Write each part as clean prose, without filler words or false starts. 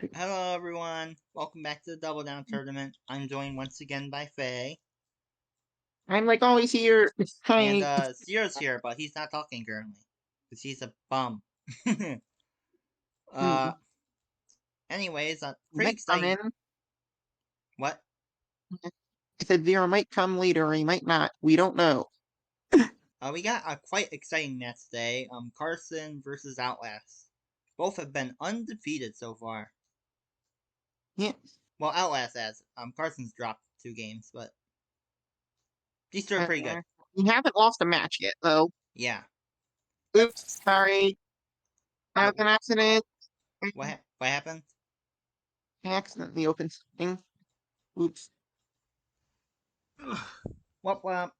Hello everyone, welcome back to the Double Down Tournament. I'm joined once again by Faye. I'm like always here. And Hi. Zero's here, but he's not talking currently. Because he's a bum. uh, Mm, anyways, pretty might come exciting. in. What? I said Vera might come later, or he might not. We don't know. We got a quite exciting match today. Carson versus Outlast. Both have been undefeated so far. Yeah. Well, Outlast has. Carson's dropped 2 games, but he's still pretty good. We haven't lost a match yet, though. Yeah. Oops, sorry. That was What? an accident. What happened? I accidentally opened something. Oops. Well,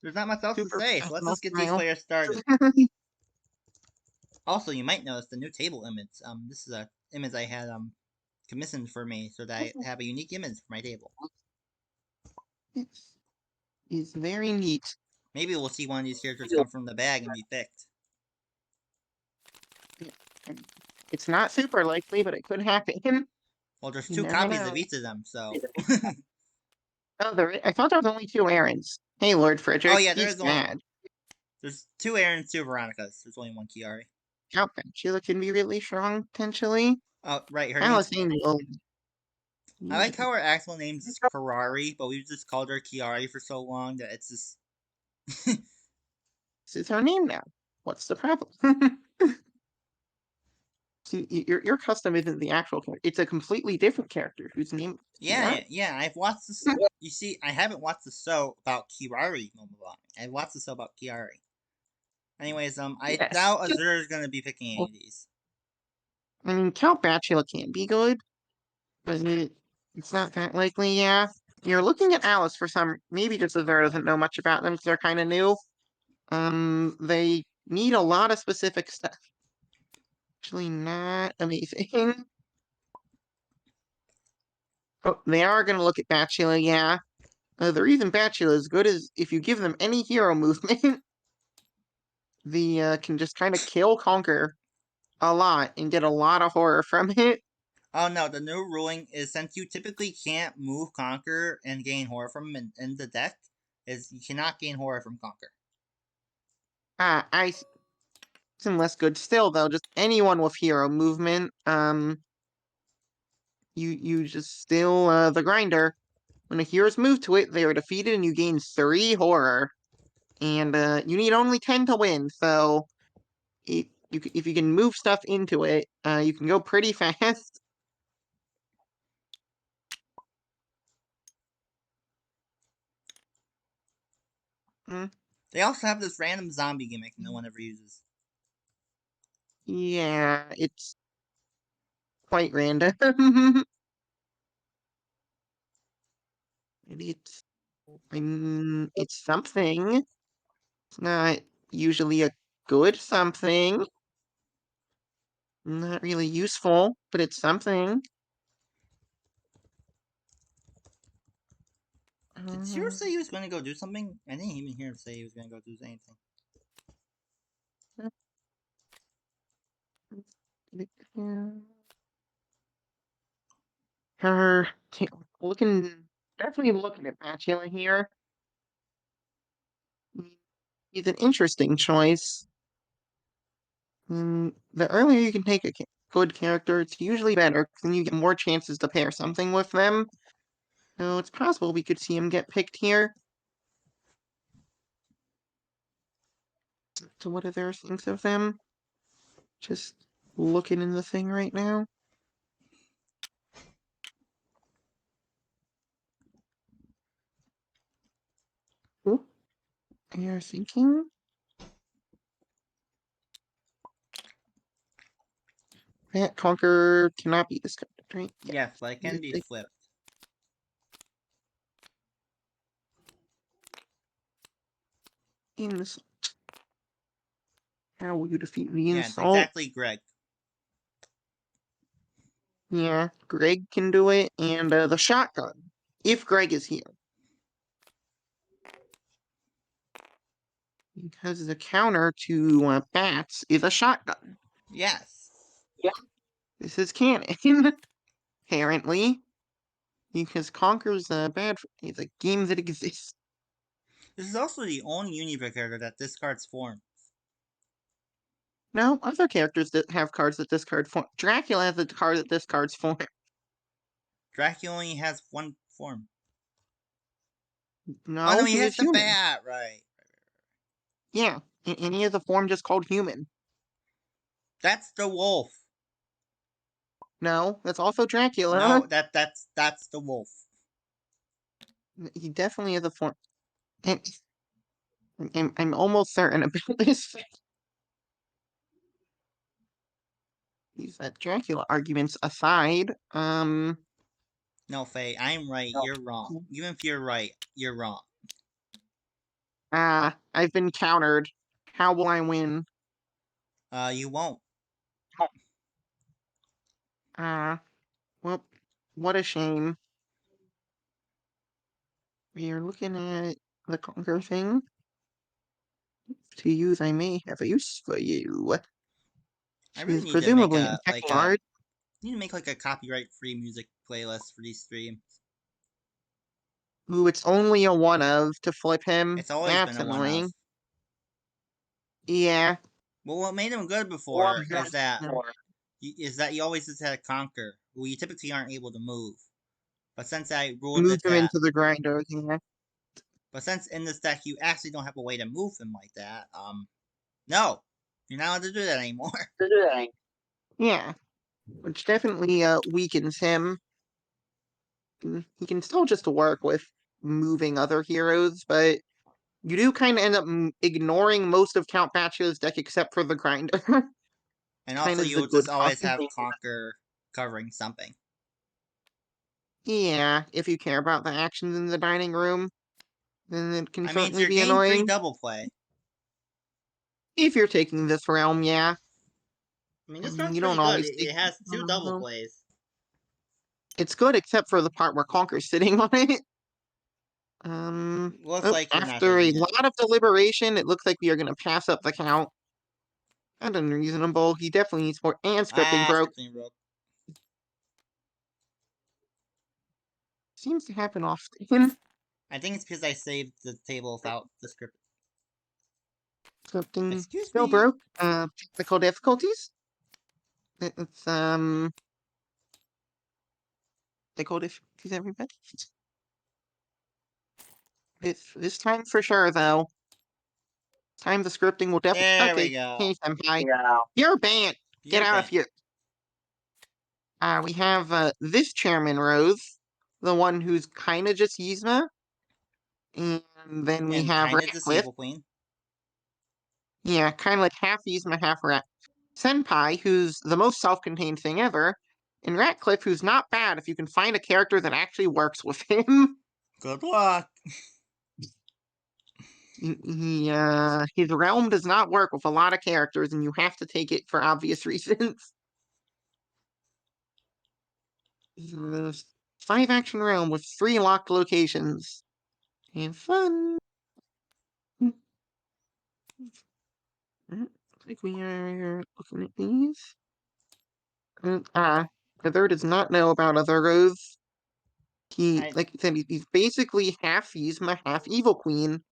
there's not much else to Super say, so let's professional just get these style. players started. Also, you might notice the new table image. This is a image I had commissioned for me, so that I have a unique image for my table. It's very neat. Maybe we'll see one of these characters come from the bag and be picked. It's not super likely, but it could happen. Well, there's You 2 never copies of know. each of them, so. Oh, I thought there was only 2 errands. Hey, Lord Oh Frederick, yeah, he's mad. there's 2 Aaron, 2 Veronicas. There's only 1 Kiari. Okay, Sheila can be really strong, potentially. Oh right, her name's. Alice will I like how usually. her actual name is Ferrari, but we've just called her Kiari for so long that it's just. This is her name now. What's the problem? See, your custom isn't the actual character. It's a completely different character whose name Yeah, Kiara. yeah. I've watched this. You see, I haven't watched the show about Kiari Momobani. I've watched the show about Kiari. Anyways, I Yes. doubt Azure is gonna be picking any of these. I mean, Count Bacula can be good, but it's not that likely, yeah. You're looking at Alice for some, maybe just Azure doesn't know much about them because they're kind of new. They need a lot of specific stuff. Actually, not amazing. Oh, they are going to look at Bacula, yeah. The reason Bacula is good is if you give them any hero movement, the can just kind of kill Conquer a lot and get a lot of horror from it. Oh no, the new ruling is since you typically can't move Conquer and gain horror from him in the deck, is you cannot gain horror from Conquer. I some less good still though. Just anyone with hero movement, you just still the grinder. When a hero's moved to it, they are defeated and you gain 3 horror, and you need only 10 to win. So if you can move stuff into it, you can go pretty fast. Mm, They also have this random zombie gimmick no one ever uses. yeah, it's quite random. it's it's something. It's not usually a good something. Not really useful, but it's something. Did Zero Uh, say he was gonna go do something? I didn't even hear him say he was gonna go do anything. her looking definitely looking at Bacula here. He's an interesting choice. The earlier you can take a good character, it's usually better because then you get more chances to pair something with them. So it's possible we could see him get picked here. So what are there things of them? Just looking in the thing right now. Ooh, you're thinking that Conquer cannot be discarded, right? Yeah. Yes, but it can be flipped. Insult. How will you defeat the Yeah, it's insult? exactly Greg. Yeah, Greg can do it, and the shotgun, if Greg is here. Because the counter to bats is a shotgun. Yes. Yeah. This is canon. apparently, because Conker's bad. It's a game that exists. This is also the only Universe character that discards form. No, other characters that have cards that discard form. Dracula has a card that discards form. Dracula only has one form. Oh no, No, he he has is the human. bat, right. Yeah, and he has a form just called human. That's the wolf. No, that's also Dracula. No, that's the wolf. He definitely has a form. And I'm almost certain about this. These Dracula arguments aside, No, Faye, I'm right, you're wrong. Even if you're right, you're wrong. I've been countered. How will I win? You won't. Uh, well, what a shame. We are looking at the Conquer thing. To use, I may have a use for you. I She really is need to make presumably in a Technard. need to make like a copyright free music playlist for these streams. Ooh, it's only a one of to flip him. It's always been That's a one of. annoying. Yeah. Well, what made him good Well, before is that you always just had to conquer. Well, you typically aren't able to move. But since I ruled Move it him that, into the grinder. Yeah. but since in this deck you actually don't have a way to move him like that, no, you're not allowed to do that anymore. Yeah. Which definitely weakens him. He can still just work with moving other heroes, but you do kind of end up ignoring most of Count Baccia's deck except for the grinder. And Kind also, of the you'll just good always caution. have conquer covering something. Yeah, if you care about the actions in the dining room, then it can I mean, it's certainly your be game 3 annoying. double play. If you're taking this realm, yeah. I mean, I this mean, one's you don't pretty good. always It, take it has 2 double realm. plays. It's good except for the part where Conker's sitting on it. Looks like you're not After a taking it. lot of deliberation, it looks like we are going to pass up the count. That's unreasonable. He definitely needs more. And scripting Ah, broke. scripting broke. Seems to happen often. I think it's because I saved the table without the script. Scripting Excuse still me. broke. Technical difficulties. It's technical difficulties, everybody. This time for sure, though. Time the scripting will definitely. There we Okay, go. hey, senpai. Yeah. You're banned. Get You're out of banned. here. We have this Chairman Rose, the one who's kind of just Yzma. And then we And have kind of just Ratcliffe. evil queen. Yeah, kind of like half Yzma, half Rat. Senpai, who's the most self-contained thing ever. And Ratcliffe, who's not bad if you can find a character that actually works with him. Good luck. His realm does not work with a lot of characters, and you have to take it for obvious reasons. The 5 action realm with 3 locked locations. Have fun. I think we are looking at these. Heather does not know about other rows. He, I like I said, he's basically half Yzma, half Evil Queen.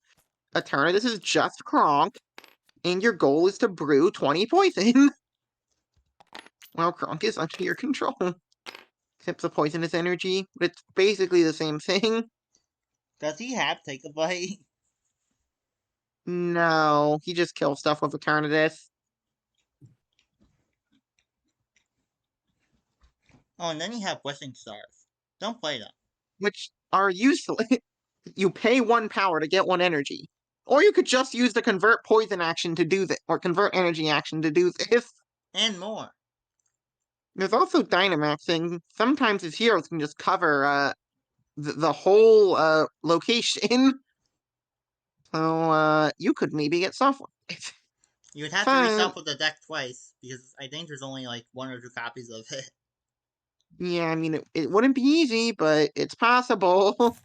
Eternatus is just Kronk, and your goal is to brew 20 poison. Well, Kronk is under your control. Except the poisonous energy, but it's basically the same thing. does he have take a bite? No, he just kills stuff with Eternatus, Oh, and then you have wishing stars. Don't play them. which are useless. You pay 1 power to get 1 energy. Or you could just use the convert poison action to do this, or convert energy action to do this. And more. There's also Dynamaxing. Sometimes his heroes can just cover the whole location. So you could maybe get software. You would have to Fun. reshuffle the deck twice because I think there's only like 1 or 2 copies of it. Yeah, I mean, it wouldn't be easy, but it's possible.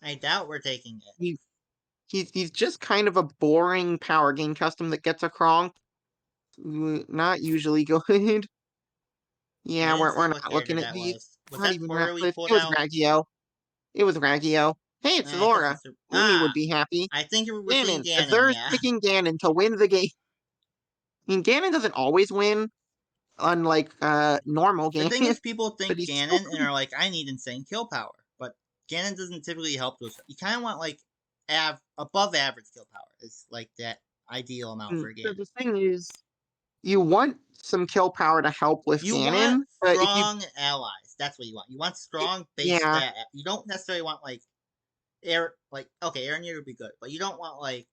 I doubt we're taking it. He's just kind of a boring power game custom that gets a Kronk. Not usually good. I Yeah, didn't we're see not what character looking at that these. was. Was Not that even Tori Ratcliffe. pulled It was out? Raggio. It was Raggio. Hey, it's I guess Laura. it's Umi would ah. be happy. I think you were seeing Ganon. Ganon. Azur's Yeah. picking Ganon to win the game. I mean, Ganon doesn't always win, unlike normal The thing Ganon, is, people but think he's still Ganon and are like, I need insane kill power, but Ganon doesn't typically help those. You kind of want like above average kill power. Is like that ideal amount for So Ganon. the thing is, you want some kill power to help with You want Ganon, but if you, strong allies. That's what you want. You want strong base yeah, stat. You don't necessarily want like air. Like okay, Aaron would be good, but you don't want like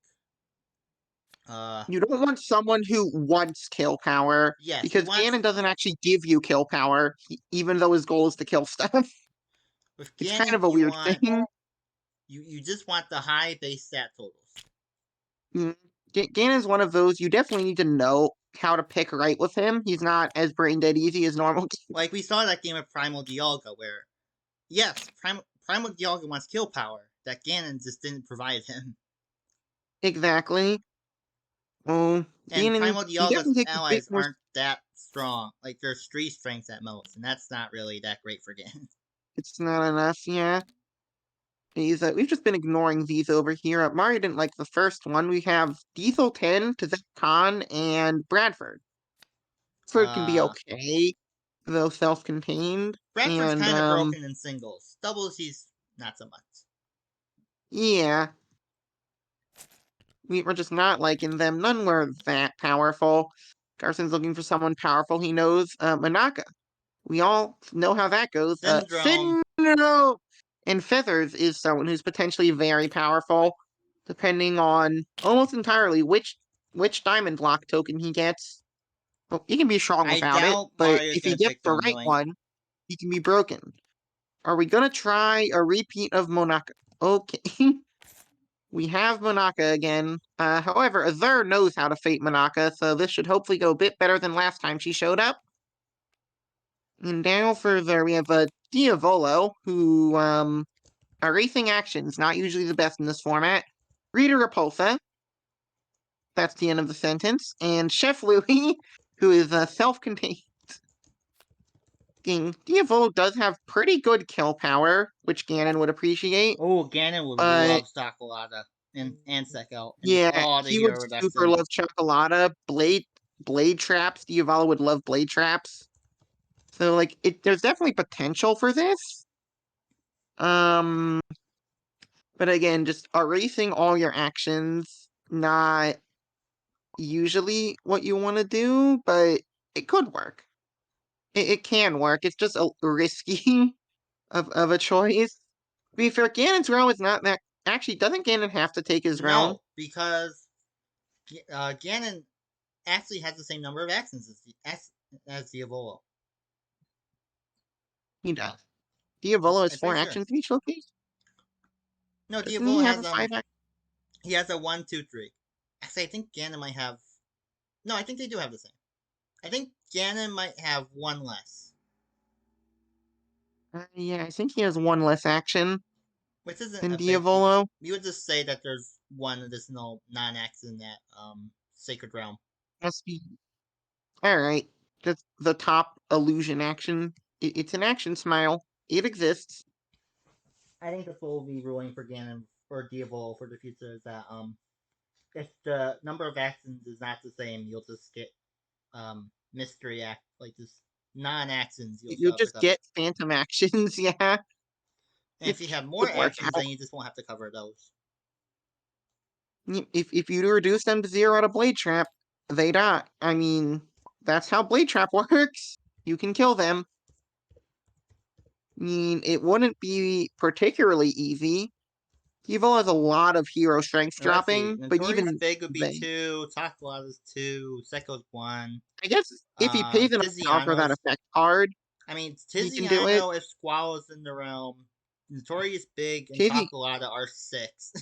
uh you don't want someone who wants kill power yes, you because want Ganon doesn't actually give you kill power, even though his goal is to kill stuff. with It's kind Ganon of a you weird want thing. you just want the high base stat totals. Mm, Ganon's one of those you definitely need to know how to pick right with him. He's not as brain dead easy as normal. Like we saw that game of Primal Dialga where yes, Primal Dialga wants kill power that Ganon just didn't provide him. Exactly. Oh, And Ganon, Primal he Dialga's definitely takes a bit allies more. aren't that strong. Like they're street strengths at most, and that's not really that great for Ganon. It's not enough, yeah. We've just been ignoring these over here. Mario didn't like the first one. We have Diesel 10 to Zach Khan and Bradford. Bradford can be Uh okay, though self-contained. Bradford's And kind of broken in singles. Doubles, he's not so much. yeah, we're just not liking them. None were that powerful. Carson's looking for someone powerful he knows. Manaka. We all know how that goes. Syndrome. Syndrome and Feathers is someone who's potentially very powerful, depending on almost entirely which Diamond Lock token he gets. Well, he can be strong I without it, doubt but Mario's if he gonna gets pick the right Thornbillion. one, he can be broken. Are we gonna try a repeat of Monaka? Okay. We have Monaka again. However, Azur knows how to fate Monaka, so this should hopefully go a bit better than last time she showed up. And now further, we have a Diavolo, who, erasing actions, not usually the best in this format. Rita Repulsa, that's the end of the sentence. And Chef Louis, who is self-contained. Diavolo does have pretty good kill power, which Ganon would appreciate, Oh, Ganon would but love Stocolata and Sekko and just yeah, all the he would hero super reduction. love Chocolata. Blade traps. Diavolo would love blade traps. So like there's definitely potential for this. Um but again, just erasing all your actions, not usually what you want to do, but it could work. It can work. It's just a risky of a choice. To be fair, Ganon's realm is not that. Actually, doesn't Ganon have to take his realm? No, because Ganon actually has the same number of actions as Diavolo. He does. Diavolo has I'm four pretty sure. actions in each location. No, Doesn't he Diavolo have has a five act? he has a 1, 2, 3. Actually, I think Ganon might have. No, I think they do have the same. I think Ganon might have one less, Yeah, I think he has one less action which isn't than a big. Diavolo. You would just say that there's one additional non-X in that Sacred Realm. Must be all right. That's the top illusion action. It's an action smile. It exists. I think the full be ruling for Ganon or Diavolo for the future is that if the number of actions is not the same, you'll just get mystery act like just non-actions. You'll still You'll have to just cover. get phantom actions, yeah, And if which you have more could work actions, out. then you just won't have to cover those. If you reduce them to zero at a blade trap, they die. I mean, that's how blade trap works. You can kill them. I mean, it wouldn't be particularly easy. Evil has a lot of hero strength Now, let's see. dropping, but Notorious even Big would be they, 2, Takalata's 2, Sekko's 1. I guess, if he pays enough down for that Tiziano's. effect card, I mean, he can do it. Tiziano if Squallow's in the realm. Notorious Big and Tizzy Takalata are 6,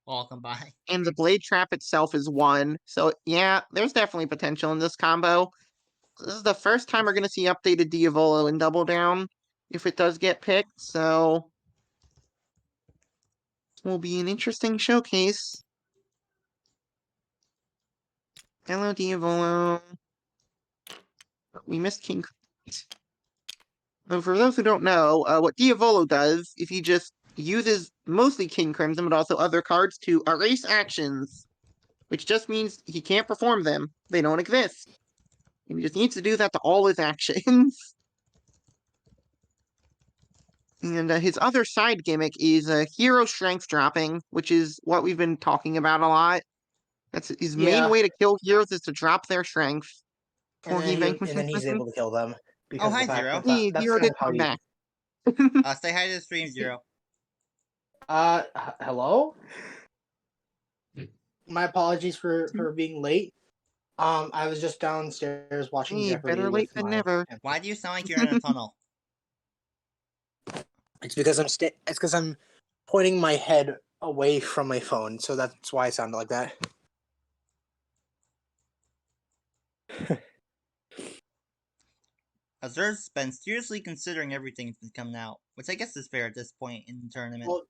all combined. and the blade trap itself is one, so yeah, there's definitely potential in this combo. This is the first time we're gonna see updated Diavolo in Double Down if it does get picked, so will be an interesting showcase. Hello, Diavolo. We missed King. So for those who don't know, what Diavolo does is he just uses mostly King Crimson, but also other cards to erase actions, which just means he can't perform them. They don't exist. And he just needs to do that to all his actions. And his other side gimmick is hero strength dropping, which is what we've been talking about a lot. That's his main Yeah, way to kill heroes is to drop their strength and before he and vanquishes then he's them. able to kill them Oh, because of hi, the fact Zero. that Hey, that's hero kind did of how come you. back. Say hi to the stream, Zero. Hello. My apologies for being late. I was just downstairs watching Hey, Jeopardy better late with than my. never. Why do you sound like you're in a tunnel? It's because it's because I'm pointing my head away from my phone, so that's why I sounded like that. Azur's been seriously considering everything that's been coming out, which I guess is fair at this point in the tournament. Well,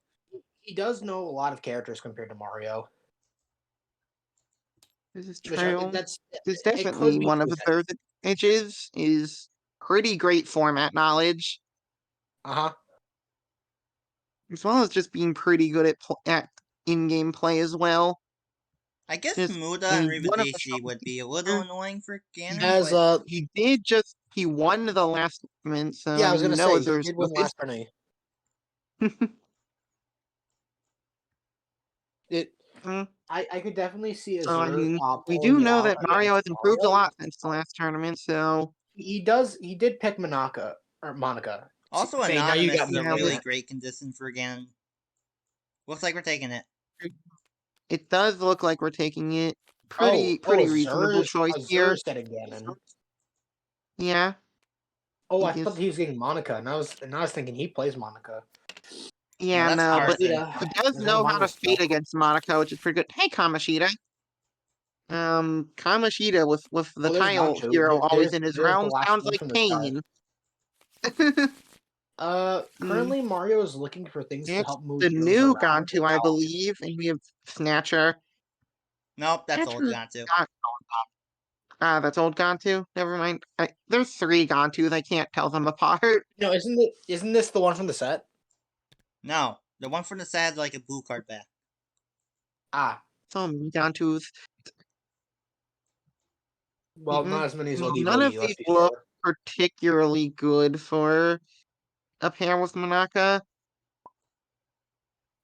he does know a lot of characters compared to Mario. This is Which true. that's This is it could definitely be one of two the sides. third edges is pretty great format knowledge, Uh-huh. as well as just being pretty good at in-game play as well. I guess Just, Muda I and mean, one of the Rivadeishi would be a little troubles annoying for here, Ganon, As but he won the last tournament, so yeah, I I was mean, gonna say he Azur's did win good. last tourney. It Mm, I could definitely see so I Azure mean, we do pulling it know out that Mario against has improved a Mario. lot since the last tournament, so He did pick Monica. also Faye, now you Anonymous got is me a yeah, thinking really but that. great condition for Ganon. Looks like we're taking it. it does look like we're taking it. Oh, Pretty reasonable Azure choice Azure here. is setting Ganon. Yeah, Oh, I thought because he was getting Monica, and I was thinking he plays Monica. No, yeah, that's no, but Carson. Kamoshida, he does there's one know how to Mario fade spell. against Monaco, which is pretty good. Hey, Kamoshida. Kamoshida with the Oh, there's tile Manchu. hero always in his There's the realm last sounds one like from the set. Kane. Mm, Currently Mario is looking for things to it's help move the heroes new around Gantu, I without. believe, and we have Snatcher. Nope, that's old Snatcher, Gantu. that's old Gantu. Never mind. There's three Gantus. I can't tell them apart. No, isn't this the one from the set? No, the one from the side had like a blue card back. Ah, So many Gantus. well, not as many as Well, Oogie none of Boogie. Let's these be look fair. particularly good for a pair with Monaka.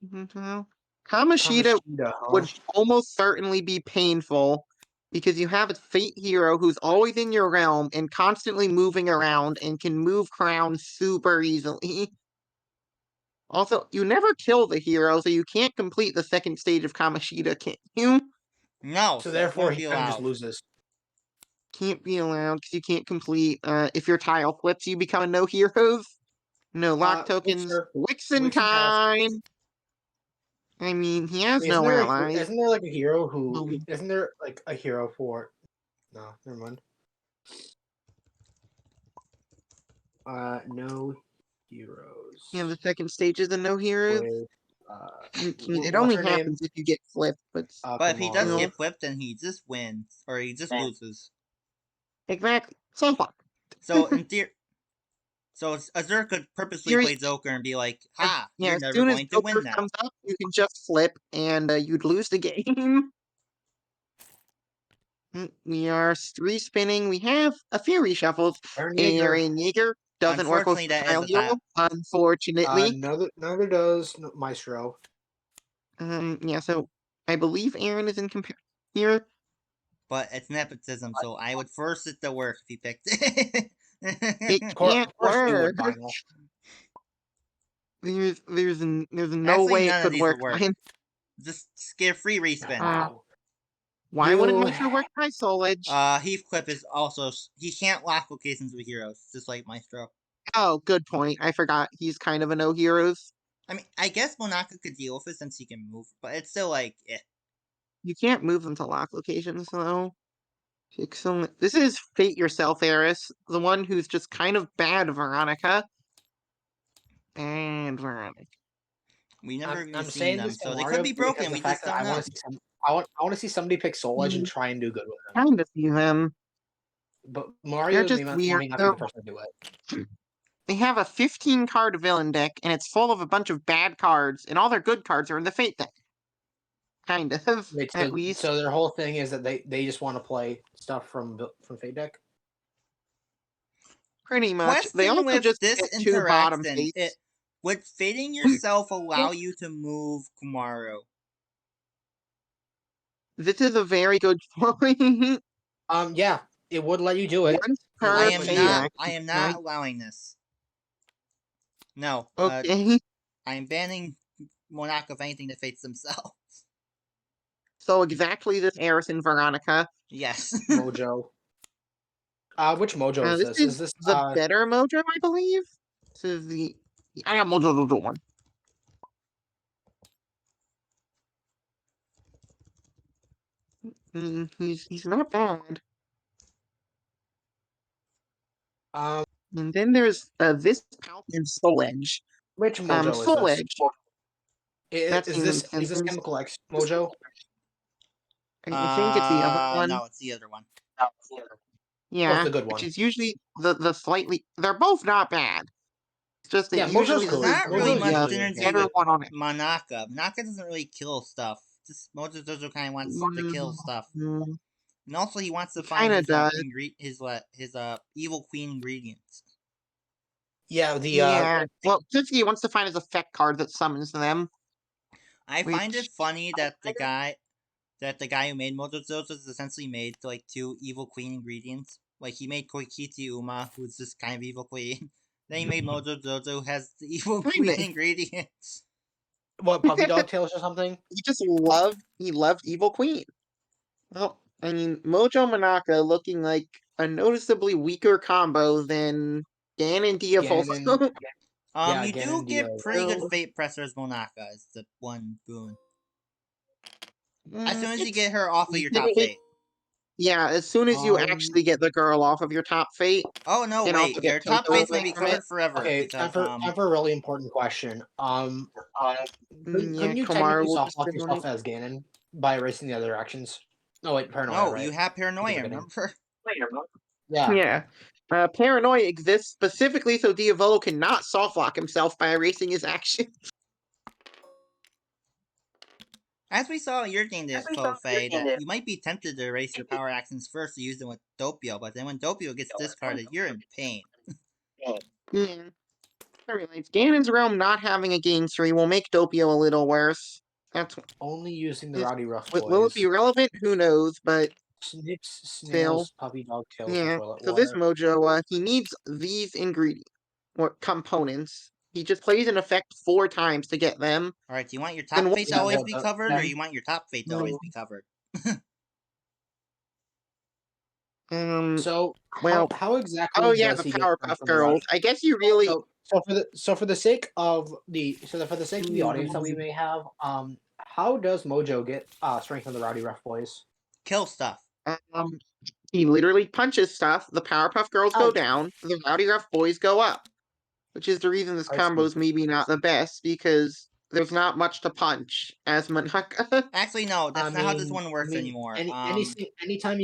Kamoshida Kamoshida, huh? would almost certainly be painful because you have a fate hero who's always in your realm and constantly moving around and can move crowns super easily. Also, you never kill the hero, so you can't complete the second stage of Kamoshida, can you? No, So so it therefore, won't he be kind of just allowed. loses. Can't be allowed because you can't complete. If your tile flips, you become a no heroes. No lock tokens. Wixer, Wixen Wixen pass. time! I mean, he has Wait, no allies. isn't there like a hero who? Well, Isn't there like a hero for? No, never mind. No yeah, the heroes second stage is a no heroes. with. It What's only her name? happens if you get flipped, but But if he does still. Kamaru. get flipped, then he just wins, or he just loses. Exactly. So far. So in theory, so Azur could purposely Theory, play Joker and be like, "Ha, yeah, you're as never soon as going to Joker win now." comes up, you can just flip and you'd lose the game. We are spinning. We have a few reshuffles. Aaron Yeager. Aaron Yeager doesn't work with Unfortunately, the that is Tile a Hero, tile. unfortunately. Neither does Maestro. Yeah, so I believe Aaron is in here. But it's nepotism, so I would force it to work if he picked it. It Of can't course you work. would, Vinyl. There's no Actually, way it none of could these work. would work. Just get free respin. Uh, Wow. why wouldn't You Maestro work by Soul Edge? Heathcliff is also he can't lock locations with heroes, just like Maestro. Oh, good point. I forgot he's kind of a no heroes. I mean, I guess Monaka could deal with it since he can move, but it's still like, eh. You can't move them to lock locations though. Excellent. This is Fate Yourself, Eris, the one who's just kind of bad, Veronica. And Veronica. We never really I'm seen saying them, this for so they could Mario be because broken. the We fact just that don't I want know. to see I want to see somebody pick Soul Edge and try and do good with him. Kind of see them. But They're Mario just may weird. not be the person to do it. they have a 15 card villain deck, and it's full of a bunch of bad cards, and all their good cards are in the Fate deck. Kind of, Wait, at least. so their whole thing is that they just want to play stuff from Fate deck. Pretty much. They Question also with just this get 2 bottom interaction: fates. would fading yourself allow you to move Kumaru? This is a very good point. Yeah, it would let you do it. Once It per I would am let you do not. it. I am Right. not allowing this. No. Okay. I am banning Monarch of anything that fates themselves. So exactly this Eris and Veronica. Yes. Mojo. Which Mojo is This this? is Is this the better Mojo, I believe. This is the I got Mojo one. He's not bad. And then there's this Palpin Soul Edge. which Mojo is Soul this? Edge. Is this Chemical X Mojo? I think it's the other one. No, it's the other one. Yeah, the good which one. is usually the slightly. They're both not bad. It's just that Yeah, Mojo's usually There's good. not really much Mojo's synergy better with one on it. Manaka. Manaka doesn't really kill stuff. Just Mojo Jojo kind of wants to kill stuff, Mm, and also he wants to He find kinda his does. his evil queen ingredients. Yeah, the Yeah. Well, Tsuki wants to find his effect card that summons them. I find it Which funny that the guy who made Mojo Jojo is essentially made like 2 evil queen ingredients. Like he made Koikiti Uma, who's this kind of evil queen. Then he made Mojo Jojo, who has the evil queen Kinda. ingredients. what Puppy Dog Tails or something? he loved Evil Queen. Well, I mean, Mojo Monaka looking like a noticeably weaker combo than Ganon Diavolso. Ganon. Yeah, You do Ganon get Dio. pretty good Fate Pressers Monaka, is the one boon. As soon as you get her off of your top fate. Yeah, as soon as you actually get the girl off of your top fate. Oh no, and wait, also get your top Toto fate's gonna away be from it. covered forever Okay, because time for a really important question. Couldn't you Komaru technically will soft just lock sit on yourself it. as Ganon by erasing the other actions? Oh wait, Paranoia, no, right? you have Paranoia, Forgetting. remember? Yeah. Yeah. Paranoia exists specifically so Diavolo cannot soft lock himself by erasing his action. As we saw in your game, Faye, that you might be tempted to erase your power actions first to use them with Doppio, but then when Doppio gets discarded, you're in pain. Yeah. I realize Ganon's Realm not having a game 3 will make Doppio a little worse. That's Only using the Rowdy Rough will it be Boys. relevant? Who knows, but Snips, still. snails, puppy dog tails, and Yeah. toilet So water. this Mojo, he needs these ingredients or components. He just plays an effect 4 times to get them. Alright, do you want your Then top once fate to Yeah, always well, be the- covered, or you want your top fate to always be covered? So well, how exactly oh yeah, does the he get Powerpuff from the Girls. Rowdy? I guess you really So for the sake of the audience that we may have, how does Mojo get strength from the Rowdy Rough Boys? Kill stuff. he literally punches stuff. The Powerpuff Girls go Oh. down. The Rowdy Rough Boys go up. Which is the reason this I combo see. is maybe not the best because there's not much to punch as Manaka. Actually, no, that's not how this one works anymore. Anytime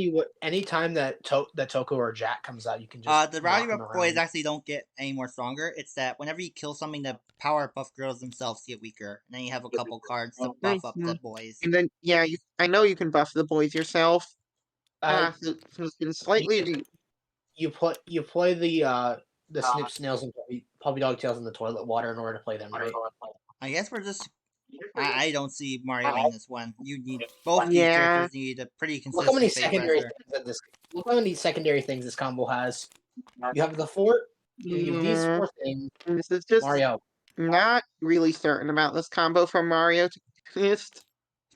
that Toko or Jack comes out, you can just the Rowdy knock them Rough around. Boys actually don't get any more stronger. It's that whenever you kill something, the Powerpuff Girls themselves get weaker, and then you have a couple cards to buff up the boys. And then, yeah, I know you can buff the boys yourself. It's been slightly. You play the Snip, Snails, and Puppy Dog Tails in the toilet water in order to play them, right? I guess we're just. I don't see Mario in this one. You need both these characters need a pretty consistent. Look how many fate secondary pressure. things that this. Look how many secondary things this combo has. You have the fort. You have these 4 things. This is just Mario. not really certain about this combo from Mario to be honest.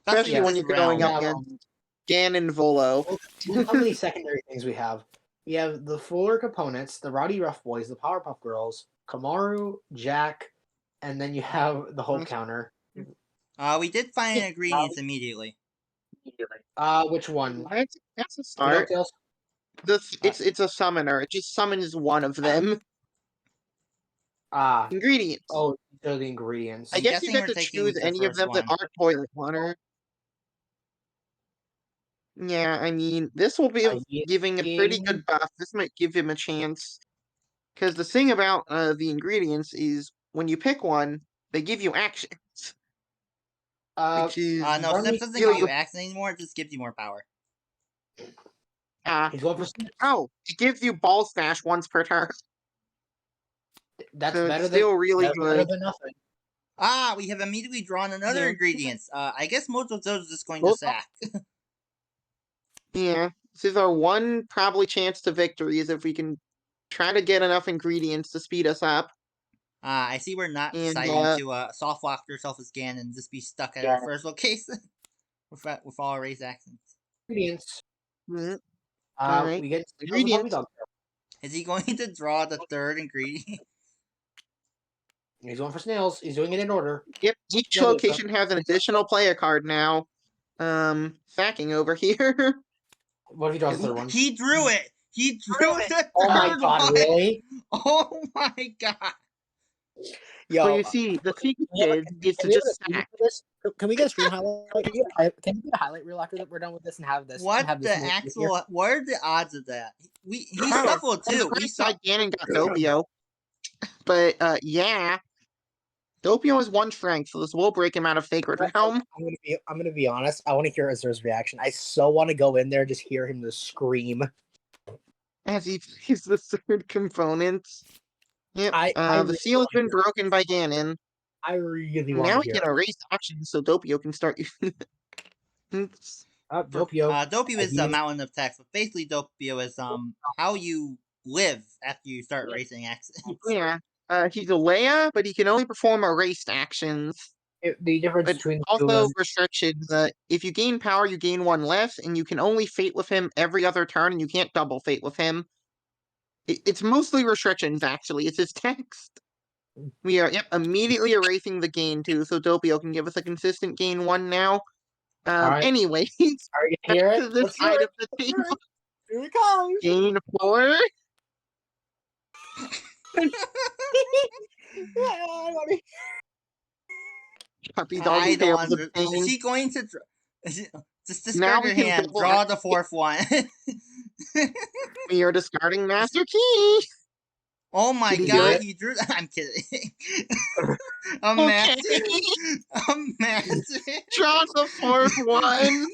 Especially when you're going up against Ganon Volo. Look how many secondary things we have. We have the 4 components, the Rowdy Rough Boys, the Powerpuff Girls, Kamaru, Jack, and then you have the Hope Counter. We did find ingredients immediately. Which one? That's a start. Tails? It's a summoner. It just summons one of them. Ingredients. Oh, these are the ingredients. I guess you get to choose any of them that aren't toilet water. Yeah, I mean, this will be giving a pretty good buff. This might give him a chance. Because the thing about the ingredients is when you pick one, they give you actions, which is No, Simp doesn't give really you accent anymore. It just gives you more power. He's going for Snips. it gives you ball smash once per turn. That's So better it's than still really that's better good. than nothing. We have immediately drawn another Yeah. ingredients. I guess Mojo Jojo's just going to Well, sack. Yeah, this is our one probably chance to victory is if we can try to get enough ingredients to speed us up. I see we're not And deciding to soft lock yourself again and just be stuck at our first location with all our race accents. Ingredients. all right, We get ingredients. Is he going to draw the third ingredient? He's going for snails. He's doing it in order. Yep, each location has an additional player card now. Sacking over here. What if he draws the third one? He drew it. He drew the Oh my third god, one. really? Oh my god. Yo, Well, you see, the secret is to just sack. Can we get a stream highlight? Can we get a highlight reel after that we're done with this and have this? What and have the this actual? What are the odds of that? He Oh, shuffled on the too. We bright saw. side, Ganon got Doppio. But, yeah. Doppio is one strength, so this will break him out of Sacred Realm. I'm gonna be honest. I want to hear Azur's reaction. I so want to go in there and just hear him just scream. As he plays the third component. Yep, I the really seal has wanna been hear broken by Ganon. I really want Now to he hear. can erase actions so Doppio can start using Doppio. Doppio is the mountain of text, but basically Doppio is how you live after you start erasing accents. Yeah, he's a Leia, but he can only perform erased actions. The difference But between the two also is restrictions. If you gain power, you gain one less, and you can only fate with him every other turn, and you can't double fate with him. It's mostly restrictions, actually. It's his text. We are immediately erasing the gain too, so Doppio can give us a consistent gain one now. right. Anyways, Are you back hear to it? this Let's hear side it. of the Let's hear table. it. Here it comes. Gain 4. Puppy doggy I don't tails of under. Is pain. he going to? Just Now discard we your can hand. double Draw act- the fourth one. We are discarding Master Key. Oh my Did he do god, it? he drew. I'm kidding. Okay. Imagine. Draws the fourth one.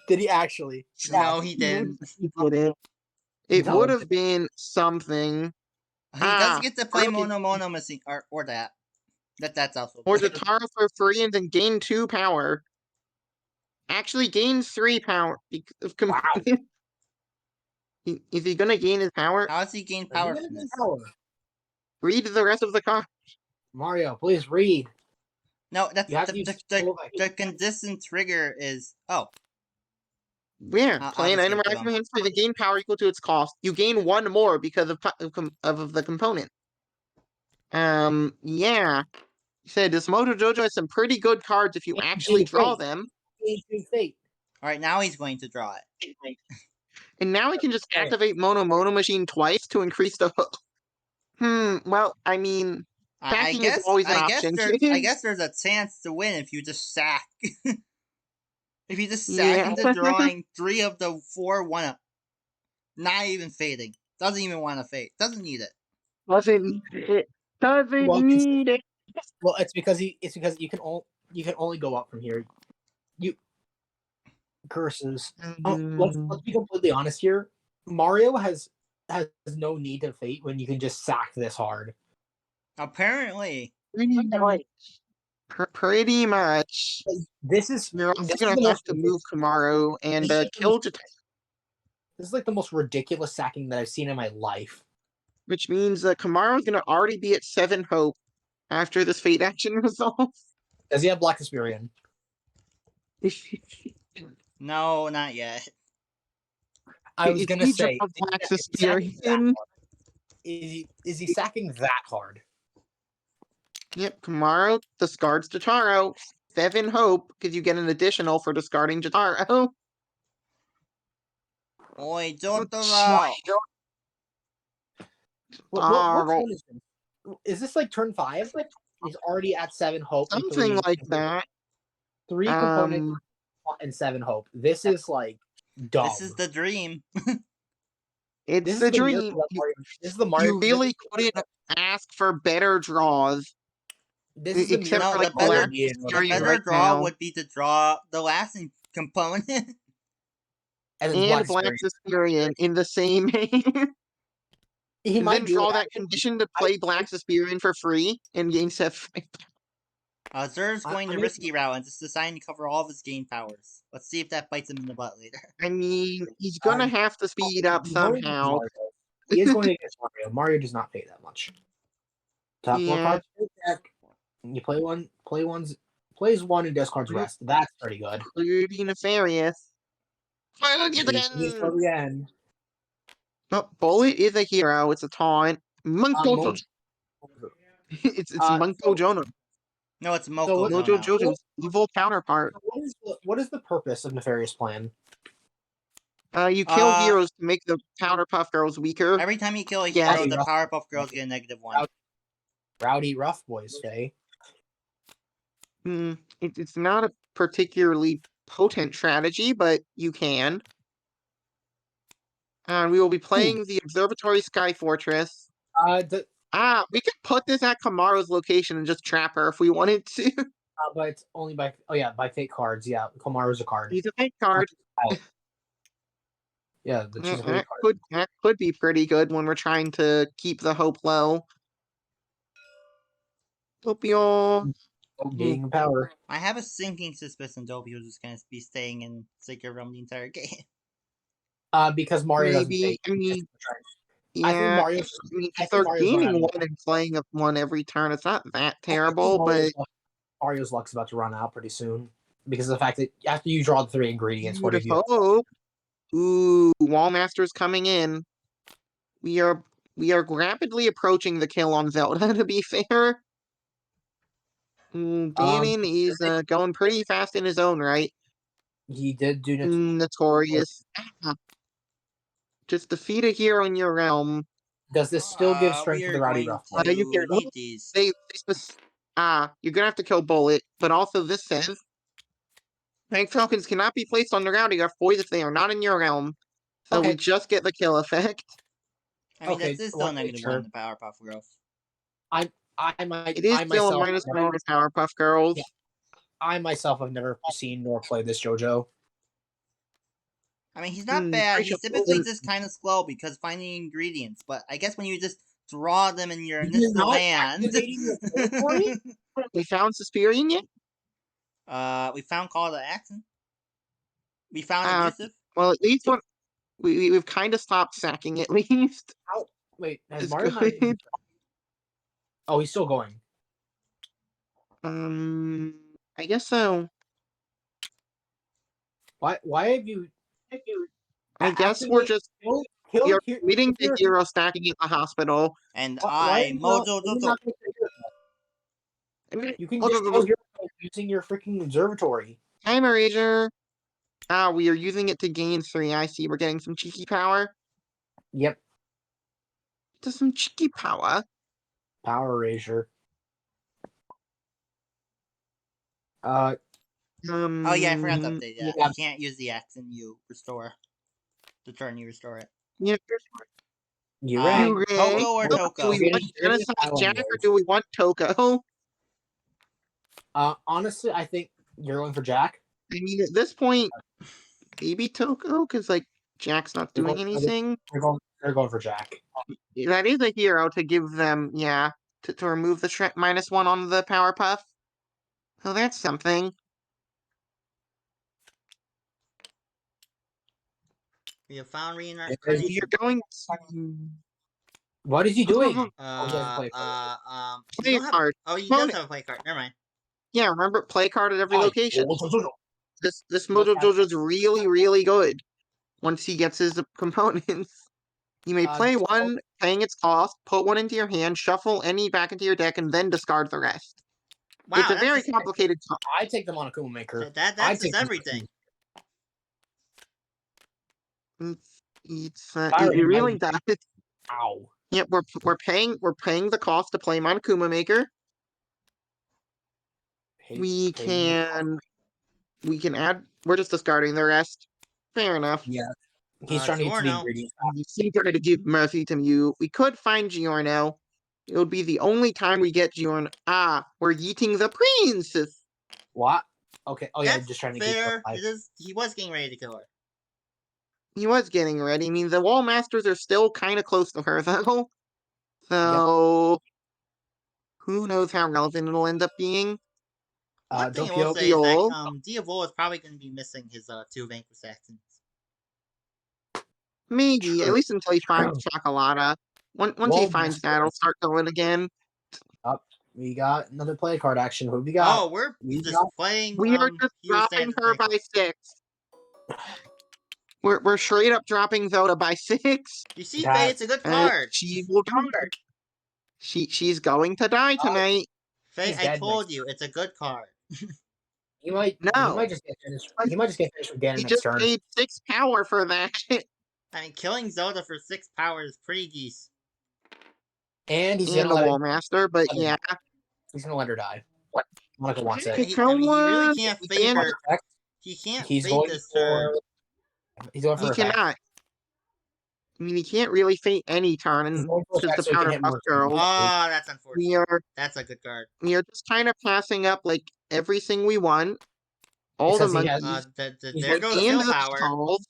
Did he actually? No, he didn't. He didn't. It No. would have been something. He does get to play broken. Mono machine or that. That's also. Or good. Jotaro for free and then gain 2 power. Actually gains 3 power. Wow. Is he gonna gain his power? How does he gain Are you gonna powerfulness? get power? Read the rest of the card. Mario, please read. No, that's You have to use the condition trigger is Yeah, I'll play an just item give it to rising hand free. The gain power equal to its cost. You gain 1 more because of the component. Yeah. He said this Moto Jojo has some pretty good cards if you actually draw them. Fate. All right, now he's going to draw it. And now he can just activate Mono Machine twice to increase the hook. Well, I mean, I sacking guess is always an I guess option. there's a chance to win if you just sack. If you just sack Yeah. into drawing 3 of the 4 1 not even fading. Doesn't even want to fade. Doesn't need it. Doesn't need it. Well, it's because you can only go up from here. You curses. Let's be completely honest here. Mario has no need to fate when you can just sack this hard. Apparently. Pretty much. This is You're also this gonna is the have most to move Kamaru and this is the kill most- This is like the most ridiculous sacking that I've seen in my life. which means that Kamaru's gonna already be at 7 hope after this fate action resolves. Does he have Black Aspirion? No, not yet. I was gonna say, Black is he sacking that Aspirion. hard? Is he sacking that hard? Yep, Kamaru discards Jotaro. 7 hope because you get an additional for discarding Jotaro. Oi, Jotaro! What turn is this? Is this like turn 5? He's already at 7 hope. Something like that. 3 components and 7 hope. This is like dumb. This is the dream. It's This is the the dream. miracle that Mario. This is the Mario. You really couldn't ask for better draws, This is the except No, for miracle like that Mario Black needed in order the to Experience do it. better right draw now, would be to draw the last component. And it's and Black Black's Experience. Experience in the same game, He and might then do it. draw that condition to I, play Black's Experience for free and gain set 5. Zer's going I the mean, risky route and just deciding to cover all of his game powers. Let's see if that bites him in the butt later. I mean, he's gonna have to speed up he's going against somehow. Mario. He is going against Mario. Mario does not pay that much. Top more Yeah, cards in your deck. You plays one and discards rest. That's pretty good. pretty nefarious. Well, yet He again. discards again. Oh, Bullet is a hero. It's a taunt. Mo- It's Munko so, Jonah. No, it's So Moko what- Mojo Jono. Jojo's evil counterpart. what is the purpose of Nefarious Plan? You kill heroes to make the Powderpuff Girls weaker. Every time you kill a Yes. hero, the Powerpuff Girls get a -1. Rowdy Rough Boys, Faye. It's not a particularly potent strategy, but you can. And we will be playing the Observatory Sky Fortress. We could put this at Kamaro's location and just trap her if we wanted to. But it's only by fake cards. Yeah, Komaru's a card. He's a fake card. Yeah, she's a fake card. That could be pretty good when we're trying to keep the hope low. Doppio. Gaining power. I have a sinking suspicion Doppio is just going to be staying in Sacred Realm the entire game. Because Mario doesn't Maybe. take. I mean, I think yeah. Mario's. I mean, I if think they're Mario's not gaining having one and playing one every turn, it's not that terrible, but Mario's luck's about to run out pretty soon because of the fact that after you draw the 3 ingredients, you what would have you? hope. Ooh, Wallmaster's coming in. We are rapidly approaching the kill on Zelda, to be fair. Ganon is going pretty fast in his own right. He did do Notorious. Just defeat a hero in your realm. Does this still give strength we to are the Rowdy going Rough? to You can need these. you're gonna have to kill Bullet, but also this says Bank tokens cannot be placed on the Rowdy Rough boys if they are not in your realm. So we just get the kill effect. I mean, Okay, that's still well, -1 sure. the Powerpuff Girls. It is still a -1 to Powerpuff Girls. Yeah. I myself have never seen nor played this JoJo. I mean, he's not bad. He's Rachel, typically just kind of slow because finding ingredients. But I guess when you just draw them in your initial not hand. activating your inventory? We found Suspirian yet? We found Call to Action. We found Abusive. Well, at least we've kind of stopped sacking at least. Wait, has It's Mario not? good. Oh, he's still going. I guess so. Why have you? I guess we're just Kill meeting the hero stacking at the hospital. And Mojo Mojo. You can just kill hero using your freaking observatory. Time Eraser. We are using it to gain 3. I see. We're getting some cheeky power. Yep. Just some cheeky power. Power Erasure. Oh yeah, I forgot to update that. Yeah. You can't use the X and you restore. The turn you restore it. Yeah. You Toko or Toko? Do we want Genocide Jack or do we want Toko? Honestly, I think you're going for Jack. I mean, at this point, maybe Toko, because like Jack's not doing anything. They're going for Jack. That is a hero to give them, to remove the -1 on the Powerpuff. So that's something. We have found Reincarnation. You're going. What is he doing? Play a card. Oh, he does have a play card. Never mind. Yeah, remember, play card at every location. Oh, This Mojo Jojo's really, really good. Once he gets his components. You may play one, paying its cost, put one into your hand, shuffle any back into your deck, and then discard the rest. Wow, It's a very complicated card. I take them on a Kuma Maker. That's just everything. It really does. Ow. Yeah, we're paying the cost to play Monokuma Maker. We can add. We're just discarding the rest. Fair enough. Yeah. He's trying to get to the Giorno. ingredients. You seem to give mercy to you. We could find Giorno. It would be the only time we get Giorno. Ah, we're eating the princess. What? Okay. Oh yeah, That's just trying to keep her fair. alive. It is. He was getting ready to kill her. He was getting ready. I mean, the wall masters are still kind of close to her, though. So, who knows how relevant it'll end up being? One thing I will Doppio. say is that Yo. Diavol is probably going to be missing his two vanquished accents. Maybe, at True. least until he finds Chocolata. Once he Wall finds that, it'll Master. start going again. Up. We got another play card action. Who we got? Oh, we're We just got playing. We are just Hero dropping Stands her by 6. We're straight up dropping Zelda by 6. You see, Faye, that. it's a good card. She will die. She's going to die tonight. Faye, He's I dead told next you, it's a good card. He might. He No. might just get finished. He might just get finished with Ganon He next just turn. paid 6 power for that. I mean, killing Zelda for 6 power is pretty geese. And he's And gonna the let Wall Master, but let her yeah. die. He's gonna let her die. Monica wants Yeah, it. he really can't fate And her. He can't He's fate going this for. turn. He's going for he effect. cannot. I mean, he can't really fate any turn, He's and going for because effect the so he can Powder hit Puff more. Girls, Oh, that's unfortunate. we That's a good card. are just kind of passing up like everything we want. All the Because he has. monkeys, He's There waiting goes for and Chill the Power. stalls,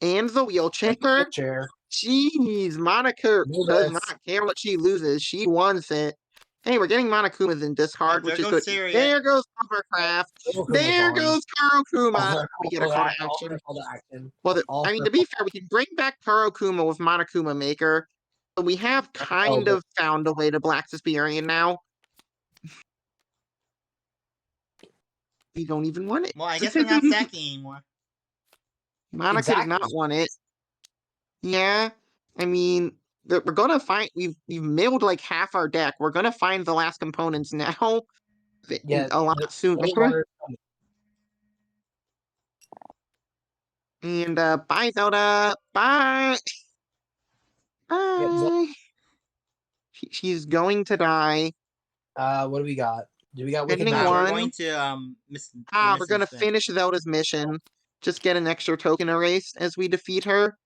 and the wheelchair. chair. Jeez, Monica Move does this. not care what she loses. She wants it. Hey, we're getting Monokumas in discard, There which is goes good. Syria. There goes Hovercraft. There goes Kurokuma. We get a call to action. Well, I mean, to be fair, we can bring back Kurokuma with Monokuma Maker. But we have kind of found a way to Black Suspirian now. We don't even want it. Well, I guess we're not sacking anymore. Monica does not want it. Yeah, I mean, we're gonna find we've mailed like half our deck. We're gonna find the last components now. Yeah, a lot sooner. And bye Zelda. Bye. Bye. She's going to die. What do we got? Do we got Wicked Ending Magic? We're one. going to We're gonna finish Zelda's mission. Just get an extra token erased as we defeat her.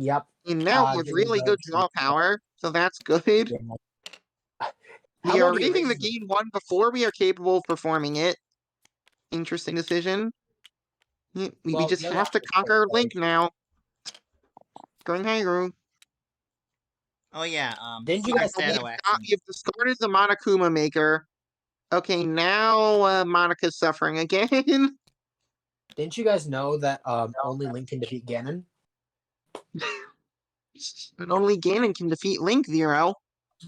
Yep. And now we have really good draw power, so that's good. We are raising the game 1 before we are capable of performing it. Interesting decision. We just have to conquer Link now. Going Hyrule. Oh yeah, Didn't you guys You've discarded the Monokuma Maker. Okay, now Monica's suffering again. Didn't you guys know that only Link can defeat Ganon? But only Ganon can defeat Link, Zero.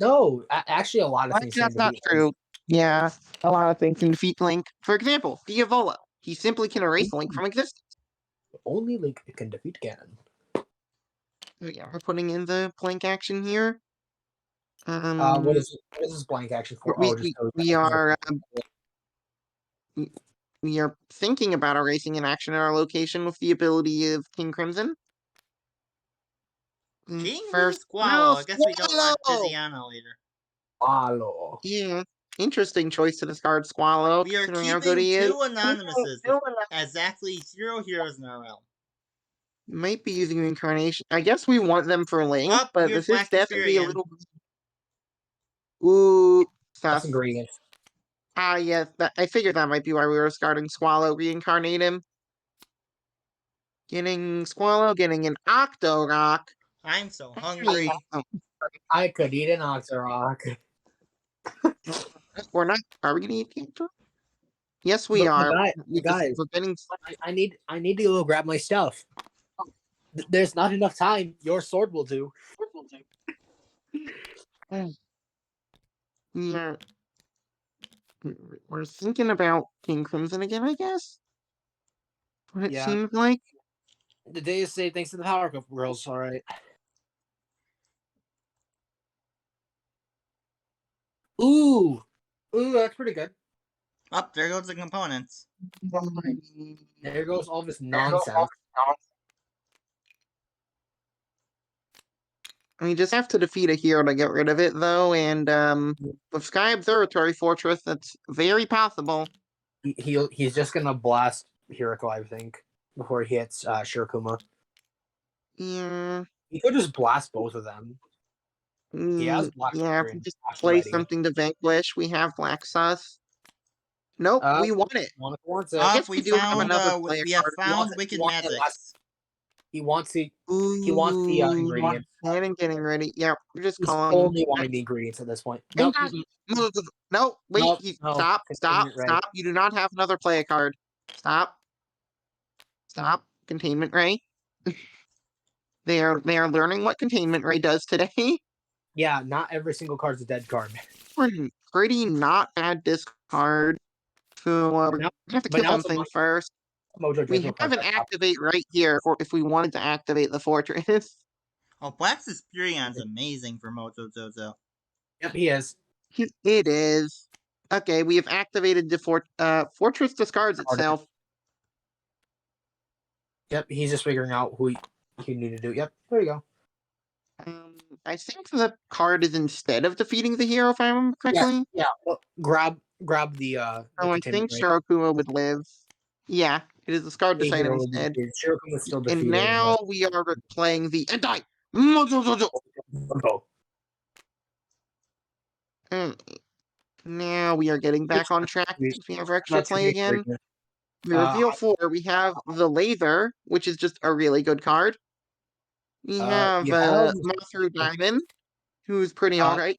No, actually, a lot of things. That's not true. Yeah, a lot of things can defeat Link. For example, Diavola. He simply can erase Link from existence. Only Link can defeat Ganon. Yeah, we're putting in the blank action here. What is this blank action for? We are thinking about erasing an action in our location with the ability of King Crimson. King First, Squallow. I guess we don't want Tiziano later. Squallow. Yeah, interesting choice to discard Squallow. We are keeping 2 Anonymouses, exactly 0 heroes in our realm. Might be using Incarnation. I guess we want them for Link, but this is definitely a little... Ooh, That's ingredients. Yes, I figured that might be why we were discarding Squallow, reincarnate him. Getting Squallow, getting an Octorok. I'm so hungry. I could eat an Octorok. We're not. Are we gonna eat Octorok? Yes, we are. Guys, we're getting... I need to go grab my stuff. There's not enough time. Your sword will do. Yeah. We're thinking about King Crimson again, I guess. What it seems like. The day is saved thanks to the Power Cup girls. All right. Ooh, that's pretty good. Up there goes the components. There goes all this nonsense. We just have to defeat a hero to get rid of it, though, and with Sky Observatory Fortress, that's very possible. He's just gonna blast Hiriko, I think, before he hits Shirokuma. Yeah. He could just blast both of them. He has Black Yeah, if Fury we and just Flash play already. something to vanquish, we have Black Sus. Nope, we won it. Monica wants it. Yes, we do have another player we have card. found He wicked wants it last. magics. He wants the Ooh, ingredients. and getting ready. Yeah, we're just He's calling. only wanting the ingredients at this point. And Nope. no, wait, Nope, no. stop, Containment ray. stop. You do not have another player card. Stop. Containment ray. They are learning what containment ray does today. Yeah, not every single card's a dead card. Pretty not bad discard. So we're gonna have to But kill now it's a something first. Mojo We Jojo have card. an activate right here if we wanted to activate the fortress. Oh, Black Suspirion's amazing for Mojo Jojo. Yep, he is. It is. Okay, we have activated the fortress discards itself. Yep, he's just figuring out who he need to do. Yep, there you go. I think the card is instead of defeating the hero, if I remember correctly. Yeah. Well, grab the Oh, I think Shirakuma would live. Yeah, it is discard this item instead. Shirokuma was still And defeated. now we are playing the Endai. And now we are getting back on track. If we have extra play again. We reveal 4. We have the Lather, which is just a really good card. We have Masaru Diamond, who's pretty alright.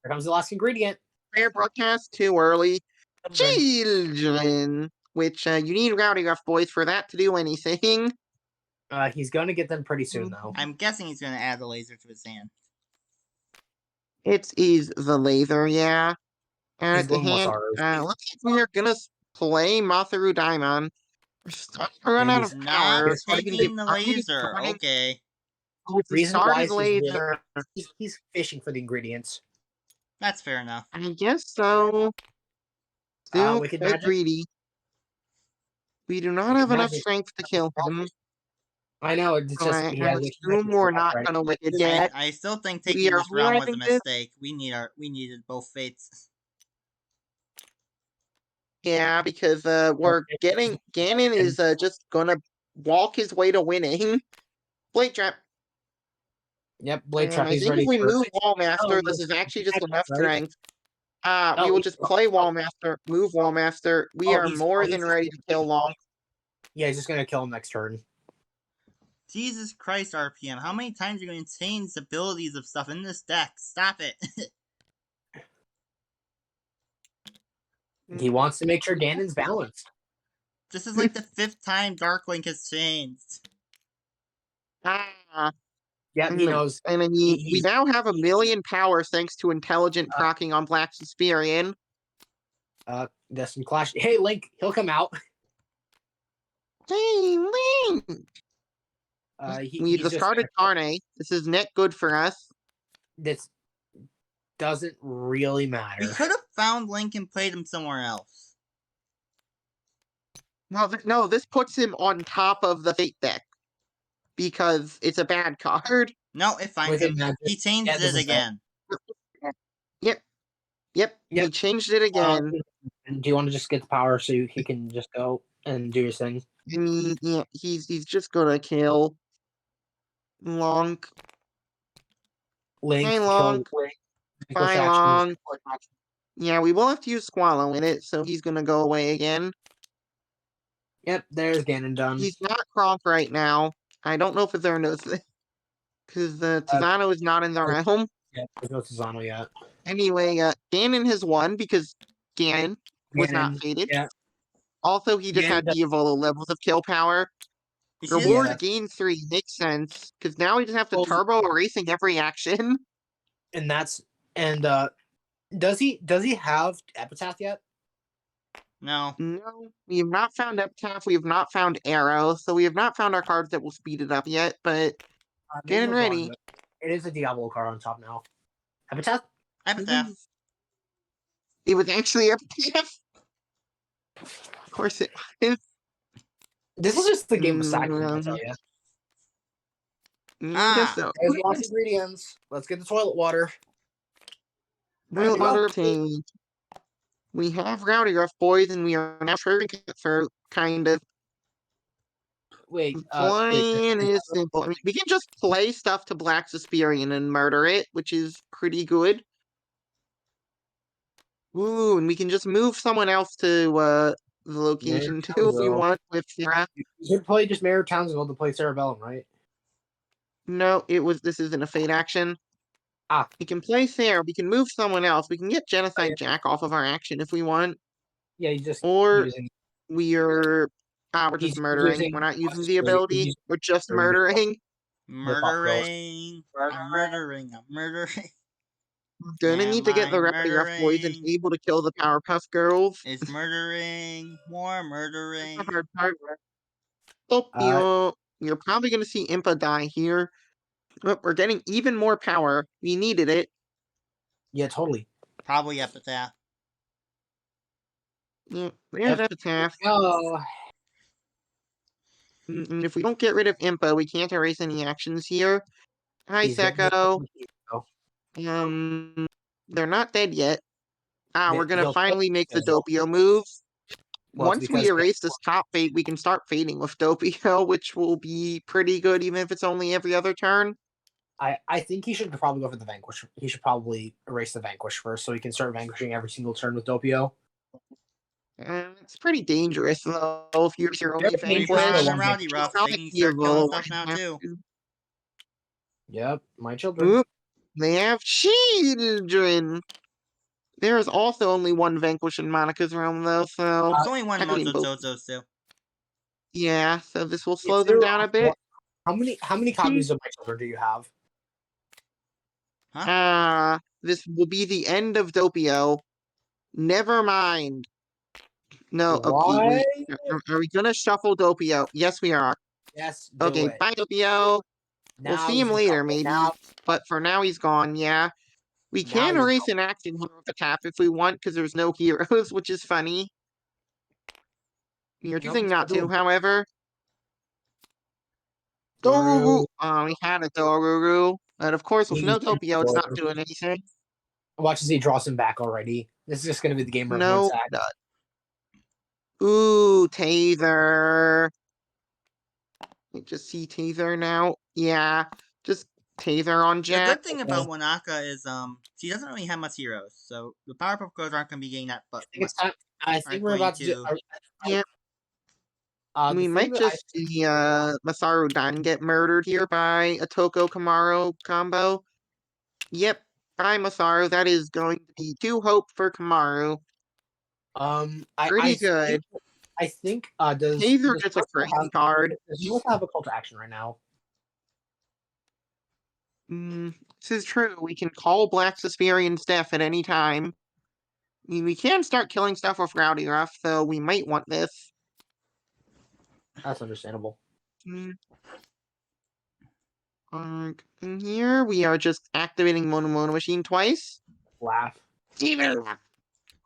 Here comes the last ingredient. Fair broadcast too early. Children, which you need Rowdy Ruff Boys for that to do anything. He's going to get them pretty soon, though. I'm guessing he's going to add the laser to his hand. It is the Lather, yeah. And He's at the going hand, Masaru. looks like we are gonna play Masaru Daimon. We're starting to run out of power. Not taking the laser. Okay. With the Reason why started laser. he's fishing for the ingredients. That's fair enough. I guess so. Still Wicked quite Magic? greedy. We do not Wicked have enough Magic. strength to kill him. I know, it's So just I he has assume we're not gonna wicked yet. I still think We taking are this round was a letting this- mistake. We needed both fates. Yeah, because we're getting Ganon is just gonna walk his way to winning. Blade Trap. Yep, Blade Trap. I He's think ready if we for move Wallmaster, Oh, this is actually just Magic, enough right? strength. We Oh, will just play Wallmaster, move Wallmaster. We are more than ready to kill Long. Yeah, he's just gonna kill him next turn. Jesus Christ, RPM. How many times are you going to change the abilities of stuff in this deck? Stop it. He wants to make sure Ganon's balanced. This is like the 5th time Darkwing has changed. Yeah, he knows. And I mean, we now have 1,000,000 power thanks to intelligent procking on Black Suspirion. There's some clash. Hey, Link, he'll come out. Hey, Link! We discarded TOURNEY. This is net good for us. This doesn't really matter. We could have found Link and played him somewhere else. Well, no, this puts him on top of the Fate deck. Because it's a bad card. No, it finds him. He changed it again. Yep. He changed it again. Do you want to just get the power so he can just go and do his thing? I mean, yeah, he's just gonna kill Long. Link. Hey, Long. Bye, Long. Yeah, we will have to use Squallow in it, so he's gonna go away again. Yep, there's Ganon done. He's not Kronk right now. I don't know if there knows this. Because Tizano is not in the realm. Yeah, there's no Tizano yet. Anyway, Ganon has won because Ganon was not fated. Yeah. Also, he just had Diavolo levels of kill power. Reward gain 3 makes sense. Because now we just have to turbo erasing every action. And does he have Epitaph yet? No. No, we have not found Epitaph. We have not found Arrow. So we have not found our cards that will speed it up yet. But getting ready. It is a Diablo card on top now. Epitaph? Epitaph. It was actually Epitaph. Of course it was. This is just the game of Saxon, I tell you. So. There's lots of ingredients. Let's get the toilet water. Toilet water obtained. We have Rowdy Ruff Boys, and we are now for kind of. Wait. Plan is simple. I mean, we can just play stuff to Black Suspirian and murder it, which is pretty good. Ooh, and we can just move someone else to the location too if we Townsville. want with Sarah. You could play just Mayor Townsville to play Cerebellum, right? No, this isn't a fate action. Ah. We can play Sarah, we can move someone else, we can get Genocide yeah. Jack off of our action if we want. Yeah, he's just Or using. we're just He's murdering. using We're not using what's the great. ability. We're just murdering. The Pop Girls. Murdering. I'm murdering. I'm murdering. Gonna Am need to get I the Rowdy Rough Boys and murdering? able to kill the Powerpuff Girls. It's murdering. More That's murdering. the hard part. Oh, Uh, you're probably gonna see Impa die here. But we're getting even more power. We needed it. yeah, totally. Probably Epitaph. Yeah, there's Epitaph. Oh, And if we don't get rid of Impa, we can't erase any actions here. Hi, he's getting Seko. the- They're not dead yet. We're gonna he'll- finally make the he'll- Doppio move. Well, it's Once we because erase this top fate, we can start fading with Doppio, which will be pretty good, even if it's only every other turn. I think he should probably go for the Vanquish. He should probably erase the Vanquish first, so he can start vanquishing every single turn with Doppio. It's pretty dangerous, though, if you're your only Very We dangerous vanquish. for found a one Rowdy Vanquish. Rough. Not They can start killing evil. stuff now too. Yep, my children. Oop, they have children. There's also only one vanquish in Monica's realm, though, so There's only one I mean, both. Mojo too. Yeah, so this will slow Is them there, down a bit. How many copies of my children do you have? This will be the end of Doppio. Never mind. No, okay, What? are we gonna shuffle Doppio? Yes, we are. Yes, do Okay, it. bye, Doppio. We'll Now see is him the later, time. maybe. Now, But for now, he's gone, yeah. We now can you erase an action here with a tap if we want, because there's no heroes, which is funny. You're choosing not to, however. Doruru. We had a Doruru. But of course, with no Doppio, it's not doing anything. Watch as he draws him back already. This is just going to be the game of No. attack. Ooh, Taser. Just see Taser now. Yeah, just Taser on The Jack. good thing about Wanaka is she doesn't really have much heroes, so the Powerpuff Girls aren't gonna be getting that. But I think we're about to do. Yeah. The We thing might that just see Masaru Dan get murdered here by a Toko Kamaro combo. Yep. Bye, Masaru. That is going to be 2 hope for Kamaru. Pretty good. I think does Taser gets a crazy card. Does he also have a call to action right now? This is true. We can call Black Suspirian's death at any time. I mean, we can start killing stuff with Rowdy Ruff, so we might want this. That's understandable. In here, we are just activating Mono Mono Machine twice. Laugh. Taser,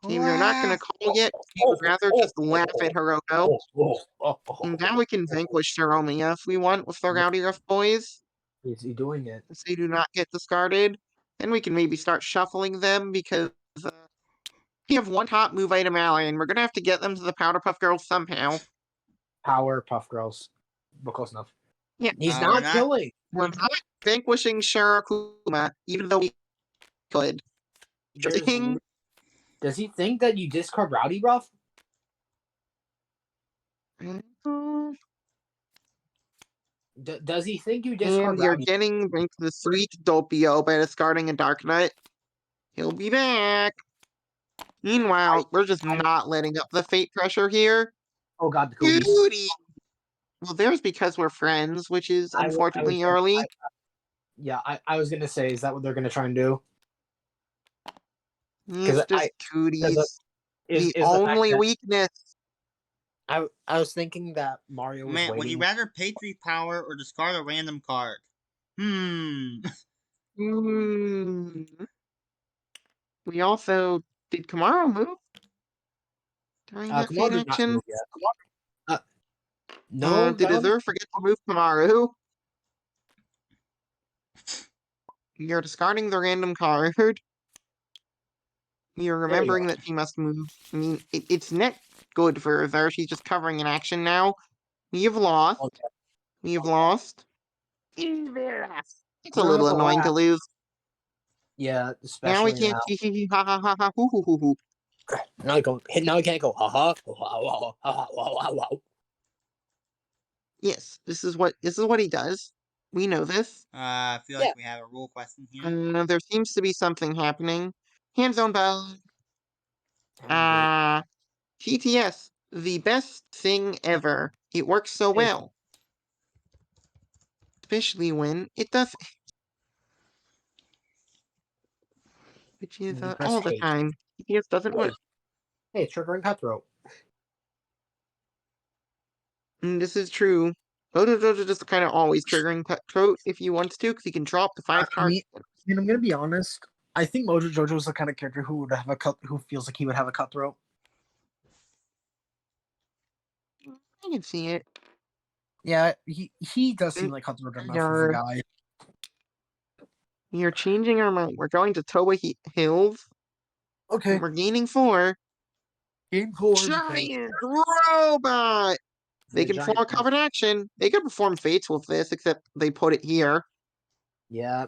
you're not gonna call yet. We would rather just laugh at Hiroko. And now we can vanquish Saromia if we want with the Rowdy Ruff boys. Is he doing it? So they do not get discarded. Then we can maybe start shuffling them because we have one top move item ally, and we're gonna have to get them to the Powderpuff Girls somehow. Power Puff Girls. But close enough. Yeah. He's not killing. We're not vanquishing Shirakuma, even though we could. Does he think that you discard Rowdy Ruff? Does he think you discard And you're Rowdy? getting the sweet Doppio by discarding a Dark Knight. He'll be back. Meanwhile, we're just not letting up the fate pressure here. Oh god, the cookies. Duty. Well, there's because we're friends, which is unfortunately early. I was gonna say, is that what they're gonna try and do? It's just cooties. The only weakness. I was thinking that Mario was waiting. Would you rather pay 3 power or discard a random card? We also did Kamaro move during that fate action. No, did Azur forget to move Kamaru? You're discarding the random card. You're remembering that she must move. I mean, it's net good for Azur. She's just covering an action now. We have lost. Okay. We have lost. It's a We're gonna have little to annoying to laugh. lose. Yeah, Now we especially can't now. hee hee hee ha ha ha ha hoo hoo hoo hoo. Now I go. Now I can't go. Ha ha ha ha ha ha ha. Yes, this is what he does. We know this. I feel Yeah. like we have a rule question here. There seems to be something happening. Hands on bell. TTS, the best thing ever. It works so well. Especially when it does, which is Press all the hate. time. TTS doesn't work. Hey, triggering cutthroat. This is true. Dojo just kind of always triggering cutthroat if he wants to, because he can drop the 5 I cards. mean, I'm gonna be honest. I think Mojo Jojo is the kind of character who would have who feels like he would have a cutthroat. I can see it. Yeah, he does seem like cutthroat enough of a guy. We are changing our mind. We're going to Towa Hills. Okay, And we're gaining 4. game 4. Giant robot! They can perform covered action. They could perform fates with this, except they put it here. Yeah, I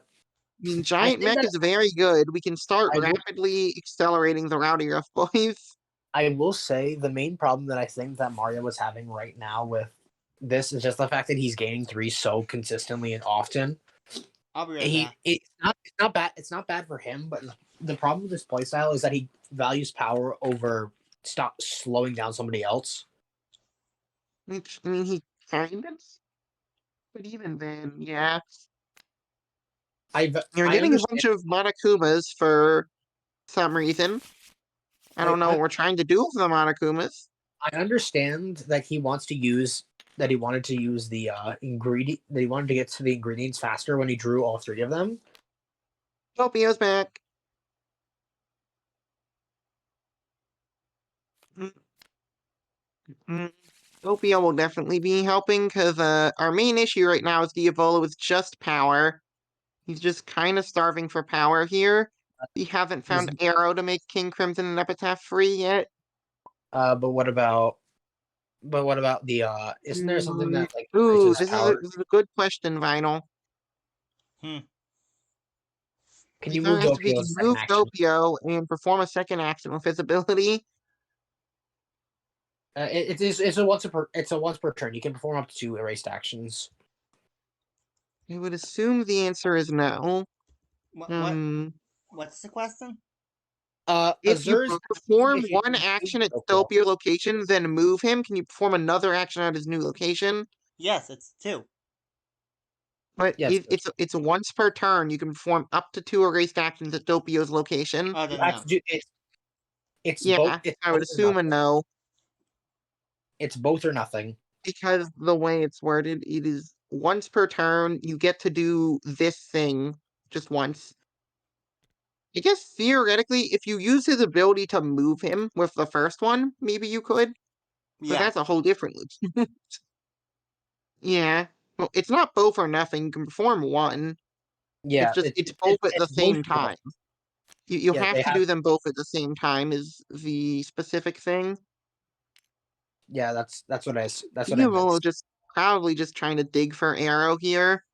mean, I giant think mech that is very good. We can start I will. rapidly accelerating the Rowdy Rough Boys. I will say the main problem that I think that Mario is having right now with this is just the fact that he's gaining 3 so consistently and often. I'll be right back. It's not bad. It's not bad for him, but the problem with his playstyle is that he values power over slowing down somebody else. Which, I mean, he kind of. But even then, yeah. You're I getting a understand. bunch of Monokumas for some reason. I don't know what we're trying to do with the Monokumas. I understand that he wants to use that he wanted to use the ingredient that he wanted to get to the ingredients faster when he drew all 3 of them. Topio's back. Topio will definitely be helping because our main issue right now is Diavolo with just power. He's just kind of starving for power here. We haven't found Arrow to make King Crimson and Epitaph free yet. But what about the isn't there something that like Ooh, increases power? this is a good question, Vinyl. Hmm. Can The you thing move is, we can Doppio's second move action? Doppio and perform a second action with his ability. It's a once per turn. You can perform up to 2 erased actions. I would assume the answer is no. What's the question? If you Azur's perform if you one action at Doppio. Doppio location, then move him, can you perform another action at his new location? Yes, it's 2. But Yes, it's a once per turn. You can perform up to 2 erased actions at Doppio's location. Oh, you then have no. to do it's both. Yeah, It's I would both or assume a nothing. no. It's both or nothing. Because the way it's worded, it is once per turn, you get to do this thing just once. I guess theoretically, if you use his ability to move him with the first one, maybe you could. But Yeah. that's a whole different loop. Yeah. Well, it's not both or nothing. You can perform one. Yeah, It's both at the it's both same or nothing. time. You Yeah, have they to have. do them both at the same time is the specific thing. Yeah, that's what I Evil meant. just probably just trying to dig for arrow here.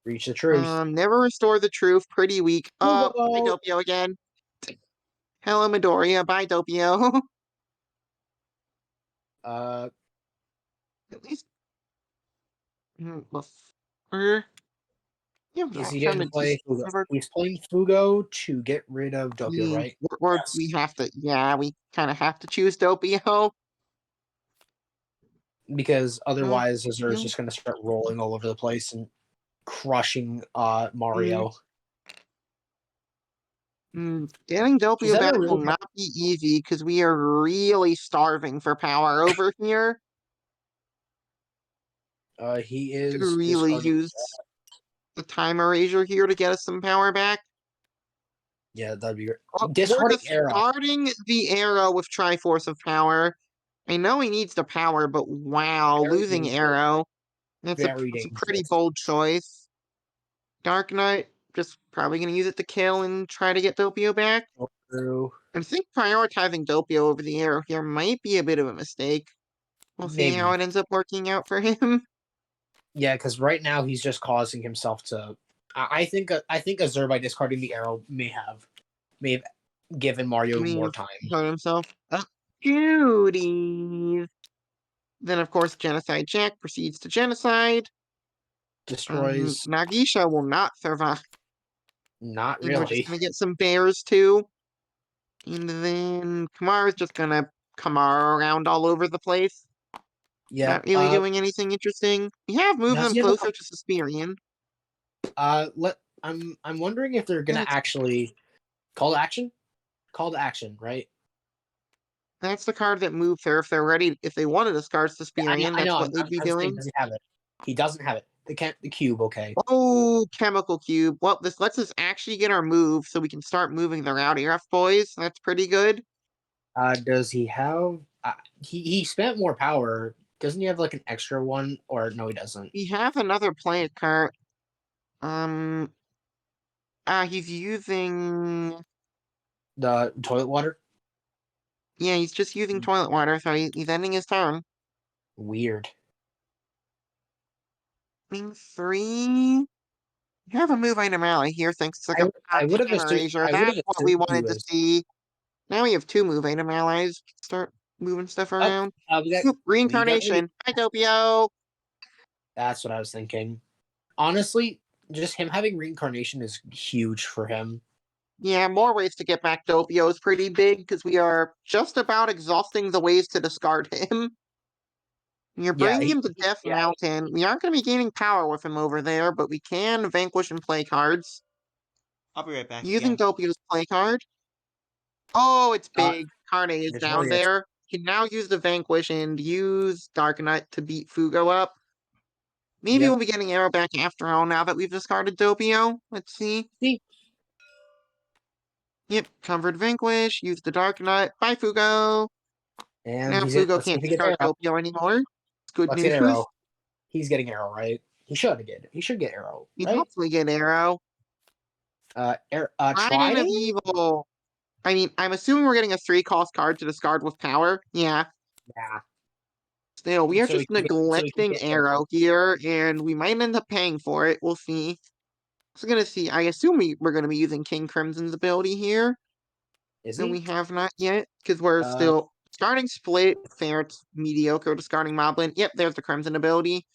Reach the truth. Never restore the truth. Pretty weak. Bye Fugo! Doppio again. Hello Midoriya. Bye Doppio. Uh, At least before. Yeah, is he found going a to play decent Fugo? cover. He's playing Fugo to get rid of Doppio, right? Yes. We have to. Yeah, we kind of have to choose Doppio. Because Oh, otherwise, Azure is yeah. just going to start rolling all over the place and crushing Mario. Getting He's Doppio having back a will really not be easy because we are really starving for power over here. he Could is really discarding. use the time erasure here to get us some power back. Yeah, that'd be great. We're Discarding Arrow. discarding the arrow with Triforce of Power. I know he needs the power, but wow, Very losing dangerous. Arrow. That's a Very pretty dangerous. bold choice. Dark Knight, just probably going to use it to kill and try to get Doppio back. True. I think prioritizing Doppio over the arrow here might be a bit of a mistake. We'll see how Maybe. it ends up working out for him. Yeah, because right now he's just causing himself to. I think Azur by discarding the arrow may have given I Mario more mean, time. hurt himself. Goodies. Then, of course, Genocide Jack proceeds to genocide. Destroys. Nagisha will not survive. Not And we're just really. gonna get some bears too. And then Kamara's just gonna Kamara around all over the place. Yep. Not really doing anything interesting. We have moved Does them he have closer to Suspirian. I'm wondering if they're gonna That's actually call to action. Call to action, right? that's the card that moved her. If they're ready, if they wanted to discard Suspirian, I that's know. what they'd be I'm saying, doing. does he have it? He doesn't have it. The cube. Okay. Oh, Chemical Cube. Well, this lets us actually get our move so we can start moving the Rowdy Rough boys. That's pretty good. Does he have? He spent more power. Doesn't he have like an extra one? Or no, he doesn't. We have another planet card. Um, he's using. The toilet water. Yeah, he's just using toilet water, so he's ending his turn. Weird. Thing three. We have a move item alley here, thanks to the I would have assumed. Erasure. I would That's have what we assumed he wanted to was. see. Now we have two move item allies. Start moving stuff Oh, around. we got. Oop, We got. reincarnation. Hi, Doppio. That's what I was thinking. Honestly, just him having reincarnation is huge for him. Yeah, more ways to get back Doppio is pretty big because we are just about exhausting the ways to discard him. You're Yeah, bringing him to Death Mountain. We aren't going to be gaining power with him over there, but we can vanquish and play cards. I'll be right back Using again. Doppio's play card. Oh, it's uh, big. Carne is it down really is. there. Can now use the Vanquish and use Darknut to beat Fugo up. Maybe Yep. we'll be getting Arrow back after all now that we've discarded Doppio. Let's see. See, Yep, covered Vanquish. Use the Darknut. Bye, Fugo. and Now Fugo let's see can't if he gets discard arrow. Doppio anymore. It's good Let's get news. arrow. He's getting arrow, right? He should get. He should get arrow, He'd right? hopefully get Arrow. Trident of Trident. Evil. I mean, I'm assuming we're getting a 3-cost card to discard with power. Yeah. Yeah. Still, we are So just he can get. So he can neglecting get arrow. Arrow here, and we might end up paying for it. We'll see. So gonna see. I assume we're gonna be using King Crimson's ability here. Is No, we he? have not yet, because we're Uh, still starting split. Fair, it's mediocre. Discarding Moblin. Yep, there's the Crimson ability.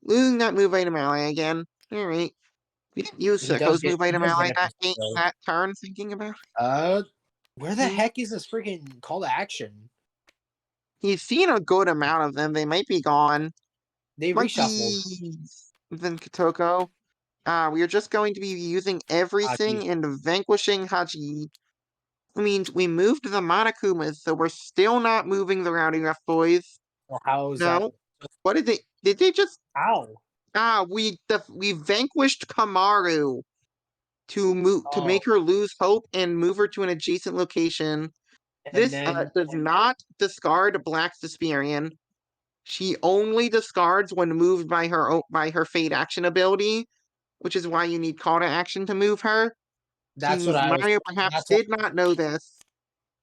Losing that move item ally again. All right. We didn't use he does Sicko's get. move He item does ally get arrow. So. that turn. Thinking about Where the heck is this freaking call to action? he's seen a good amount of them. They might be gone. They reshuffled. Monkeys. Then Kotoko. We are just going to be using Haji. everything and vanquishing Haji. I mean, we moved the Monokumas, so we're still not moving the Rowdy Rough boys. Well, how is that? No. What did they? Did they just? How? We vanquished Kamaru to move to Oh, make her lose hope and move her to an adjacent location. and This then does not discard Black Suspirian. She only discards when moved by her Fate Action ability, which is why you need Call to Action to move her. that's what I was. Mario perhaps That's what. did not know this,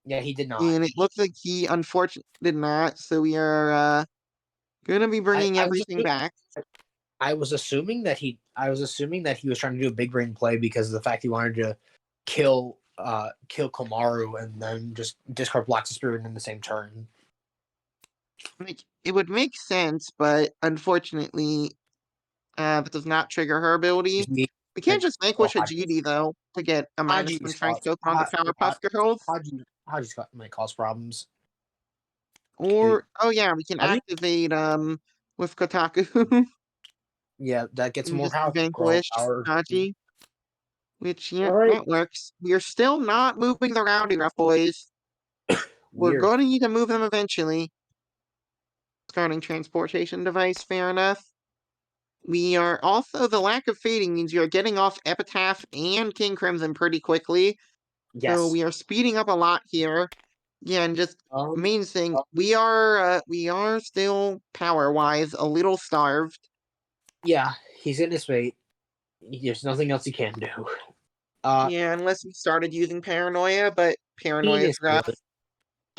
Yeah, he did not. and it looks like he unfortunately did not. So we are gonna be bringing I was. everything back. I was assuming that he. I was assuming that he was trying to do a big brain play because of the fact he wanted to kill Komaru and then just discard Black Spirit in the same turn. Like, it would make sense, but unfortunately, that does not trigger her ability. Me, We can't just vanquish a Haji. GD though to get a -1 strength token on the Powerpuff Girls. Haji's got might cause problems. Or oh yeah, we can Haji? activate with Kotaku Yeah, that gets and more just power. vanquish Power. Haji. Which yeah, All right. that works. We are still not moving the Rowdy Rough boys. We're Weird. going to need to move them eventually. Discarding transportation device, fair enough. We are also the lack of fading means you're getting off Epitaph and King Crimson pretty quickly. So Yes. we are speeding up a lot here. Yeah, and just Um. main thing, we are still power wise a little starved. Yeah, he's in his fate. There's nothing else he can do. Yeah, unless we started using paranoia, but Keen paranoia is is rough. good.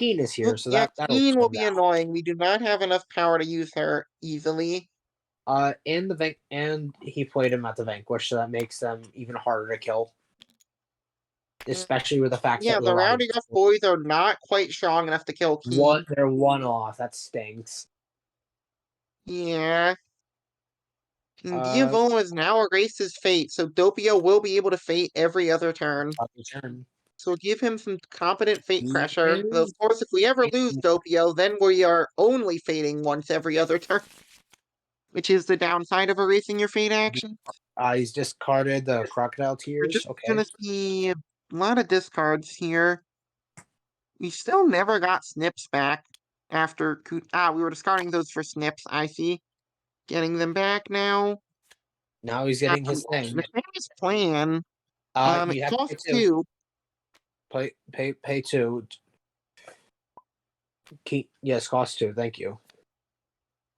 Keen is here, so Yeah, that'll Keen slow will him be down. annoying. We do not have enough power to use her easily. And he played him at the Vanquish, so that makes them even harder to kill. Especially with the fact Yeah, that the Rowdy Rough Boys are not quite strong enough to kill Keen. they're one off. That stinks. Yeah. Uh, Diavolo has now erased his fate, so Doppio will be able to fate every other turn. turn. So give him some competent fate He pressure. Though, of is- course, if we ever lose Doppio, then we are only fating once every other turn, which is the downside of erasing your fate action. He's discarded the Crocodile We're Tears. just Okay. gonna see a lot of discards here. We still never got Snips back after we were discarding those for Snips, I see. Getting them back now. Now he's getting his thing. Nefarious Plan. You It have to costs 2. pay 2. Keen, yes, cost 2. Thank you.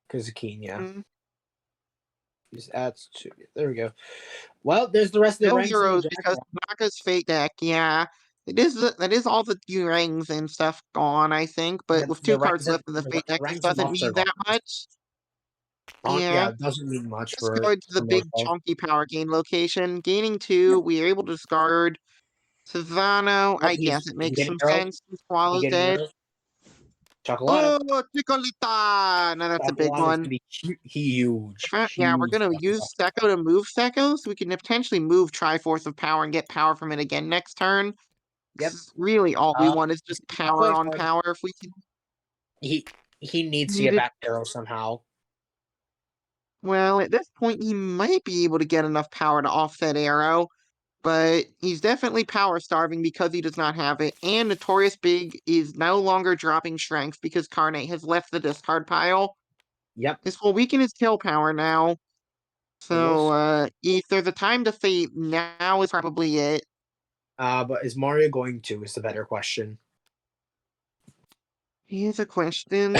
Because of Keen, yeah. Mm. He's at 2. There we go. Well, there's the rest of the No ranks. In the heroes Jack because Naka's fate deck, yeah. That is all the rings and stuff gone, I think. But with 2 cards left in the fate the deck, this ranks and doesn't buffs are mean gone. that much. Yeah, Yeah. it doesn't mean much Discard to the big Morpho. chunky power gain location. Gaining 2, we are able to discard Savano. Oh, I guess it he's makes getting some arrow. sense. Swallow's He's getting dead. arrow. Chocolata. Oh, Chicolita! Now that's a big Chocolata's one. gonna be huge. Yeah, we're Huge. gonna use Secco to move Secco, so we can potentially move Triforce of Power and get power from it again next turn. Yep. Really, all we want is He's just gonna power play on card. power if we can. He needs to Need get it. back arrow somehow. Well, at this point, he might be able to get enough power to offset Arrow, but he's definitely power starving because he does not have it. And Notorious Big is no longer dropping strength because Carnate has left the discard pile. Yep. This will weaken his kill power now. So, if there's a time to fate, now is probably it. But is Mario going to? Is the better question. Here's a question.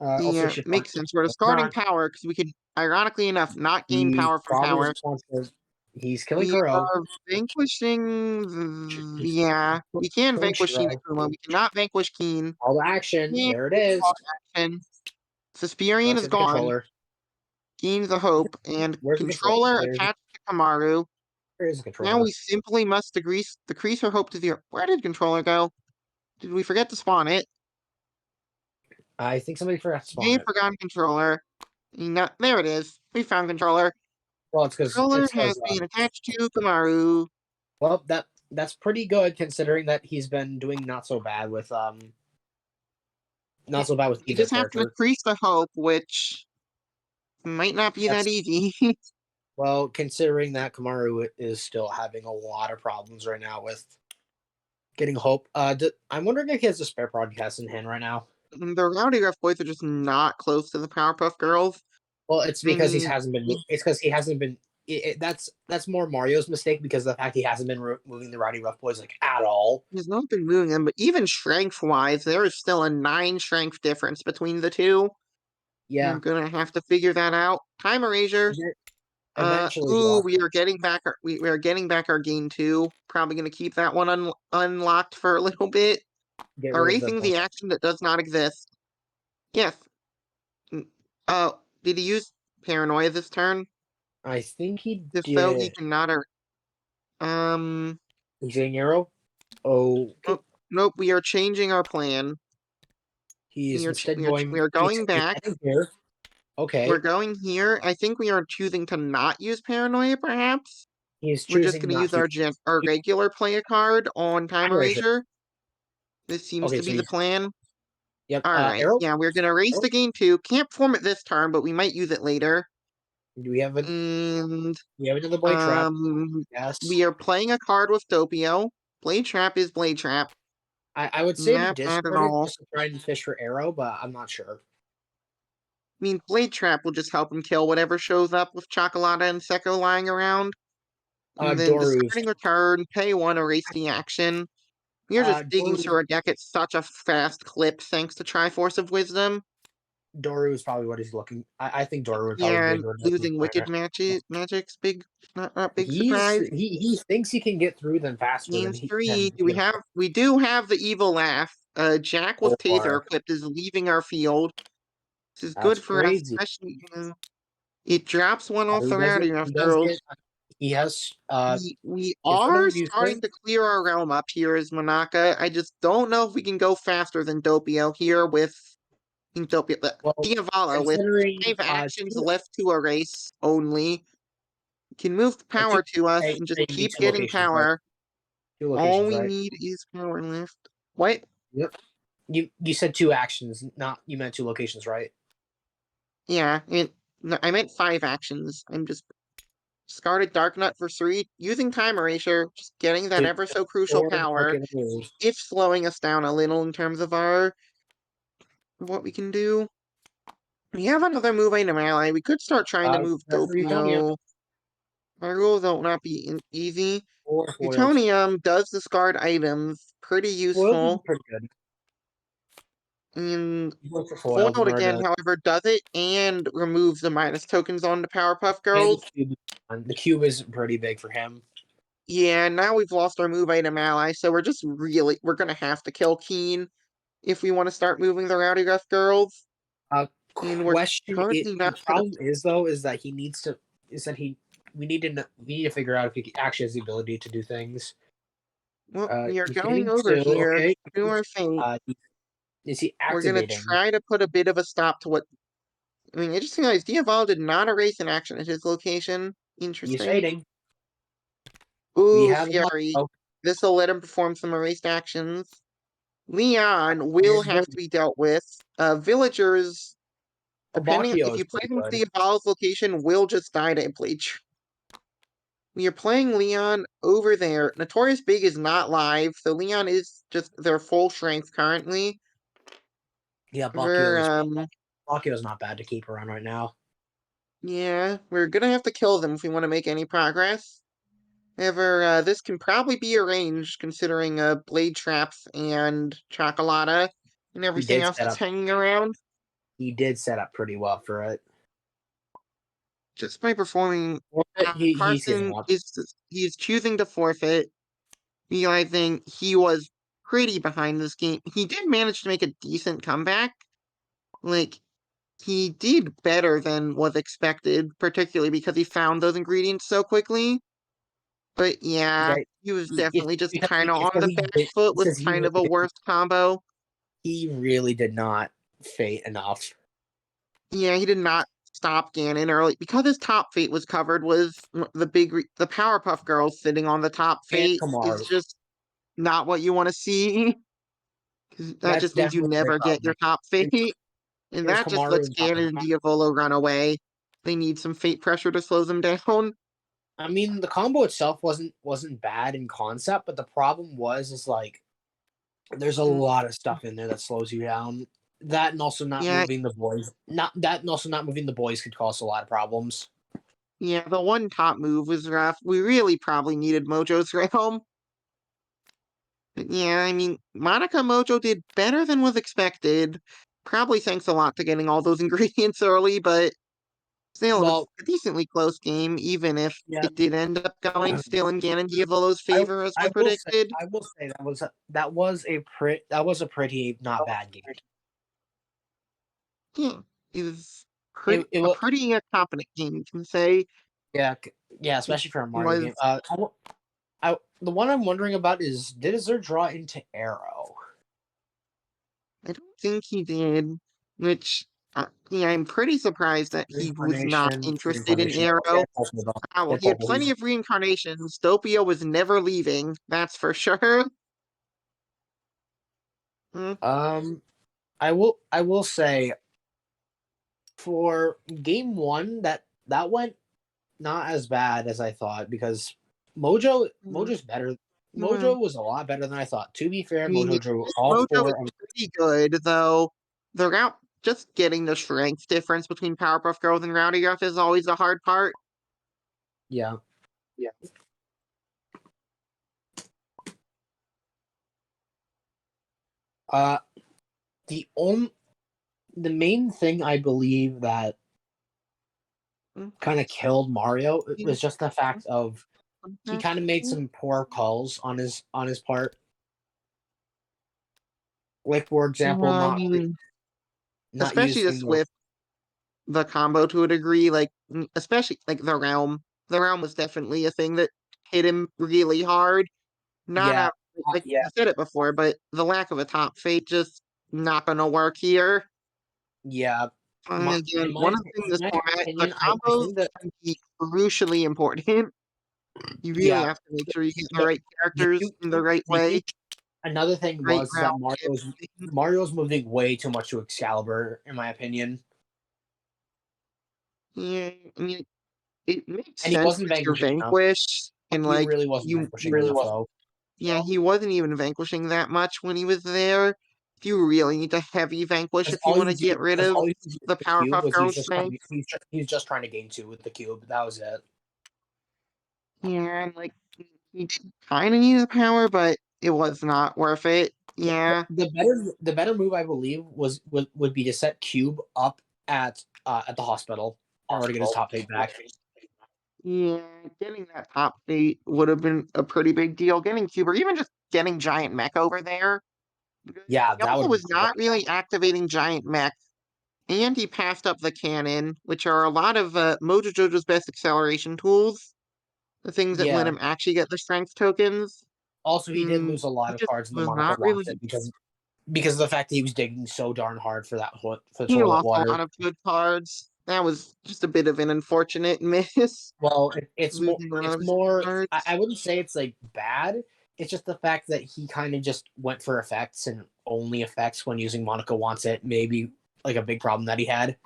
Also, Yeah, should makes sense. We're discarding not. power because we could, ironically enough, not gain He power from probably is power. responsible. He's killing We Kuro. are vanquishing. Yeah, we can Killing vanquish Shiro. Shinakuma. We cannot vanquish Keen. Call to action. Keen There it is. call action. Suspirian Let's is get the gone. controller. Keen's a hope, and Where's the controller? controller attached to Kamaru. There is a Now controller. we simply must decrease her hope to 0. Where did controller go? Did we forget to spawn it? I think somebody forgot to spawn We it. forgot controller. There it is. We found controller. Well, it's because Controller has been attached to Kamaru. well, that's pretty good considering that he's been doing not so bad with We either just have to character. decrease the hope, which might not be that easy. Well, considering that Kamaru is still having a lot of problems right now with getting hope. I'm wondering if he has a spare podcast in hand right now. The Rowdy Rough Boys are just not close to the Powerpuff Girls. Well, it's I because mean, It's because he hasn't been. That's more Mario's mistake because of the fact he hasn't been moving the Rowdy Rough Boys like at all. he's not been moving them, but even strength-wise, there is still a 9 strength difference between the two. Yeah. We're gonna have to figure that out. Time erasure. Eventually, We are getting back we are getting back our gain 2. Probably gonna keep that one unlocked for a little bit. get rid of Erasing the action that does not exist. Yes. Oh, did he use paranoia this turn? I think he If so, he did. cannot. He's getting arrow. Oh, okay. Nope. We are changing our plan. He's instead going. We are going back. Here. Okay. We're going here. I think we are choosing to not use paranoia. Perhaps He's we're just choosing going to not use to. our regular play card on time Erasure. erasure. This seems Okay, to so be the plan. Yep. All right. Arrow. Yeah, we're going to erase Arrow? the gain 2. Can't perform it this turn, but we might use it later. Do we have a? And We have another blade trap. Yes. we are playing a card with Doppio. Blade Trap is Blade Trap. I would say to Not bad at discard it all. just to try and fish for arrow, but I'm not sure. I mean, Blade Trap will just help him kill whatever shows up with Chocolata and Secco lying around. And then Doru's. discarding return, pay 1, erase the action. You're just digging Doru's, through our deck at such a fast clip thanks to Triforce of Wisdom. Doru is probably what he's looking. I think Doru would probably Yeah, be and the losing Wicked Magic's big, not big surprise. He thinks he can get through them faster than Gains he 3. can. We do have the Evil Laugh. Jack with Taser Or equipped is leaving our field. This is that's good for us, crazy. especially it drops one off He the does rowdy get. rough He does girls. get. He has. We If for no are reason, starting to clear our realm up here as Monaka. I just don't know if we can go faster than Doppio here with well, Diavolo with considering 5 actions left to erase only. Can move power to us and just you need keep 2 getting locations, right? power. 2 All locations, we right? need is power left. What? Yep. You said 2 actions, not you meant 2 locations, right? Yeah, no, I meant 5 actions. I'm just discarded Dark Nut for 3, using Time Erasure, just getting that To ever so crucial or power, market moves. if slowing us down a little in terms of what we can do. We have another move item ally. We could start trying to move That's for Utonia Doppio. Our rules will not be easy. or foiled. Utonium does discard items, pretty Foiled is useful. pretty good. And You look for foiled in Foiled order again, to. however, does it and removes the minus tokens on the Powerpuff And Girls. the cube is pretty big for him. Yeah, now we've lost our move item ally, so we're gonna have to kill Keen if we want to start moving the Rowdy Rough Girls. And we're Question is, currently the not set up. problem is though is that he needs to is that he we need to figure out if he actually has the ability to do things. Well, we are He's going hitting over 2. here Okay. to our fate. Is he We're gonna activating? try to put a bit of a stop to what. I mean, interestingly, Diavol did not erase an action at his location. He's Interesting. fading. We Ooh, have a Fury. Mario. This will let him perform some erased actions. Leon will Here's have to be dealt with. Villagers, depending Obakio if is you play pretty them to good. the Evolve's location, will just die to Bleach. We are playing Leon over there. Notorious Big is not live, so Leon is just their full strength currently. Yeah, We're Bakio's not bad to keep around right now. yeah, we're gonna have to kill them if we want to make any progress. However, this can probably be arranged considering blade traps and chocolata and He everything did else set that's up. hanging around. He did set up pretty well for it. Just by performing, He's giving Carson up. he's choosing to forfeit, realizing he was pretty behind this game. He did manage to make a decent comeback. Like he did better than was expected, particularly because he found those ingredients so quickly. But yeah, Yeah, he was definitely just kind of it's on because the he back did foot it's with because kind of a worse combo. he really did not fate enough. Yeah, he did not stop Ganon early because his top fate was covered with the Powerpuff Girls sitting on the top And fate is Kamaru. just not what you want to see. 'Cause that That's just means you definitely a big never get your problem. top fate, and Here's that just lets Kamaru and Ganon and Diavolo run away. They need some fate pressure to slow them down. I mean, the combo itself wasn't bad in concept, but the problem is like there's a Mm, lot of stuff in there that slows you down. That and also not Yeah, moving the boys. Not that and also not moving the boys could cause a lot of problems. yeah, the one top move was rough. We really probably needed Mojo's Realm. But yeah, I mean, Monica Mojo did better than was expected. Probably thanks a lot to getting all those ingredients early, but still, it was Well, a decently close game, even if yeah, it did end up going still in Ganon Diavolo's I favor as we predicted. will say that was a pretty not bad game. Yeah, it was It a was pretty competent game, you can say. yeah, It especially for a Mario was, game. The one I'm wondering about is did Azur draw into Arrow? I don't think he did, which, yeah, I'm pretty surprised that he was not interested in Okay, Arrow. Well, he had plenty of reincarnations. Doppio was never leaving, that's for sure. Hmm. I will say for game 1 that went not as bad as I thought because Mm, Mojo's better. well, Mojo was a lot better than I thought. To be fair, I mean, Mojo drew all Mojo is 4 of pretty good, though. They're out just getting the strength difference between Powerpuff Girls and Rowdy Ruff is always the hard part. yeah. Uh the only the main thing I believe that Mm, kind of killed Mario yeah, was just the fact of he kind of made mm, some poor calls on his part. Like for example, I not mean, not especially using just with the combo to a degree, like especially like the realm. The realm was definitely a thing that hit him really hard. Not yeah out like yeah I said it before, but the lack of a top fate just not gonna work here. yeah. And again, one of the things in In this my format, the opinion, I combos think that can be crucially important. You really yeah, have to make sure you get the the, right characters in the right the way, huge another thing right was route that and everything. Mario's moving way too much to Excalibur, in my opinion, Yeah, I mean, it makes and he sense wasn't that you're vanquishing enough. vanquished and He like really wasn't you vanquishing enough, though. yeah, he wasn't even vanquishing that much when he was there. You really need to heavy vanquish if you want to get rid Because of all he was doing the with the cube Powerpuff was Girls thing. he's just trying to gain two with the cube. That was it. Yeah, and like he kind of needed the power, but it was not worth it. Yeah, The better move, I believe, would be to set Cube up at the hospital in order to get his top eight back. yeah, getting that top eight would have been a pretty big deal. Getting Cube or even just getting Giant Mech over there. Because Yeah, that would Yellow have been was cool. not really activating Giant Mech, and he passed up the cannon, which are a lot of Mojo Jojo's best acceleration tools. The things that let Yeah. him actually get the strength tokens. Also, he did lose a He lot of just cards in the was Monaco not really. launch because of the fact that he was digging so darn hard for for the He toilet lost a water. lot of good cards. That was just a bit of an unfortunate miss. Well, Losing one it's of his more. I cards. wouldn't say it's like bad. It's just the fact that he kind of just went for effects and only effects when using Monaco wants it. Maybe like a big problem that he had.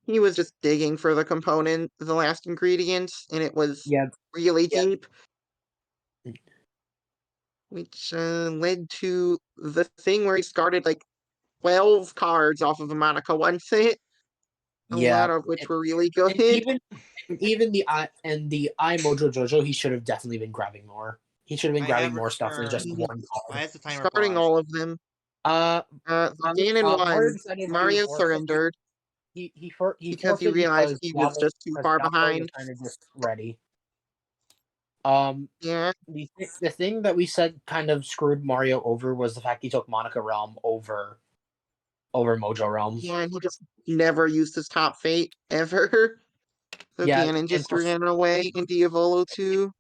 He was just digging for the component, the last ingredient, and it was Yeah, really deep, which led to the thing where he started like 12 cards off of a Monaco one set, a yeah. lot of which And, were really and good. even the I Mojo Jojo, he should have definitely been grabbing more. He should have been I have grabbing more stuff than just Mm, one why card. is the timer Starting paused? all of them. Uh, Ganon Mario won. decided to Mario forfeit. surrendered He because he forfeited realized he was just too because far Diablo was behind. kind of just ready. Um, Yeah, the thing that we said kind of screwed Mario over was the fact he took Monica Realm over Mojo Realm. yeah, and he just never used his top fate ever. So Yeah, Ganon and just ran away, and Diavolo too.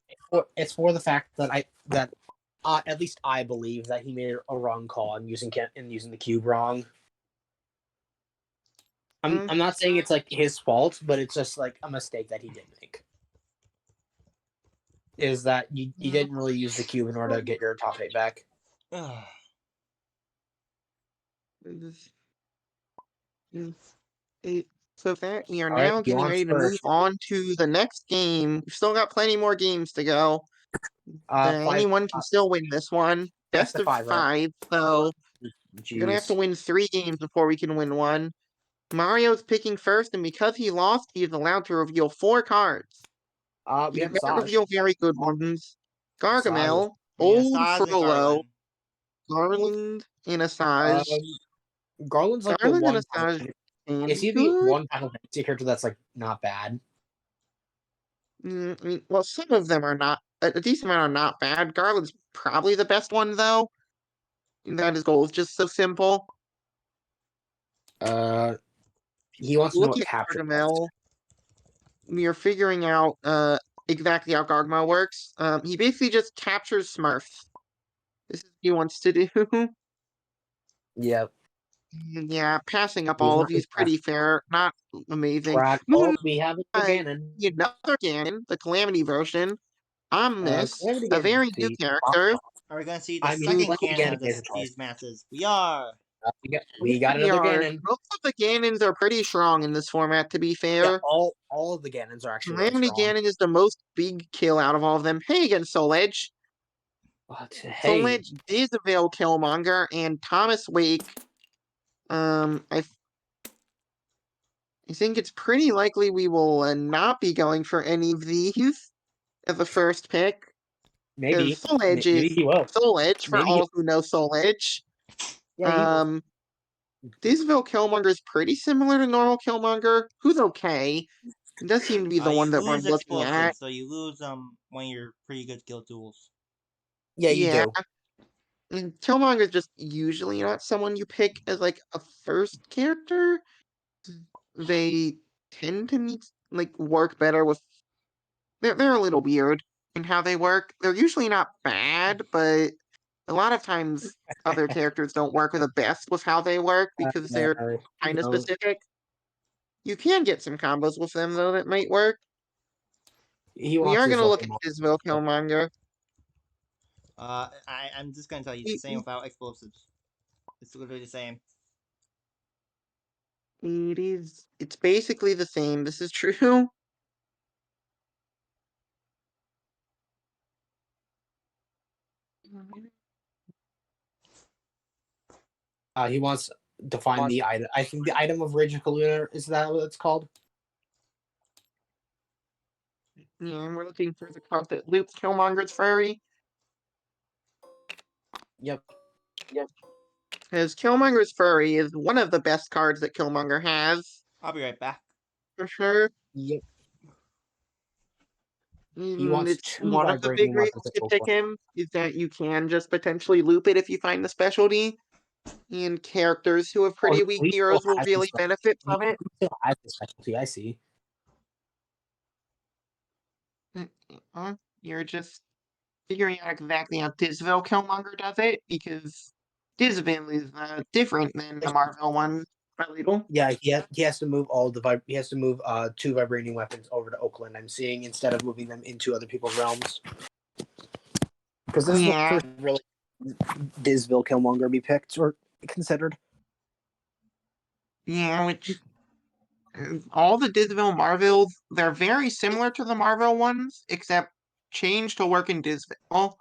it's for the fact that at least I believe that he made a wrong call in using the cube wrong. Mm, I'm not saying it's like his fault, but it's just like a mistake that he did make. Is that you didn't really use the cube in order to get your top eight back. it's- it- so that we are All right, now you getting on ready to move first. on to the next game. We've still got plenty more games to go. Five, Anyone can still win this one. best Best of of five, right? five, so you're gonna have to Jeez. win 3 games before we can win one. Mario's picking first, and because he lost, he is allowed to reveal 4 cards. We He have better Saj. reveal very good ones. Saj is Gargamel, Yeah, Old Saz and Frollo, Garland. Garland, and um, Asajj. Garland's like the Garland and one. Asajj can Is be he the good. one kind of fantasy character that's like not bad? I mean, well, some of them are not. A decent amount are not bad. Garland's probably the best one, though. In that his goal is just so simple. Uh, he wants to know what Looking at capture does. Gargamel, we are figuring out exactly how Gargamel works. He basically just captures Smurfs. This is what he wants to do. Yeah, Yeah, passing up he's all of not these pretty fair, not amazing. track. Oh, Moving we have a on, Ganon. another Ganon, the Calamity version. Omnis, Calamity a Ganon very new see. character. Are we gonna see the I mean, second Calamity canon Ganon of is a these choice. matches? We are. We got We another are. Ganon. Most of the Ganons are pretty strong in this format, to be Yeah, fair. all of the Ganons are actually really Calamity strong. Ganon is the most big kill out of all of them. Hey again, Soul Edge. But Soul hey, Edge is avail Killmonger and Thomas Wake. I think it's pretty likely we will not be going for any of these as a first pick. Because maybe maybe he will. Soul Edge, for Maybe he, all who know Soul Edge. yeah he will. Disville Killmonger is pretty similar to normal Killmonger, who's okay. It does seem to be the one You that we're lose looking at. explosives, so you lose one of your pretty good kill tools. Yeah, you Yeah, do. And Killmonger's just usually not someone you pick as like a first character. They tend to work better with. They're a little weird in how they work. They're usually not bad, but a lot of times other characters don't work the best with how they work because they're kind of No, specific. You can get some combos with them though that might work. he We wants are his gonna look at Pokemon. Isabel Killmonger. I'm just gonna tell you, it's the same without explosives. It's literally the same. It's basically the same. This is true. He wants to find the item. I think the item of Rage of Kaluna, is that what it's called? Yeah, and we're looking for the card that loops Killmonger's furry. Yep. Because Killmonger's furry is one of the best cards that Killmonger has, I'll be right back. for sure. Yep. He And wants it's 2 one of the big vibrating weapons reasons to to go pick for. him is that you can just potentially loop it if you find the specialty. And characters who have pretty weak He heroes still will has his really benefit he from it. still has his specialty. I see. You're just figuring out exactly how Disville Killmonger does it, because Disville is different than the Marvel one a little. Yeah, he has to move he has to move 2 vibrating weapons over to Oakland. I'm seeing, instead of moving them into other people's realms. Because this is the Yeah, first really Disville Killmonger be picked or considered. yeah, which all the Disville Marvels, they're very similar to the Marvel ones, except changed to work in Disville.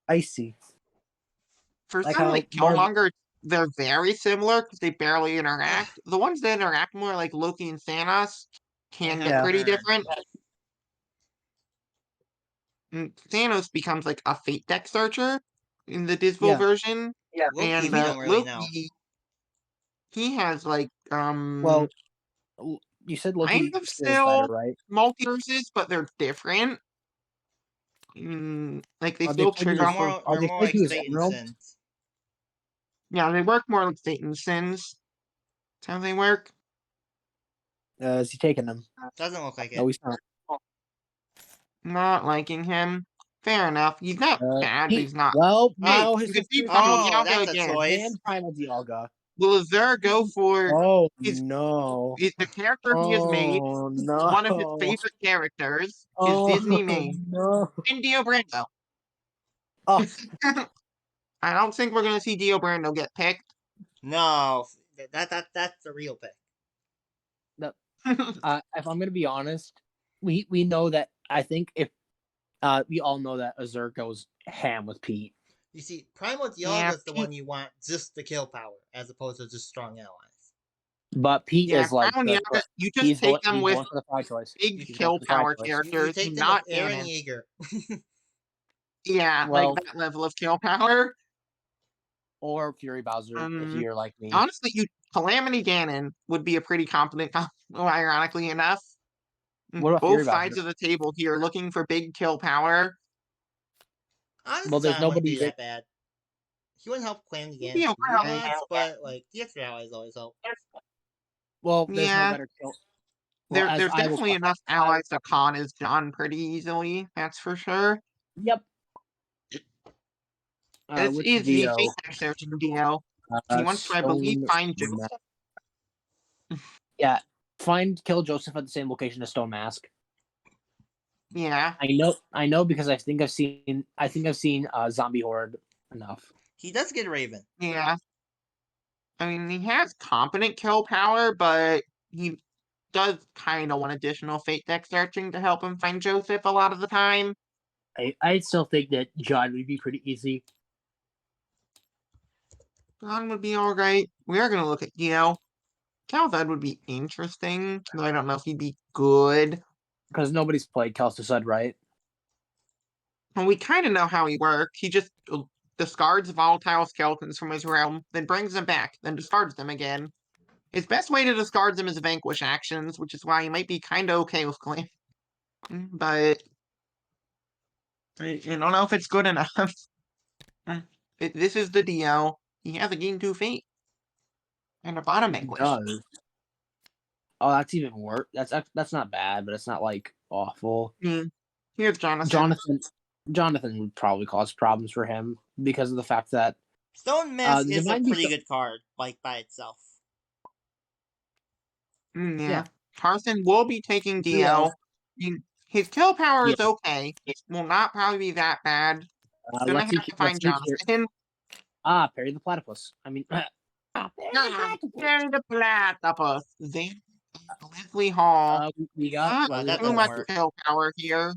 I see. For Like some, how like Killmonger, they're very similar because they barely interact. The ones that interact more, like Loki and Thanos, can get Yeah. pretty different. And Thanos becomes like a fate deck searcher in the Disville Yeah. version. Loki, And we don't really know. Loki, he has like Well, you said kind Loki of feels better, still right? multiverses, but they're different. Like they Are they still played trigger use? for Are They're they more played like use Satan Emerald? sins. yeah, they work more like Satan's sins. That's how they work. Is he taking them? Doesn't look like No, it. he's not. Not liking him. Fair enough. He's not bad, but he's not. Well, Hey, now his you can see sister's Primal Oh, Dialga that's a again. choice. and Primal Dialga. Will Azure go for Oh his, no! the character he has made? Oh One of his no! favorite characters is Oh Disney made no! Dio Brando. Oh, I don't think we're gonna see Dio Brando get picked. No, that's the real pick. if I'm gonna be honest, we know that. I think if we all know that Azure goes ham with Pete. You see, Primal Yeah, Dialga is the one you want just to kill power, as opposed to just strong allies. But Pete yeah, is like Primal Dialga, you just he's take them with going for the side choice. big He's going kill for the side power choice. You characters, take them with not Aaron canon. Yeager. Yeah, Well, like that level of kill power. or Fury Bowser, if you're like me. Honestly, Calamity Ganon would be a pretty competent combo, ironically enough. What about Fury Both sides Bowser? of the table here looking for big kill power. Honestly, Well, there's John wouldn't nobody be that bad. He wouldn't help Clan again Yeah, too much, but like the extra allies always help. Well, there's no yeah, better kill. Well, as there's I will. definitely enough allies to con as John pretty easily, that's for sure. Yep. This Which is the Dio? fake searching Dio. He wants to, I believe, Stone. find Joseph. Yeah, kill Joseph at the same location as Stone Mask. Yeah. I know because I think I've seen Zombie Horde enough. He does get Raven. Yeah. I mean, he has competent kill power, but he does kind of want additional fate deck searching to help him find Joseph a lot of the time. I still think that John would be pretty easy. John would be alright. We are going to look at Dio. Calved would be interesting, but I don't know if he'd be good. Because nobody's played Calcicide, right? And we kind of know how he works. He just discards volatile skeletons from his realm, then brings them back, then discards them again. His best way to discard them is vanquish actions, which is why he might be kind of okay with Claim. But I don't know if it's good enough. This is the DL. He has a gain 2 fate. And a bottom He English. does. Oh, that's even worse. That's not bad, but it's not like awful. Here's Jonathan. Jonathan would probably cause problems for him because of the fact that Stone Mist is a Divine pretty Beast. good card, like by itself. Yeah. Yeah. Carson will be taking DL. His kill power is okay. It will not probably be that bad. Gonna have to find Jonathan. Parry the platypus. I mean, Parry the platypus. Carry the platypus. Then Leslie Hall. We got Well, that Too doesn't much work. kill power here.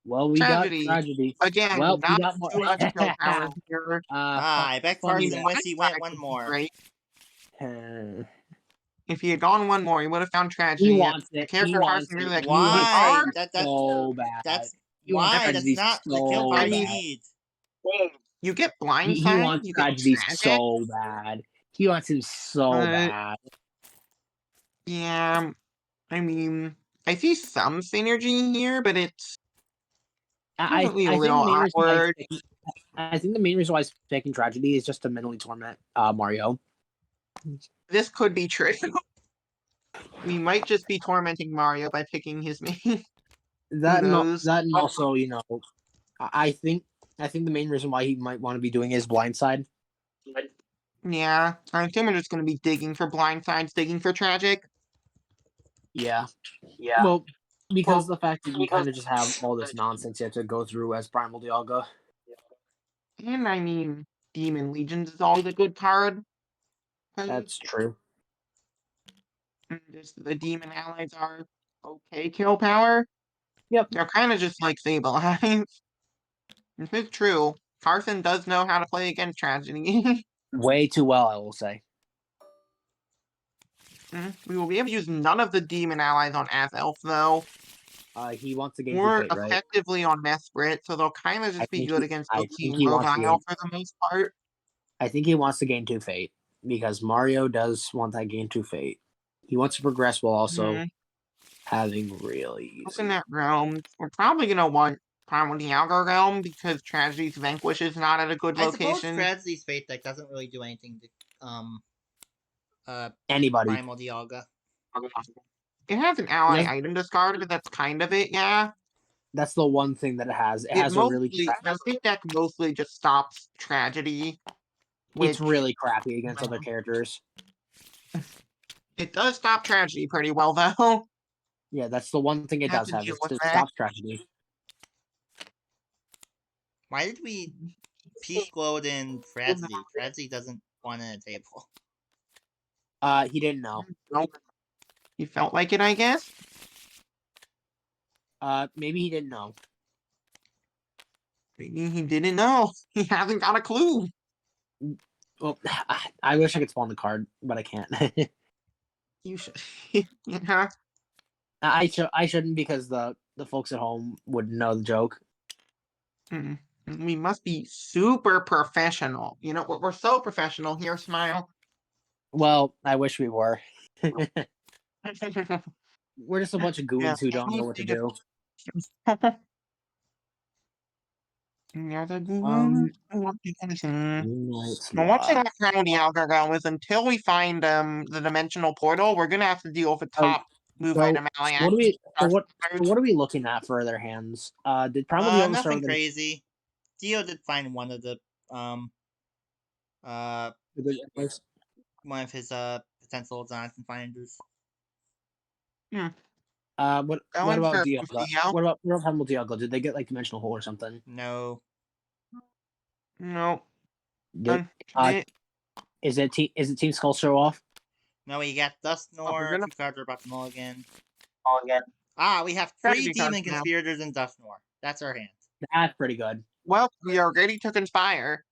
we Tragedy. got tragedy. Again, Well, we not got more. too much kill power here. I bet funny Carson that- wished he went one more. Great. Uh, If he had gone one more, he would have found he tragedy. wants it. He Character wants Carson really it. like He wants Why? hard. so bad. That's He wants why. That's tragedy not the kill so power I you mean, bad. need. You get He blindside. wants You get tragedy tragic. so bad. He wants him so bad. Yeah, I mean, I see some synergy here, but it's definitely a little awkward. I think the main reason why he's picking tragedy is just to mentally torment Mario. This could be true. We might just be tormenting Mario by picking his main. That knows? and also, I think the main reason why he might want to be doing is blindside. Yeah, I assume we're just going to be digging for blindsides, digging for tragic. Yeah. Well, because the fact that you kind of just have all this nonsense you have to go through as Primal Dialga. And I mean, Demon Legions is always a good card. That's true. Just the demon allies are okay kill power. Yep. They're kind of just like stabilized. If it's true, Carson does know how to play against tragedy. Way too well, I will say. We will be able to use none of the demon allies on Elf though. He wants to gain Or fate, right? effectively on Mesprit, so they'll kind of just be good against I OT think and he wants to Mobile gain- for the most part. I think he wants to gain 2 fate because Mario does want that gain 2 fate. He wants to progress while also having really easy. Open that realm. We're probably gonna want Primal Dialga realm because Tragedy's Vanquish is not at a good I suppose location. Tragedy's Fate deck doesn't really do anything to Anybody. Primal Dialga. It has an ally Yeah. item discard, but that's kind of it, yeah. That's the one thing that it has. It It has a really the fate deck mostly just stops Tragedy. it's which really crappy against other characters. it does stop Tragedy pretty well though. Yeah, that's the one thing it Have does to have. deal Is with it that. stops tragedy. Why did we Peace Glowed in Tragedy? Tragedy doesn't want a table. He didn't know. Nope. He felt like it, I guess. Maybe he didn't know. Maybe he didn't know. He hasn't got a clue. Well, I wish I could spawn the card, but I can't. You should. Yeah. I shouldn't because the folks at home would know the joke. We must be super professional. You know, we're so professional here, Smile. Well, I wish we were. Yeah. We're just a bunch of goons who don't know what to do. Watching that Primal Dialga go is until we find the dimensional portal, we're gonna have to deal with the top move item ally. What are we looking at for their hands? Did Primal Dialga start Nothing with crazy. Dio did find one of the one of his potential Jonathan finders. What about Dialga? What about Primal Dialga? Did they get like dimensional hole or something? No. No. Is it Team Skull Show Off? No, we got Dustnor, two cards are about to mulligan. We have Strategy 3 Demon cards now. Conspirators and Dustnor. That's our hand. That's pretty good. Well, we are ready to conspire.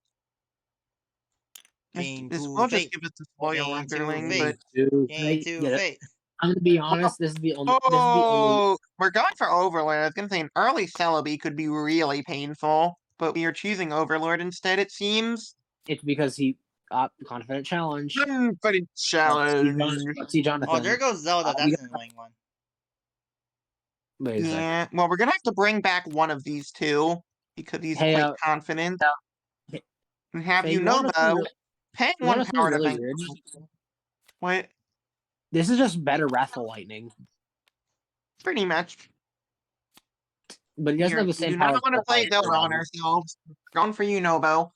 Gain This 2 will just fate. give us the spoiler Gain 2 Wonderling, fate. but Gain 2 fate. I'm gonna be honest. This is the only. We're going for Overlord. I was gonna say an early Celebi could be really painful, but we are choosing Overlord instead. It seems. It's because he confident challenge. Confident challenge. Let's see Jonathan. Oh, there goes Zelda. That's an annoying one. Wait a second. Yeah. Well, we're gonna have to bring back one of these two because he's quite confident. And have Faye, you you know, want to see though, paying you want one to see power to really vanquish. weird? What? This is just better Wrathful Lightning, Pretty much. but he doesn't have the We same do not power. want to play Zelda Zelda on does. ourselves. Going for you, Nobo.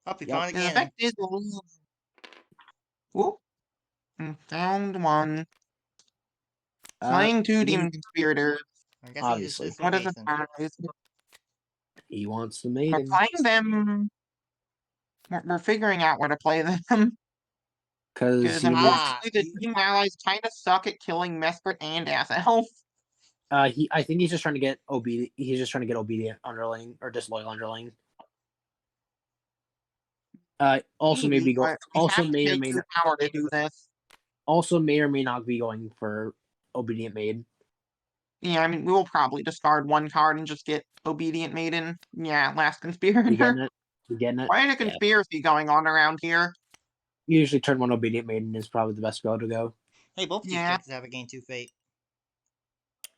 Oh, we Yep. found a The Ganon. effect is. Whoop. Found one. Playing two Demon Conspirators. I'm guessing Obviously. this is What is it? Jason. He wants the We're maiden. playing them. We're figuring out where to play them. Because Because he wants. unfortunately, the team allies kind of suck at killing Mesprit and Ass Elf. I think he's just trying to get obedient. He's just trying to get obedient underling or disloyal underling. Also maybe go. But we Also have to may or pay may two not. power to do this. Also may or may not be going for obedient maid. Yeah, I mean, we will probably discard one card and just get Obedient Maiden. Yeah, Last You getting Conspirator. it? You getting it? Quite a Yeah. conspiracy going on around here. Usually turn one obedient maiden is probably the best go to go. Hey, both these Yeah. characters have a gain 2 fate.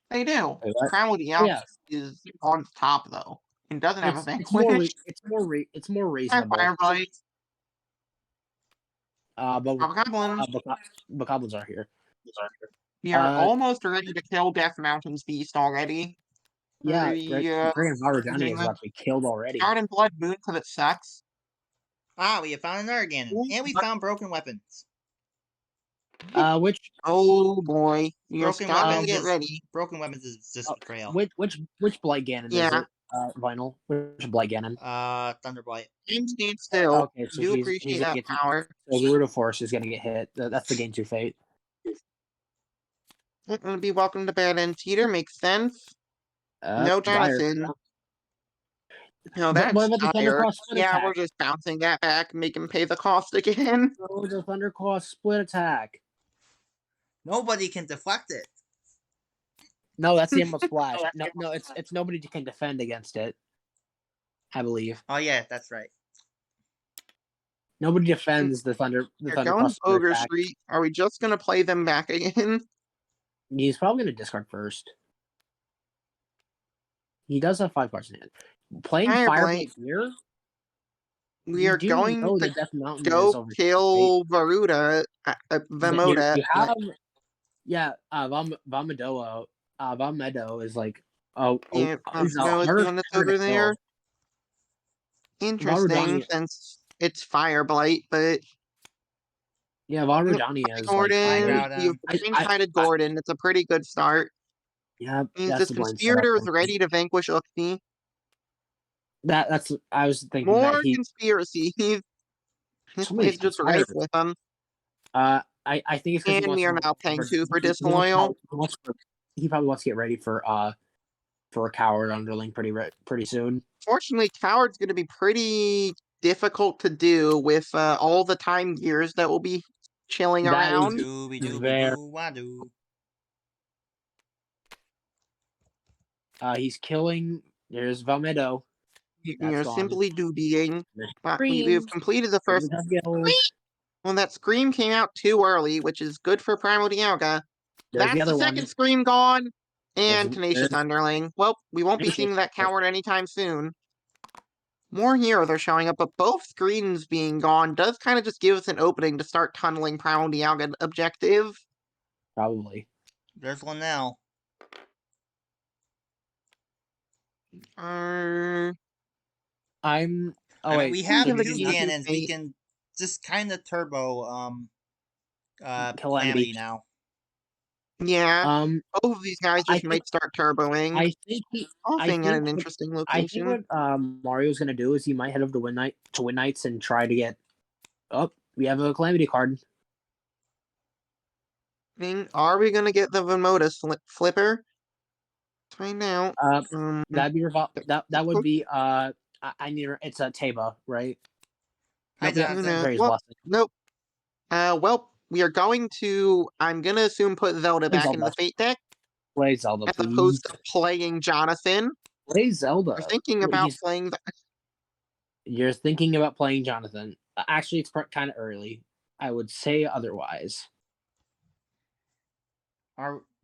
They do. Wait, what? Crown with the Oh, yeah. is on top, though. And doesn't have a It's more vanquish. it's more Hi, reasonable. Fireblight. But Goblins. Bokoblins are here. We are almost ready to kill Death Mountain's Beast already. Yeah, The Grand Maharajahi is about to be killed already. Shard and Blood Moon because it sucks. Ah, we have found another Ganon. And we found broken weapons. Which Oh boy. We are Broken starting to weapons get is ready. broken weapons is just betrayal. which Blight Ganon is Yeah. it? Vinyl. Which Blight Ganon? Thunderblight. Game stand still. Okay, so Do he's appreciate that getting, power. so the Root of Force is gonna get hit. That's the gain 2 fate. Gonna be welcome to bed and Teeter makes sense. No Dire. Jonathan. No, But what that's about the dire. Thundercross split Yeah, attack? we're just bouncing that back, make him pay the cost again. Oh, the Thundercross split attack. Nobody can deflect it. No, that's the Emerald Splash. No, it's nobody can defend against it. I believe Oh yeah, that's right. nobody defends the You're Thundercross going split Ogre attack. Street. Are we just gonna play them back again? He's probably gonna discard first. He does have 5 cards in hand. Playing Fireblade. Fireblade here. We are going know to that Death Mountain is go over. kill Varuda, Vamoda. You have, yeah, Vamadoa. Vamedo is like, Yeah, he's a no, is the harder one that's card to over there. kill. Interesting, Varudani. since it's Fireblight, but Yeah, Varudani is like, Gordon, you've I- blindsided Gordon. It's a pretty good start. yeah, Means that's this the blind setup. conspirator is ready to vanquish Uxie. That's I was thinking More that he conspiracy. He so many plays just conspirators. right with them. I think it's because And we are now paying 2 for disloyal. He probably wants to get ready for a coward underling pretty soon. Fortunately, Coward's going to be pretty difficult to do with all the time gears that will be chilling That is around. very- Dooby-dooby-doo-wah-doo. He's killing. There's Valmedo. We are simply doobieing. But we have completed the first. There's Well, that scream came out too early, which is good for Primal Dialga. That's the the other second one. scream gone. And There's- Tenacious there's- Underling. Well, we won't be Tenacious seeing that coward anytime soon. More heroes are showing up, but both screens being gone does kind of just give us an opening to start tunneling Primal Dialga objective. Probably. There's one now. I'm. Oh I mean, wait, we have give two it a gain Ganons. We fate. can just kind of turbo Calamity. Calamity now. Yeah, both of these guys I just might start turboing. I think Offing at an interesting I think location. what Mario's gonna do is he might head over to Win Knights and try to get. Oh, we have a Calamity card. Are we gonna get the Vamoda flipper? Let's find out. That'd be that would be I need it's a Taba, right? Hi, Jonathan. Praise Well, blessing. nope. Well, we are going to. I'm gonna assume put Zelda back in the Fate deck Play Zelda, as please. opposed to playing Jonathan. Play Zelda. We're thinking about playing. You're thinking about playing Jonathan. Actually, it's kind of early. I would say otherwise.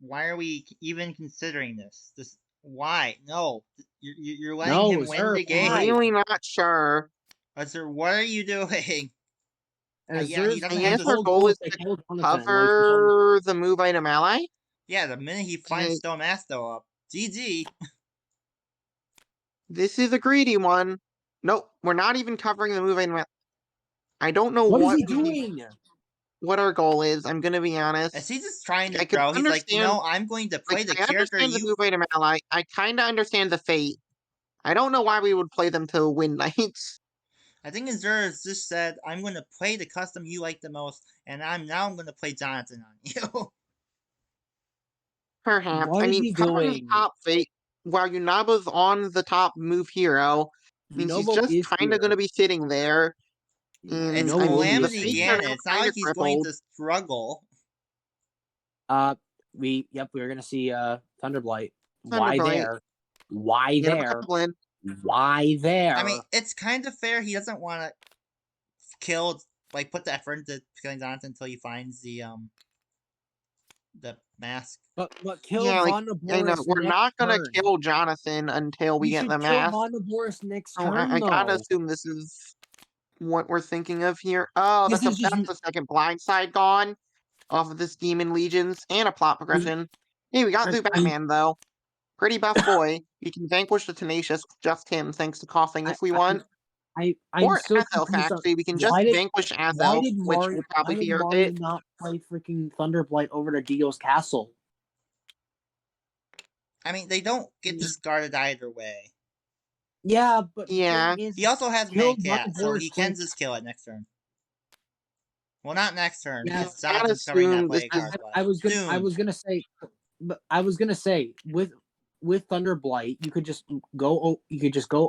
Why are we even considering this? Why? No, you're letting him win the game. I'm really not sure. Azur, what are you doing? And Yeah, he Azur's doesn't I have guess the our whole goal goal is is to to kill Jonathan. cover the move item ally. Yeah, the minute he finds Stone Masto up, GG. This is a greedy one. Nope, we're not even covering the move item. I don't know What is he we doing? what our goal is. I'm gonna be honest. Is he just trying to I could throw? He's like, understand, no, I'm going to play like, the I character understand the you. move item ally. I kind of understand the fate. I don't know why we would play them to win knights. I think Azur just said, I'm going to play the custom you like the most, and I'm going to play Jonathan on you. Perhaps. What I is mean, he covering the doing? top fate while Yunaba's on the top move hero means he's Yunobo just is kind of here. going to be sitting there. And It's I Yunobo mean, the is Calamity fates here. are Ganon. now It's not kind like of he's going crippled. to struggle. We're gonna see Thunderblight. Why Thunderblight. there? Why Get him a there? goblin. Why there? I mean, it's kind of fair. He doesn't want to kill, like, put the effort into killing Jonathan until he finds the mask. But kill Yeah, like, I know, Vonoboris we're next not going to turn. kill Jonathan until we You get should the kill mask. Vonoboris next So turn, I gotta though. assume this is what we're thinking of here. Oh, This is just. that's the second blind side gone off of this Demon Legions and a plot progression. Hey, we got through Batman though. Pretty buff boy. We can vanquish the Tenacious, just him, thanks to coughing if we want. I'm Or so Azoth, confused on actually. We can just vanquish Azoth, which will why probably did be our Mario hit. not play freaking Thunderblight over to Dio's castle? I mean, they don't get discarded either way. Yeah, but Yeah. the thing is, He also has kill Mancat, so Vonoboris he can quick. just kill it next turn. Well, not next turn, Yeah, because I gotta Jonathan's covering that assume this play is card, but I was soon. gonna say, but I was gonna say with Thunderblight, you could just go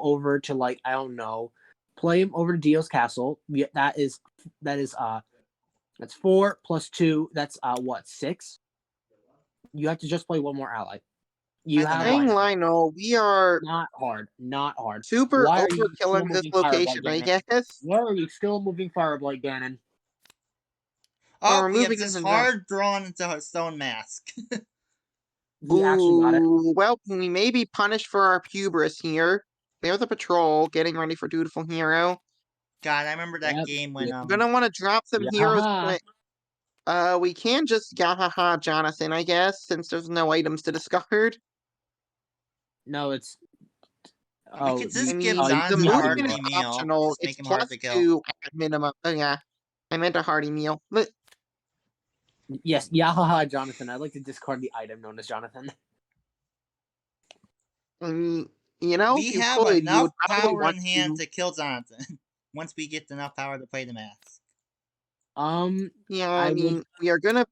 over to, like, I don't know, play him over to Dio's castle. Yeah, that's 4 plus 2. That's what, 6? You have to just play one more ally. You I don't have know. Playing Lionel. Lionel, we are Not hard. Not hard. super Why are you still overkilling this moving location, Fireblight I Ganon? guess. Why are you still moving Fireblight Ganon? Well, Oh, we're we have moving this into the hard drawn into her stone mask. He actually got it. Ooh, well, we may be punished for our hubris here. There's a patrol getting ready for Dutiful Hero. God, I remember that Yep. game when We're gonna want to drop some heroes Yahaha. quick. We can just Yahaha Jonathan, I guess, since there's no items to discard. No, it's. We Oh, could just I give mean, the Jonathan a movement hearty is meal. optional. Just make It's him hard to kill. +2 at minimum. Oh yeah, I meant a hearty meal. But yes, Yahaha, Jonathan. I'd like to discard the item known as Jonathan. I mean, you know, We if you have could, you enough would probably power want in hand to. to kill Jonathan. Once we get enough power to play the mask. Yeah, I I would mean, we are going to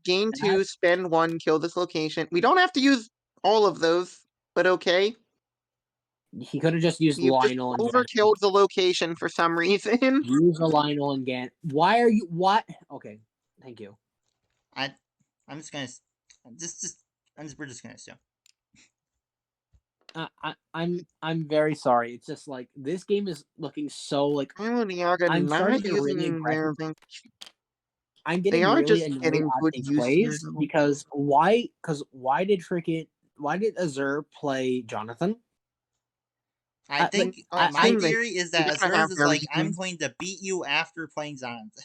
gain That 2, spend 1, kill this location. We don't have to use all of those, but okay. he could have just used We've just Lionel and Ganon. overkilled the location for some reason. Use a Lionel and Ganon. Why are you what? Okay, thank you. I'm just gonna we're just gonna assume. I'm very sorry. It's just like this game is looking so like Yaga I'm starting not to get really using their aggressive. I'm They getting are really just annoyed getting at good these use here, plays though. because why did Azur play Jonathan? I think I my assume theory is that gotta have Azur's is their like, I'm reasons. going to beat you after playing Jonathan.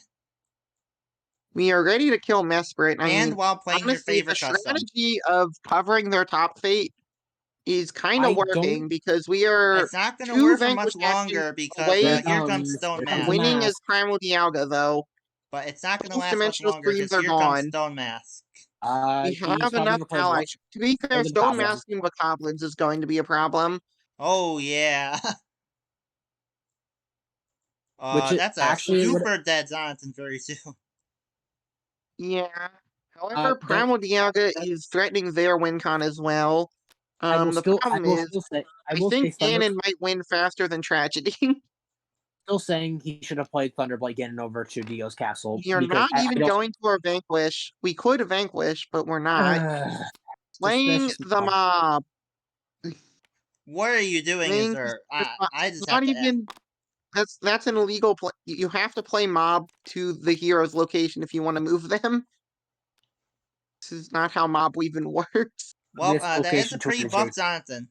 We are ready to kill Mesprit. I And mean, while playing your honestly, the favorite custom. strategy of covering their top fate is kind of working because we are It's not going to 2 work for vanquish much actions longer because away here comes Stone Here from comes the Mask. winning mask. as Primal Dialga, though. But it's not going to Both last much dimensional longer screens because are here comes gone. Stone Mask. We He's have probably enough gonna play allies. To be fair, the stone goblin. masking with goblins is going to be a problem. Oh, yeah. Which is that's a actually super dead Jonathan very soon. Yeah. However, that Primal Dialga is threatening their win con as well. I will The still problem is, say I think Ganon might win faster than Tragedy. still saying he should have played Thunderblight Ganon over to Dio's castle. We are because not I even don't- going to our Vanquish. We could Vanquish, but we're not. Playing Suspicious the mob. What are you doing, Playing sir? I just not have to ask. even. That's an illegal play. You have to play mob to the hero's location if you want to move them. This is not how mob even works. Well, This that is a location pretty to buff research. Jonathan.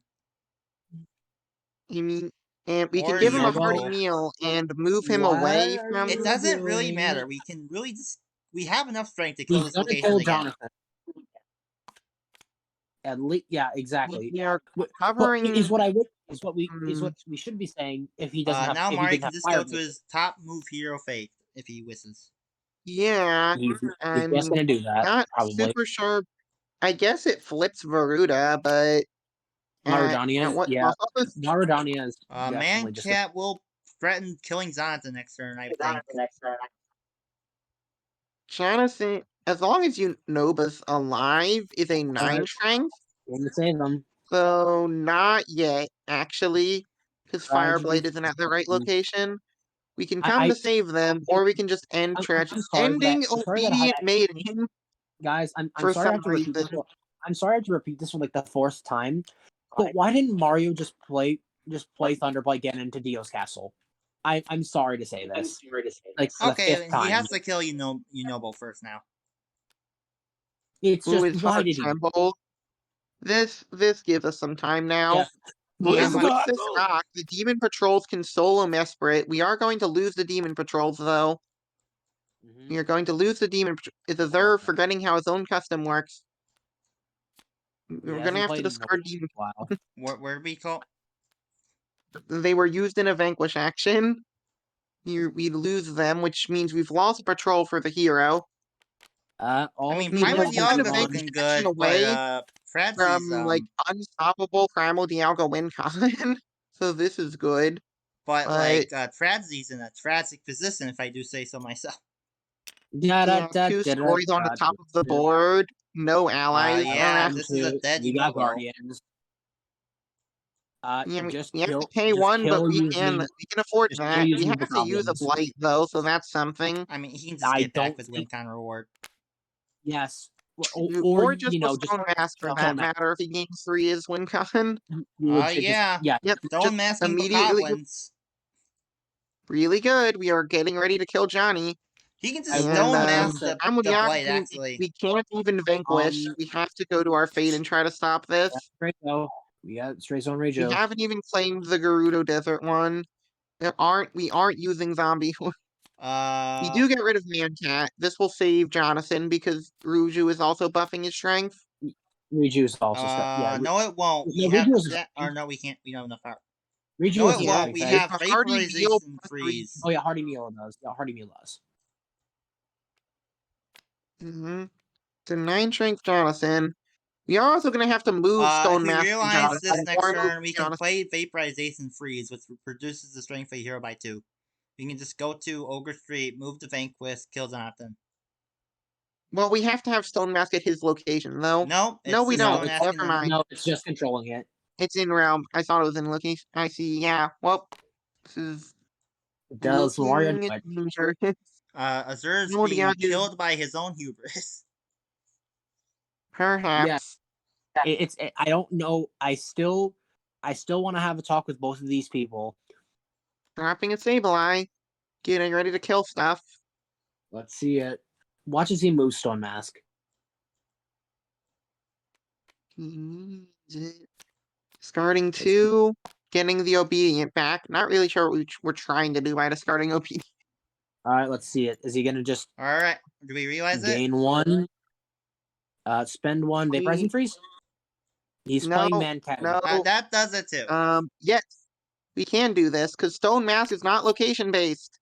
I mean, And we can Or give him a Yobo? hearty Yobo. meal and move him What away are from. It you doesn't really doing? matter. We can really just we have enough strength to kill He's this gonna location kill again. Jonathan. At least, yeah, exactly. We are But covering. is what we should be saying if he doesn't have Now if he Mario didn't can have just fire go to his top move Hero Faith if he wishes. Yeah, he's I'm just gonna do that not probably. super sure. I guess it flips Varuda, but Maradania, at what yeah, cost? Maradania is Man definitely just Cat will threaten killing Zonta next turn, I think. Jonathan, as long as Noba's alive, is a 9 Alright. strength. gonna save him. So not yet, actually, because Fireblade isn't at the right location. We can come I to save them, or we can just end I'm tragedy. sorry Ending I'm sorry that Obedient Maiden guys, I'm for sorry I some have to repeat this. reason. I'm sorry I have to repeat this for like the fourth time. But why didn't Mario just play Thunderblight again into Dio's Castle? I'm sorry to say this. Like for the fifth Okay, he time. has to kill Unobo first now. It's Ooh, just it's why hard did he? tremble. This gives us some time now. Yeah. With Not much. this stock, the Demon Patrols can solo Mesprit. We are going to lose the Demon Patrols, though. Mhm. We are going to lose the Demon Patrols. It's Azure forgetting how his own custom works. We're going to have to discard Demon. Wow. Where do we call? They were used in a Vanquish action. We lose them, which means we've lost a patrol for the hero. All I mean, of you Primal Primal guys Dialga Dialga's move on. looking action good, away but Fradzy's from like unstoppable Primal Dialga win con. So this is good. but But Fradzy's in a tragic position if I do say so myself. yeah, 2 stories on the top of the board. No allies Yeah, around. this is a dead We got Unobo. Guardians. Yeah, Just we have kill, to pay just one, but kill we using, can afford just kill that. We using have the to use a goblins. blight though, so that's something. I mean, he can just I get back don't with think- WinCon reward. Yes, Or just you know, just Stone Mask for Stone that Mask. matter if he gains 3 is win con. You would should Yeah. yeah. Yep, Stone just masking immediately Bokoblins. really good. We are getting ready to kill Johnny. He can just I And stone will mask say, Primal the Dialga Blight, actually. we can't even vanquish. We have to go to our fate and try to stop this. straight go. We got straight zone We Rejo. haven't even claimed the Gerudo Desert one. We aren't using zombie. We do get rid of Mancat. This will save Jonathan because Ruju is also buffing his strength. Reju's also yeah. No, it won't. We No, have Reju is that, or no, we can't. We don't have enough power. Reju No, is it won't. We have It's a hearty meal Vaporization for Freeze. Oh yeah, Hardy Meal does. Yeah, Hardy Meal does. It's a 9 strength Jonathan. We are also going to have to move Stone If we Mask realize Jonathan. this next turn, we can Jonathan. play Vaporization Freeze, which reduces the strength of a hero by 2. We can just go to Ogre Street, move to Vanquish, kill Jonathan. Well, we have to have Stone Mask at his location, though. No, we don't. Never mind. No, it's just controlling it. It's in realm. I thought it was in location. I see. Yeah. Well, this is It does Mario. Azur's No, being yeah, killed by his own hubris. Perhaps. It's I don't know. I still want to have a talk with both of these people. Dropping a Sableye. Getting ready to kill stuff. Let's see it. Watch as he moves Stone Mask. Discarding 2. Getting the Obedient back. Not really sure what we're trying to do by discarding Obedient. Alright, let's see it. Is he gonna just Alright, do we realize gain 1? Spend 1, Vaporizing Freeze? He's playing Mancat. No. that does it too. Yes. We can do this, because Stone Mask is not location based.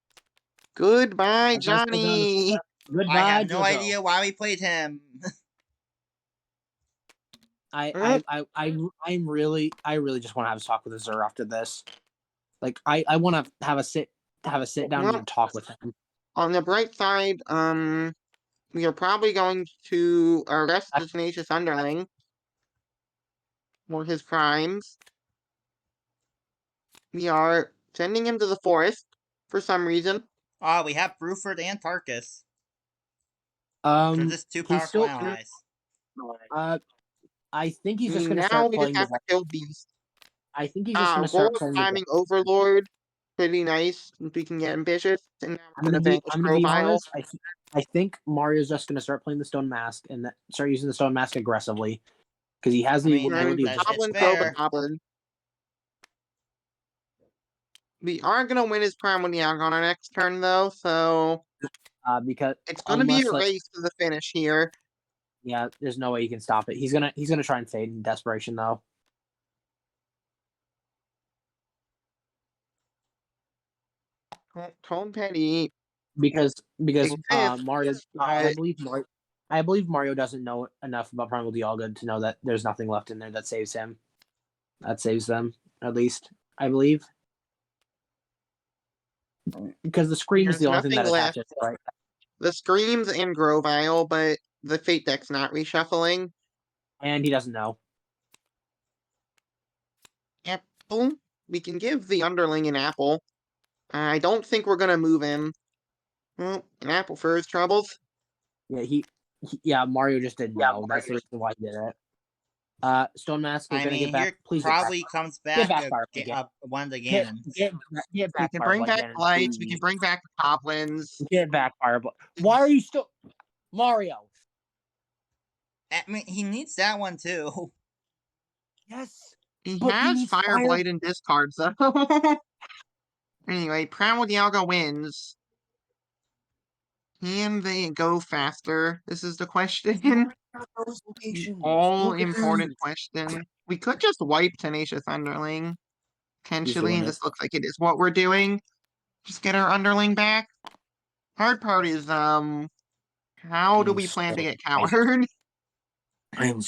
Goodbye, Johnny. Goodbye, I have no Jojo. idea why we played him. I really just want to have a talk with Azur after this. Like I want to have a sit down and talk with him. On the bright side, we are probably going to arrest the Tenacious Underling for his crimes. We are sending him to the forest for some reason. We have Bruford and Tarkus. They're just 2 powerful allies. I think he's just going to now start we playing just have to kill Beast. I think he's just going to start playing timing Overlord. Pretty nice. We can get ambitious. And I'm gonna be honest. I think Mario's just gonna start playing the Stone Mask and start using the Stone Mask aggressively because he has the ability. Goblin. We are gonna win his Primal Dialga on our next turn, though, so Because it's gonna be unless a like race to the finish here. yeah, there's no way you can stop it. He's gonna try and fade in desperation though. Tone Petty Because exists, Mario, but I believe Mario doesn't know enough about Primal Dialga to know that there's nothing left in there that saves him. That saves them, at least I believe, because the scream is there's the only thing nothing that left. attaches, right? The Screams and Grovyle, but the Fate Deck's not reshuffling. And he doesn't know. Apple. We can give the underling an apple. I don't think we're gonna move him. Well, an apple for his troubles. Yeah, Mario just didn't know. That's the reason why he did it. Stone Mask, we're I gonna get mean, back. here Please probably comes get back back Fire again. one of the Get Ganons. We back can Fire bring back again. Blights. We can bring back Poplins. Get back Fire. Why are you still Mario? I mean, he needs that one too. Yes, He but he has needs Fire Fire. Blight and discards though. Anyway, Primal Dialga wins. Can they go faster? This is the question. Those locations. All Look at important them. question. We could just wipe Tenacious Underling, He's potentially, doing and it. this looks like it is what we're doing. Just get our Underling back. Hard part is, how do we plan to get Coward? I'm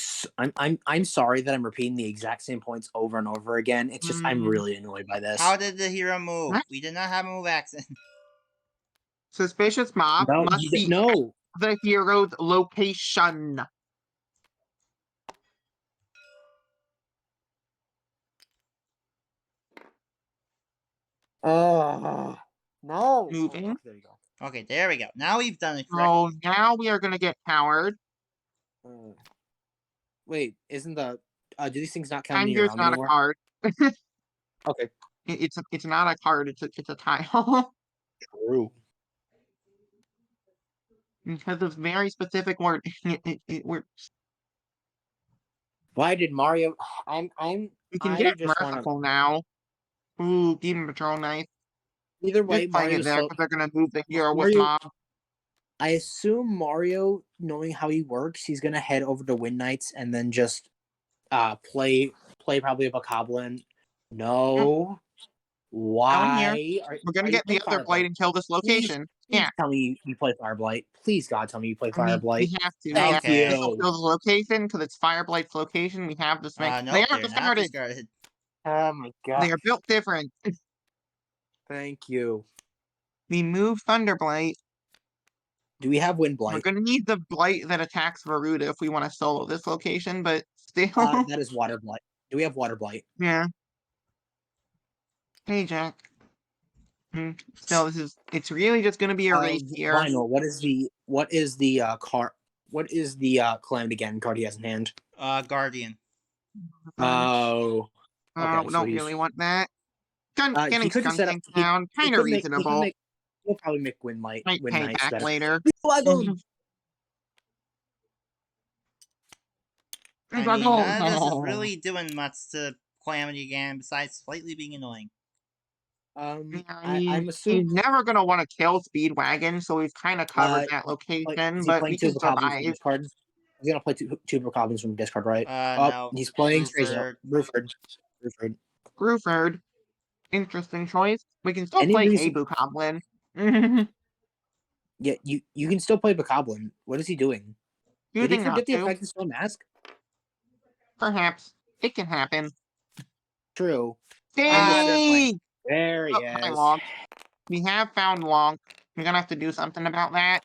sorry that I'm repeating the exact same points over and over again. It's just I'm really annoyed by this. How did the hero move? What? We did not have a move accent. Suspicious mob No, must be no. the hero's location. No. Moving. Oh, there you go. Okay, there we go. Now we've done it correctly. So now we are gonna get Coward. Wait, isn't the do these things not count in your Anger's round not a anymore? card. Okay, It's not a card. It's a tile. true. Because of very specific word. Why did Mario? We can I get just want to. Merciful now. Ooh, Demon Patrol Knife. Either way, Just playing it Mario's there so because they're gonna move the hero with Mario. Mob. I assume Mario, knowing how he works, he's gonna head over to Wind Knights and then just play probably a Bokoblin. No. Going here. Why? We're gonna Are you get the playing other Fire Blight Blight? and kill this Please, location. please Yeah, tell me you play Fire Blight. Please, God, tell me you play I Fire mean, we Blight. have to. Thank Yeah, Okay. this will you. kill the location because it's Fire Blight's location. We have this make. They Nope, are they're not discarded. discarded. Oh my They God. are built different. Thank you. We move Thunderblight. Do we have Wind We're Blight? gonna need the Blight that attacks Varuda if we want to solo this location, but still. That is Water Blight. Do we have Water Blight? Yeah. Hey, Jack. Still, it's really just gonna be a race here. Vinyl. What is the Calamity again card he has in hand? Guardian. Oh. Okay, We so don't really want that. Getting he could just set up. Skuntank down, He kind of could make. reasonable. He'll probably make Wind Might pay Knights back better. later. I mean, none of this is really doing much to Calamity again, besides slightly being annoying. I'm He's assuming. never gonna want to kill Speedwagon, so we've kind of covered that Is location, he but playing we two can Bokoblins from survive. discard? He's gonna play two Bokoblins from discard, right? No. He's playing Bruford. Bruford. Bruford. Interesting choice. We can still Any play reason? Abu Goblin. Yeah, you can still play Bokoblin. What is he doing? Did he Choosing not forget the to. effect of Stone Mask? Perhaps. It can happen. True. Stay! There he Hi, is. Long. We have found Long. We're gonna have to do something about that.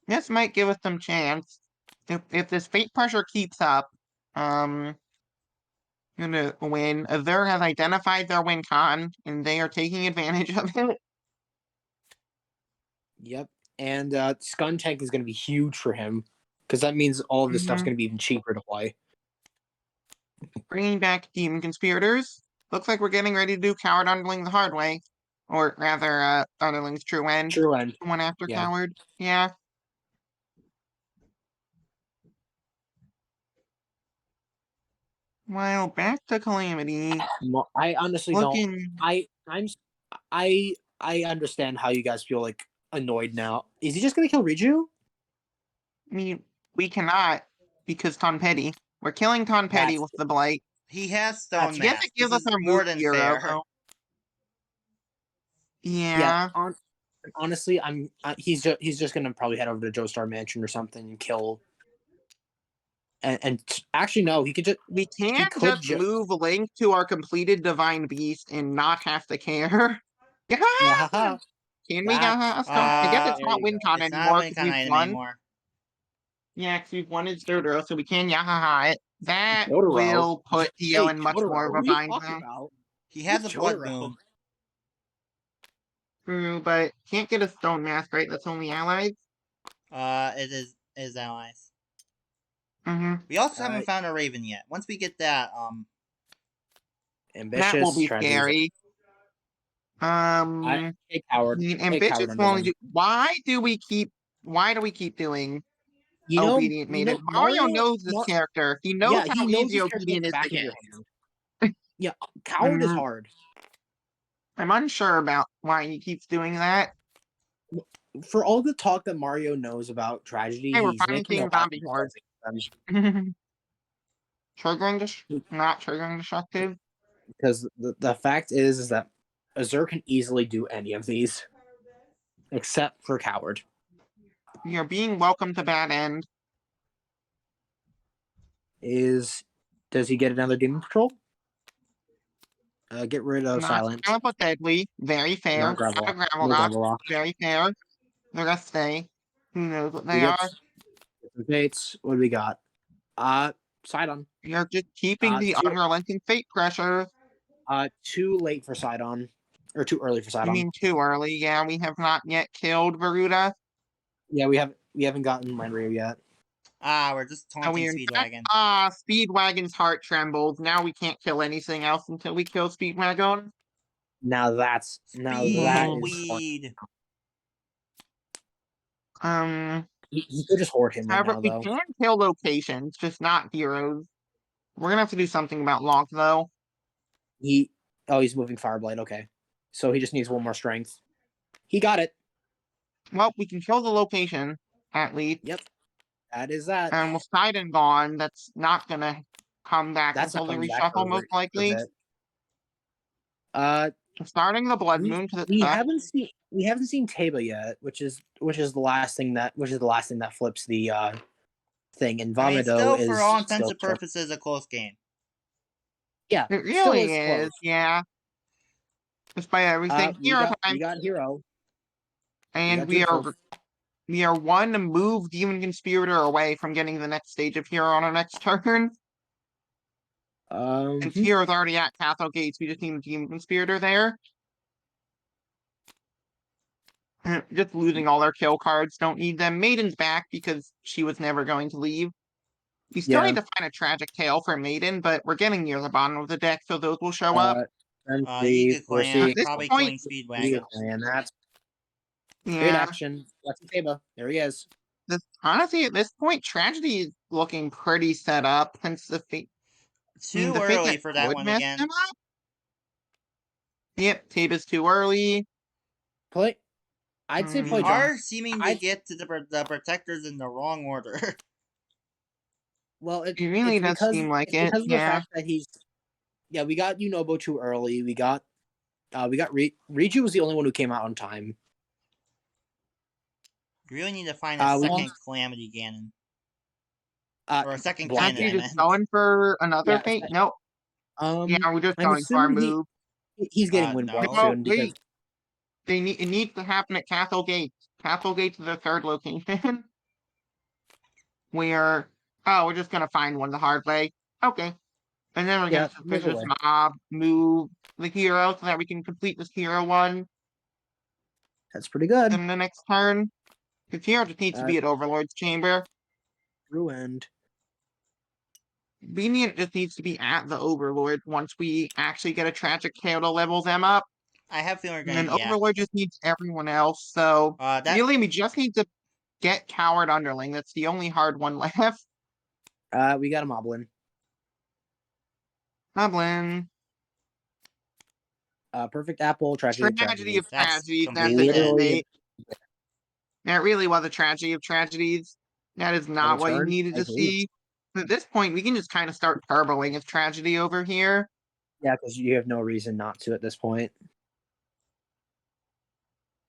This might give us some chance. If this fate pressure keeps up, gonna win. Azur has identified their win con, and they are taking advantage of it. Yep. And Skuntank is going to be huge for him because that means all of this stuff's going to be even cheaper to play. Bringing back Demon Conspirators. Looks like we're getting ready to do Coward Underling the hard way. Or rather, Underling's True End. True End. One after Yeah. Coward. Yeah. Well, back to Calamity. I honestly don't. Looking, I understand how you guys feel like annoyed now. Is he just gonna kill Riju? I mean, we cannot because Tonpetti. We're killing Tonpetti That's with the Blight. He has That's Stone He doesn't Mask. give This us is our more move than hero, fair. though. yeah. Yeah. Honestly, he's just gonna probably head over to Joestar Mansion or something and kill. And actually, no, he could just We can could just move Link to our completed Divine Beast and not have to care. yeah, Yaha! haha. Can we That Yaha a stone? I guess it's there not you go. WinCon It's not anymore a because kind of we've item won. anymore. Yeah, because we've won his Dodo, so we can Yahaha it. That Jotaro. will put Dio Hey, in much more of Jotaro, a what are you bind talking now. about? He has a Who's Blood Jotaro? Moon. True, but can't get a Stone Mask, right? That's only allies. It is allies. Mm-hmm. We also haven't found a Raven yet. Once we get that, Ambitious. That will be tries to- scary. Hey, coward. Hey, Ambitious coward will only underling. do. Why do we keep doing Obedient Maiden? Mario knows this character. He knows yeah, he how knows easy this character like Obedient the is to back of get. your hand. Yeah, coward is Mhm. hard. I'm unsure about why he keeps doing that. For all the talk that Mario knows about tragedy, Hey, we're he's finally making a seeing lot of zombie hordes. Not triggering destructive. because the fact is that Azur can easily do any of these except for coward. You're being welcome to bad end. Does he get another demon patrol? Get rid of Not silence. silent but deadly. Very fair. Not gravel Got a rock. gravel No rock. gravel rock. Very fair. The rest stay. Who knows what We they get are? some fates. What do we got? Sidon. You're just keeping the Too, unrelenting fate pressure. too late for Sidon. Or too early for You Sidon. mean too early? Yeah, we have not yet killed Varuda. Yeah, we haven't gotten Landrio yet. we're just And taunting we Speedwagon. Speedwagon's heart trembles. Now we can't kill anything else until we kill Speedwagon. Now that is Speedweed. he could just hoard him right However, now we though. can kill locations, just not heroes. We're gonna have to do something about Lonk though. He's moving Fireblade. Okay, so he just needs one more strength. He got it. Well, we can kill the location at least. Yep, that is that. And with Sidon gone, that's not gonna come back That's until not the coming back reshuffle, most for a likely. bit. Starting the Blood Moon because we haven't seen Taba yet, which is the last thing that flips the thing. And I mean, Vomito still, is for all intents still and purposes, a close game. yeah, it still really is, close. yeah. Despite everything, hero time, we got hero, and we are one move Demon Conspirator away from getting the next stage of hero on our next turn. Since hero's already at Castle Gates, we just need a Demon Conspirator there. Just losing all our kill cards, don't need them. Maiden's back because she was never going to leave. We still need to find a tragic tale for Maiden, but we're getting near the bottom of the deck, so those will show up. Eagle we're Clan, seeing probably point, killing Speedwagon. and that's great Yeah. action. Lucky Taba, there he is. Honestly, at this point, Tragedy is looking pretty set up since the fate. Too The fate early that for that would one mess again. him up. Yep, Taba's too early. I'd say We play are John. seeming to get to the protectors in the wrong order. Well, It really it's does because seem like it. because of the Yeah. fact that we got Unobo too early. We got Riju was the only one who came out on time. We really need to find a we second Calamity Ganon. Or a second Black cannon, I Just meant. going for another Yeah, fate? Nope. Yeah, we're just I'm going for our assuming move. he's getting Windborn no. soon because It needs to happen at Castle Gates. Castle Gates is the third location. We're just gonna find one the hard way. Okay. And then we're gonna move suspicious away. mob, move the hero so that we can complete this hero one That's pretty good. in the next turn. Because hero just needs to be at Overlord's Chamber. Ruined. Venient just needs to be at the Overlord once we actually get a tragic tale to level them up. I have a feeling we're And going then to, Overlord just needs everyone else, so really we just need to get Coward Underling. That's the only hard one left. We got a Moblin. Moblin. Perfect apple, tragedy of Tragedy tragedy. of That's tragedies. That's a completely dead dead. Literally, bait. That really was a tragedy of tragedies. That is on not a what you turn, needed I to believe. see. At this point, we can just kind of start turboing his tragedy over here. Yeah, because you have no reason not to at this point.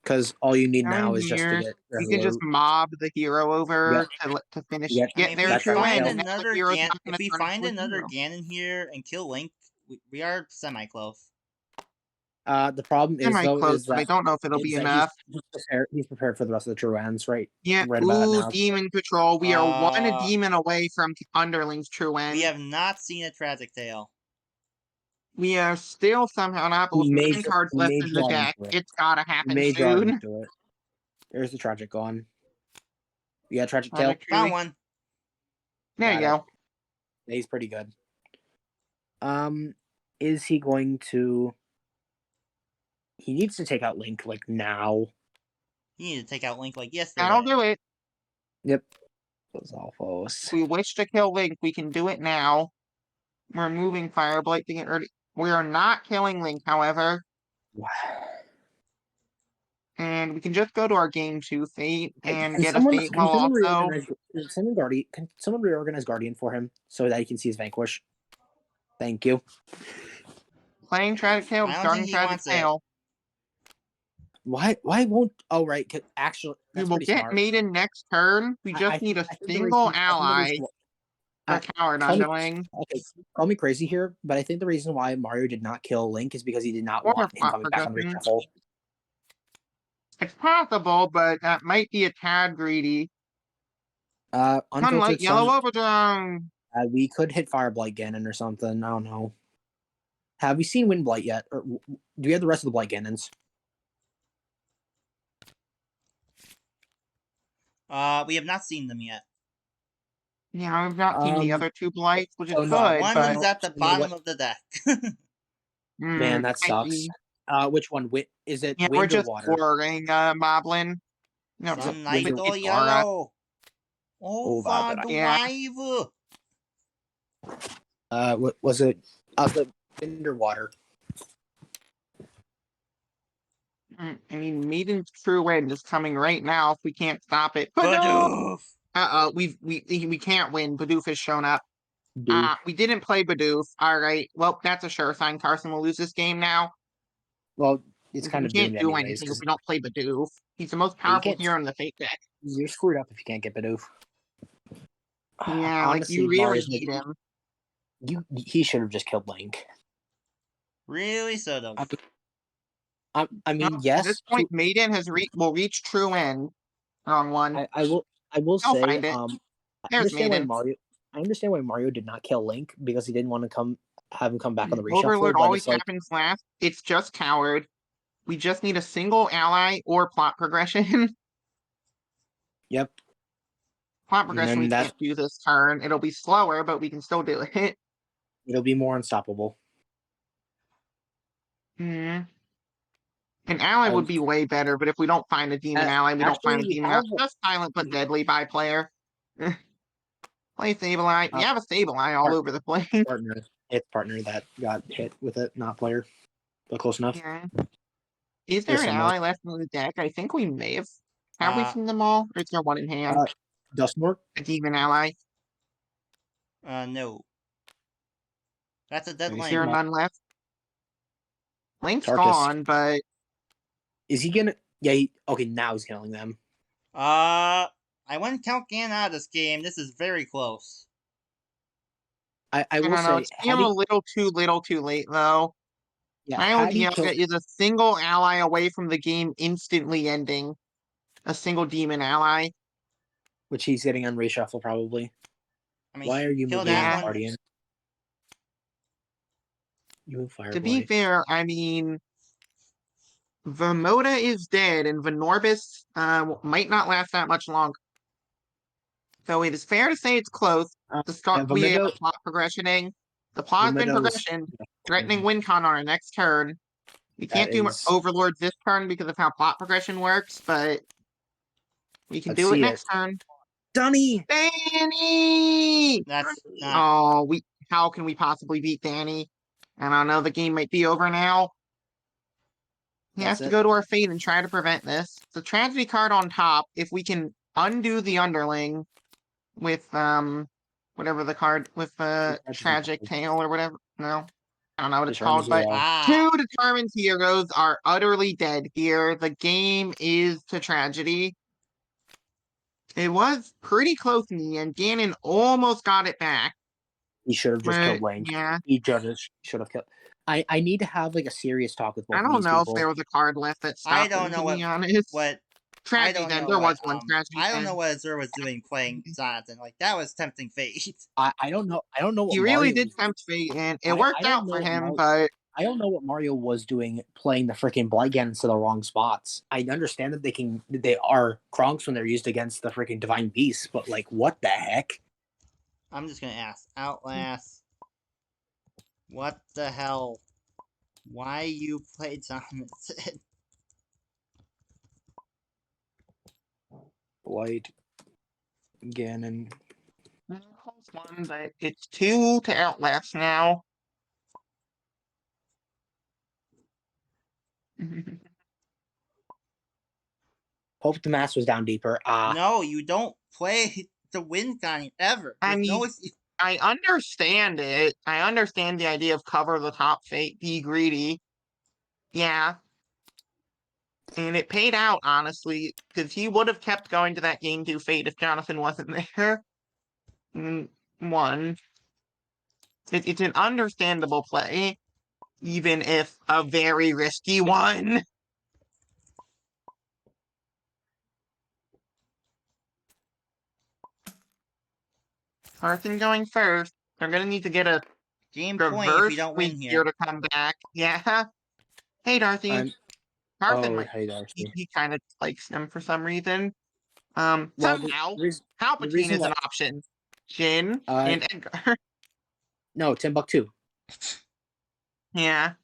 Because all you need now is just to Here, get we can just resolute. mob the hero over Yep. to finish, Yep. I mean, get if their we That's our true find end, kill. and now the another hero's Gan, not if going to we turn find into a another hero. Ganon here and kill Link, we are semi-close. The problem is though Semi-close, is but I that don't know if it'll be enough. he's prepared for the rest of the true ends right Yeah, about ooh, now. Demon Patrol. We are one Uh, demon away from Underling's true We end. have not seen a Tragic Tale. We are still somehow not, but with He may 9 cards he left may in the draw deck. into it. It's gotta He happen may draw soon. into it. There's the tragic gone. You got tragic tale. Project Found Truly. one. There you Got go. Yeah, he's pretty good. Is he going to? He needs to take out Link like now. You need to take out Link like That'll yesterday. do it. Yep. Those alphos. If we wish to kill Link, we can do it now. We're moving Fireblight to get ready. We are not killing Link, however. And we can just go to our game 2 Fate and get a Fate Ball also. Can someone reorganize Guardian for him so that he can see his Vanquish? Thank you. Playing Tragic Tale, I don't starting think he Tragic wants it. Tale. Why won't? Oh right. Actually, We that's will pretty get smart. Maiden next turn. We just need a single ally for Coward Underling. Okay, call me crazy here, but I think the reason why Mario did not kill Link is because he did not Or want him Plot coming back on Progression. reshuffle. It's possible, but that might be a tad greedy. Unfiltered Sunlight, Yellow Sun. Overdrome. We could hit Fireblight Ganon or something. I don't know. Have we seen Windblight yet? Or do we have the rest of the Blight Ganons? We have not seen them yet. Yeah, I've not seen the other 2 Blights, which is oh, good, no, One but... is at the bottom of the deck. Man, that sucks. Which one? Is it yeah, wind we're or just water? pouring Moblin. No, Sunlight wind or it's Aura. yellow. Yeah. Overdrive. What was it? The wind or water? I mean, Maiden's True Wind is coming right now if we can't stop it. Bidoof. We can't win. Bidoof has shown up. Doof. We didn't play Bidoof. Alright, well, that's a sure sign Carson will lose this game now. Well, it's kind We of can't doomed do anyways. anything if we don't play Bidoof. He's the most Yeah, you powerful can't- hero in the Fate deck. You're screwed up if you can't get Bidoof. Yeah, honestly, you really Mario's need him. He should have just killed Link. Really should have. I mean, Well, yes. at this point, Maiden will reach True End. Wrong one. I will I'll say, find it. I There's understand why Maiden. Mario did not kill Link because he didn't want to have him come back on the reshuffle. Overlord but always it's like, happens last. It's just Coward. We just need a single ally or plot progression. yep. Plot progression we then can't do this turn. It'll be slower, but we can still do it. It'll be more unstoppable. Hmm. An ally would be way better, but if we don't find a demon ally, we don't find a actually, demon ally. Just silent but deadly by player. Play Sableye. We have a Sableye all over the place. Partner. It's partner that got hit with it, not player. But close enough. Yeah. Is there There's an some ally left in the deck? I think we may have. Have we seen them all? Or is there one in hand? Dustmore? A demon ally? No. That's a dead Is link. there none left? Link's Tarkus. gone, but Is he gonna? Yeah. Okay, now he's killing them. I wouldn't count Ganon out of this game. This is very close. I I will don't know. say, It's a little too late, though. yeah, My had he idea is a single ally away from the game instantly ending. A single demon ally. which he's getting on reshuffle probably. I mean, Why are you kill moving that on, one. Guardian? You move To be Fireblight. fair, I mean, Vamoda is dead, and Venorbis might not last that much longer. So it is fair to say it's close. To start, we have a plot progressioning. The plot has been Vamoda's- progression, threatening win con on our next turn. We can't do Overlord this turn because of how plot progression works, but we can Let's do it see next turn. Danny! That's not. Oh, how can we possibly beat Danny? I don't know, the game might be over now. He has That's to it. go to our fate and try to prevent this. The tragedy card on top, if we can undo the underling with whatever the card with tragic tale or whatever. No. I don't know what it's Determined called, but hero. Ah, two determined heroes are utterly dead here. The game is to tragedy. It was pretty close in the end. Ganon almost got it back. He should have just killed But Link. yeah, He just should have killed. I need to have like a serious talk with both I of don't these know if people. there was a card left that I stopped don't him, know to be what honest. I Tragedy don't then, know there what was one tragedy I don't then. know what Azure was doing playing Jonathan. Like that was tempting fate. I don't know. I don't know what He really Mario did was. tempt fate, and it I worked don't out know for what him, Mario. but I don't know what Mario was doing playing the freaking Blight Ganons to the wrong spots. I understand that they are Kronks when they're used against the freaking Divine Beasts, but like what the heck? I'm just gonna ask Outlast. What the hell? Why you play Jonathan? Blight Ganon. close one, but it's 2 to Outlast now. Hope the mask was down deeper. No, you don't play the win con ever. I There's no mean, I understand it. I understand the idea of cover the top fate, be greedy. Yeah. And it paid out, honestly, because he would have kept going to that game 2 fate if Jonathan wasn't there. One. It's an understandable play, even if a very risky one. Carson going first. They're gonna need to get a game point if you reverse don't sweep win here here. to come back. Yeah. Hey, Darcy. Carson might. Hey Darcy. He kind of likes them for some reason. Well, Somehow, the Palpatine reason is why an option. Jin Uh, and Edgar. no Timbuktu. Yeah.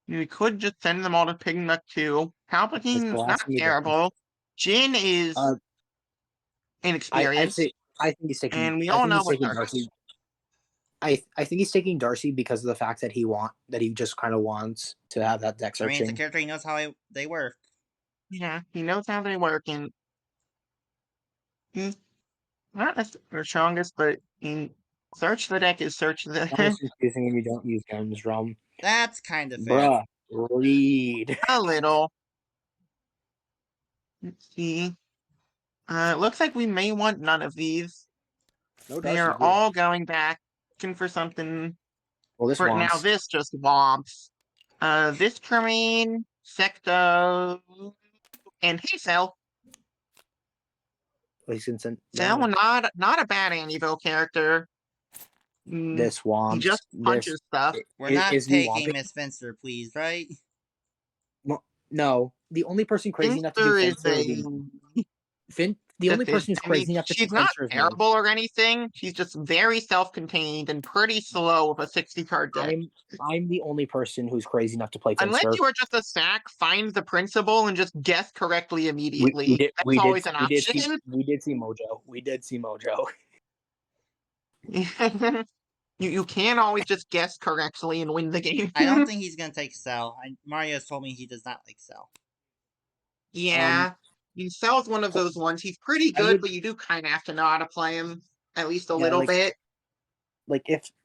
We could just send them all to Pignuck too. It's the Palpatine's last not thing he did. terrible. Jin is I'd inexperienced. say I think he's taking. And we I all think know he's what taking Darcy. Darcy. I think he's taking Darcy because of the fact that he just kind of wants to have that deck I mean, it's a searching. character he knows how they work. Yeah, he knows how they work, and he's not the strongest, but in search the deck is search the As long as it's confusing and you don't use Garen's Realm. That's kind of fair. Bruh, read. a little. Let's see. It looks like we may want none of these. No They Darcy are here. all going back, looking for something. Well, this For now, wants. this just womps. This Tremaine, Secto, and hey, Cell. He's gonna send Cell, down. not a bad Amiibo character. This He wants. just punches This. stuff. We're not Is he taking womping? Miss Finster, please, right? No, the only person crazy enough to do Finster is Fencer would be the only person who's I mean, crazy enough to she's do not Fencer is me. terrible or anything. She's just very self-contained and pretty slow with a 60-card deck. I'm the only person who's crazy enough to play Unless Fencer. you are just a sack, find the principal and just guess correctly immediately. We That's always an option. We did see Mojo. We did see Mojo. You can always just guess correctly and win the game. I don't think he's gonna take Cell. Mario's told me he does not like Cell. Yeah. Cell's one of those ones. He's pretty good, but you do kind of have to know how to play him at least a little bit. Like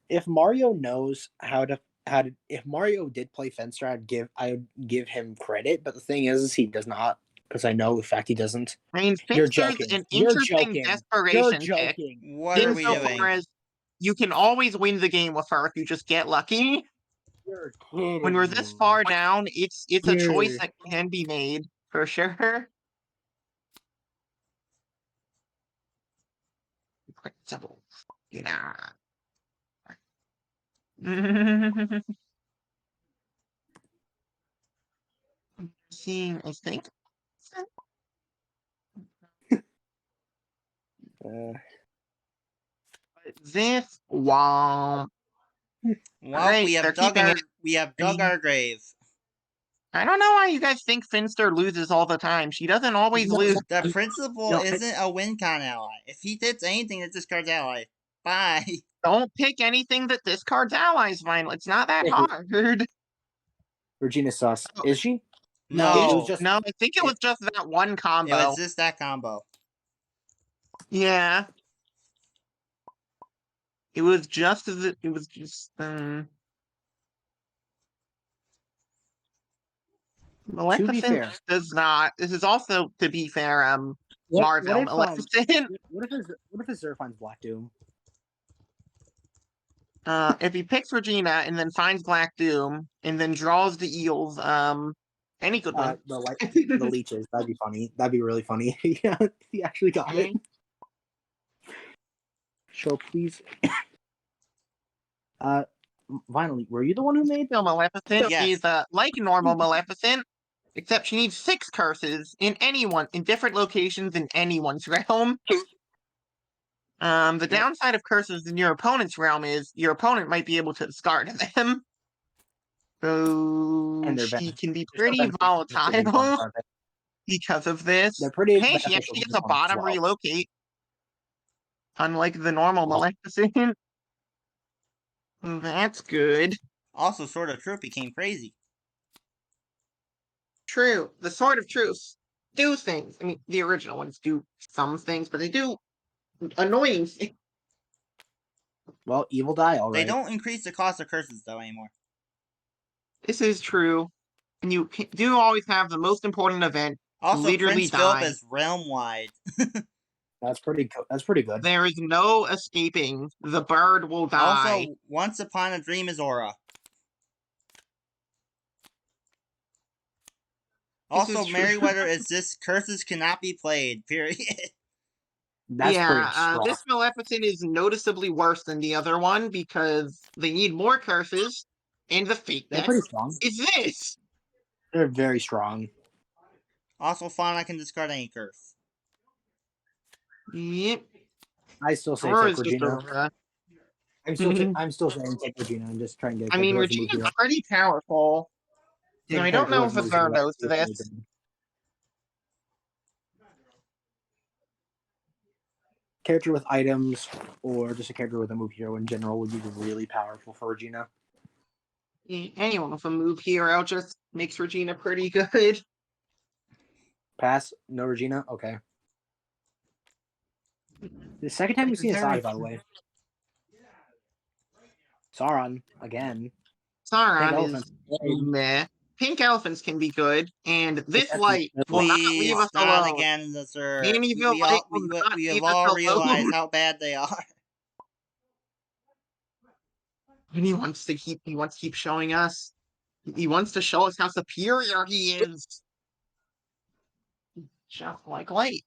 if Mario knows how to if Mario did play Fencer, I would give him credit. But the thing is he does not, because I know in fact he doesn't. I mean, You're Finster's joking. an You're interesting joking. desperation You're pick. joking. What are we doing? Insofar as you can always win the game with her if you just get lucky. You're kidding When we're this far down, it's a choice that can be made for sure. Yeah. Seeing, I think. This wall. Well, right, we have they're dug keeping our it. our grave. I don't know why you guys think Finster loses all the time. She doesn't always lose. The principal isn't a win con ally. If he did anything, it discards ally. Bye. Don't pick anything that discards allies, Vinyl. It's not that hard. Regina's sus. Oh. Is she? No. it was just. No, I think it was just that one It combo. was just that combo. Yeah. It was just Maleficent fair. does not. This is also, to be fair, What Marvel if Maleficent. what if Azure finds Black Doom? If he picks Regina and then finds Black Doom and then draws the eels, any good one. The leeches. That'd be funny. That'd be really funny. Yeah, he actually got it. Show please. Finally, were you the one who made No, Maleficent Yes. is like normal Maleficent, except she needs 6 curses in different locations in anyone's realm. The downside of curses in your opponent's realm is your opponent might be able to discard them. So And they're she can be they're pretty beneficial to big ones, volatile aren't they? because of this. They're pretty Hey, she beneficial actually to gets a big ones as bottom well. relocate. Unlike the normal Maleficent. That's good. Also, Sword of Truth became crazy. True. The Sword of Truth do things. I mean, the original ones do some things, but they do annoying things. Well, evil die, all They right. don't increase the cost of curses though anymore. This is true. And you do always have the most important event. Also, literally Prince Philip die. is realm wide. That's pretty good. There is no escaping. The bird will die. Also, Once Upon a Dream is Aura. Also, Merryweather is just curses cannot be played. Period. That's pretty strong. This Maleficent is noticeably worse than the other one because they need more curses, and the They're pretty fakeness strong. is this. They're very strong. Also, Fauna can discard any curse. Yep. I still say Or take is just Regina. I'm still saying take Regina and just try and get. I mean, Regina's pretty powerful. Now, I don't know if Azure knows this. Character with items, or just a character with a move hero in general, would be really powerful for Regina. Anyone with a move hero just makes Regina pretty good. Pass? No Regina? Okay. The second time we've seen Asari, by the way. Sauron, again. Sauron is meh. Pink elephants can be good, and this light will not leave us not alone. again, sir. Anyville light will not we leave have us all alone. realized how bad they are. And he wants to keep showing us. He wants to show us how superior he is. Just like light.